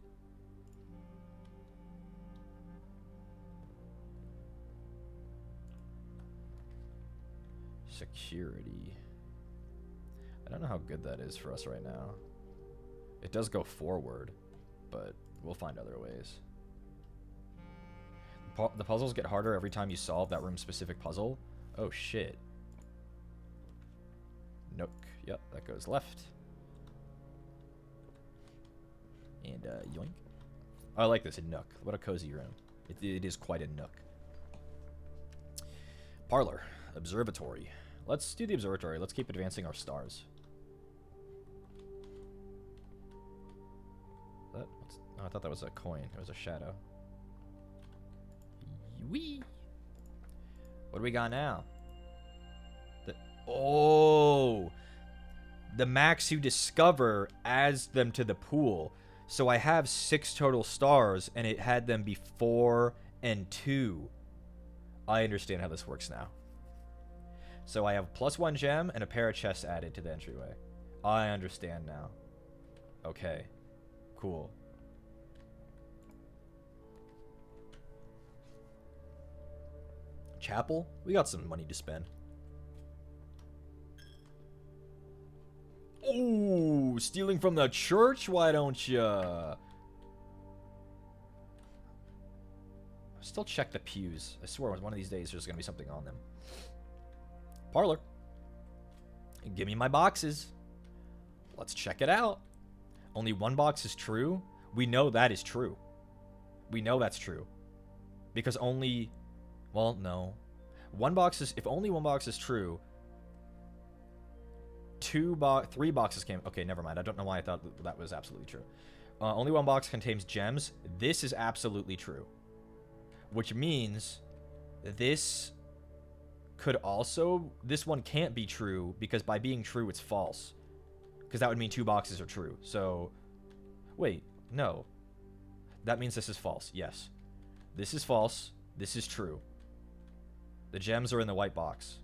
Security. I don't know how good that is for us right now. It does go forward, but we'll find other ways. The puzzles get harder every time you solve that room-specific puzzle. Oh, shit. Nook. Yep, that goes left. And, yoink. Oh, I like this, a nook. What a cozy room. It is quite a nook. Parlor. Observatory. Let's do the observatory. Let's keep advancing our stars. Oh, I thought that was a coin. It was a shadow. Wee. What do we got now? Oh, the max you discover adds them to the pool. So I have 6 total stars, and it had them be 4 and 2. I understand how this works now. So I have +1 gem and a pair of chests added to the entryway. I understand now. Okay, cool. Chapel? We got some money to spend. Ooh, stealing from the church? Why don't ya? Still check the pews. I swear one of these days there's gonna be something on them. Parlor. Give me my boxes. Let's check it out. Only 1 box is true. We know that is true. We know that's true. Because only... Well, no. If only one box is true... Three boxes came. Okay, never mind. I don't know why I thought that was absolutely true. Only one box contains gems. This is absolutely true. Which means this could also... This one can't be true because by being true, it's false. Because that would mean 2 boxes are true. So, wait, no. That means this is false. Yes. This is false. This is true. The gems are in the white box.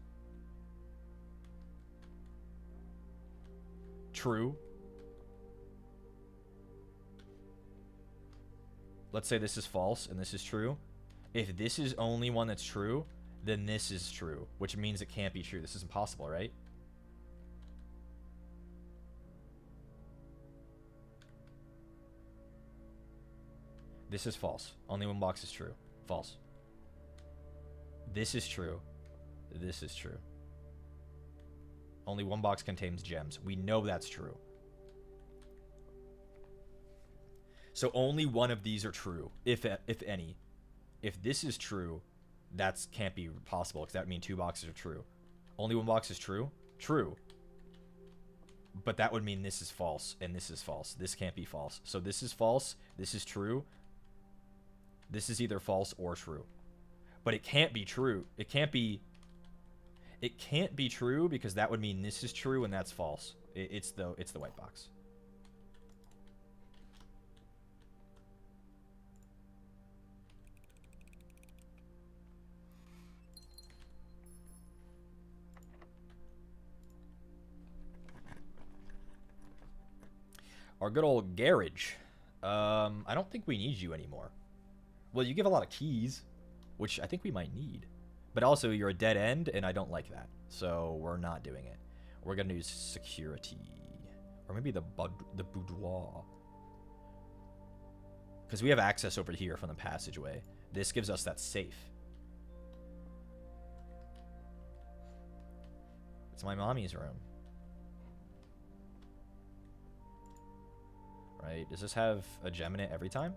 True. Let's say this is false and this is true. If this is only one that's true, then this is true, which means it can't be true. This is impossible, right? This is false. Only one box is true. False. This is true. This is true. Only one box contains gems. We know that's true. So only one of these are true, if any. If this is true, that can't be possible, because that would mean 2 boxes are true. Only one box is true? True. But that would mean this is false, and this is false. This can't be false. So this is false, this is true. This is either false or true. But it can't be true. It can't be true, because that would mean this is true and that's false. It's the white box. Our good old garage. I don't think we need you anymore. Well, you give a lot of keys, which I think we might need. But also, you're a dead end, and I don't like that. So, we're not doing it. We're going to use security. Or maybe the boudoir. Because we have access over here from the passageway. This gives us that safe. It's my mommy's room. Right? Does this have a gem in it every time?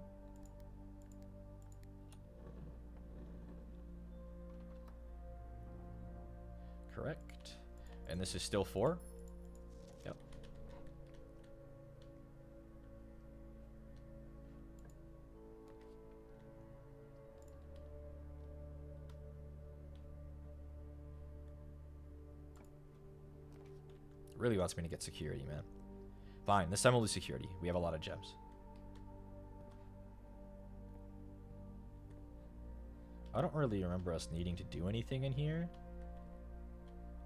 Correct. And this is still 4? Yep. Really wants me to get security, man. Fine, this time we'll do security. We have a lot of gems. I don't really remember us needing to do anything in here.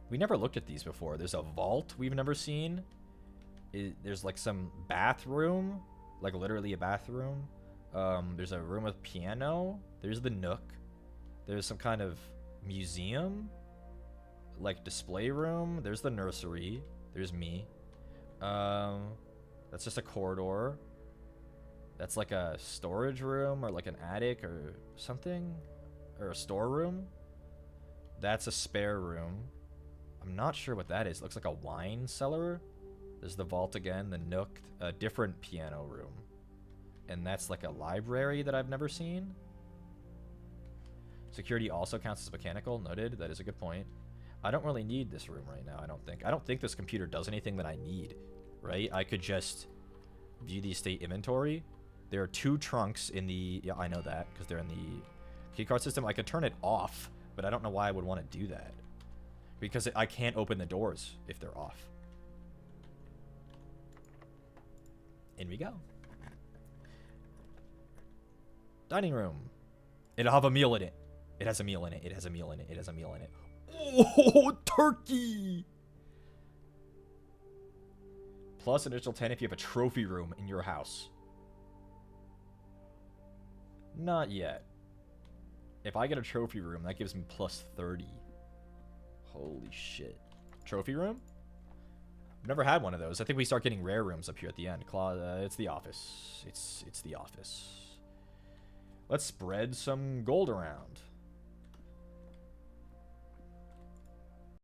We never looked at these before. There's a vault we've never seen. There's like some bathroom. Like literally a bathroom. There's a room with piano. There's the nook. There's some kind of museum. Like display room. There's the nursery. There's me. That's just a corridor. That's like a storage room or like an attic or something. Or a storeroom. That's a spare room. I'm not sure what that is. It looks like a wine cellar. There's the vault again, the nook, a different piano room. And that's like a library that I've never seen. Security also counts as mechanical. Noted. That is a good point. I don't really need this room right now, I don't think. I don't think this computer does anything that I need, right? I could just view the estate inventory. There are 2 trunks in the... Yeah, I know that, because they're in the keycard system. I could turn it off, but I don't know why I would want to do that. Because I can't open the doors if they're off. In we go. Dining room. It'll have a meal in it. It has a meal in it. It has a meal in it. It has a meal in it. Oh, turkey! Plus an additional 10 if you have a trophy room in your house. Not yet. If I get a trophy room, that gives me plus 30. Holy shit. Trophy room? I've never had one of those. I think we start getting rare rooms up here at the end. It's the office. It's the office. Let's spread some gold around.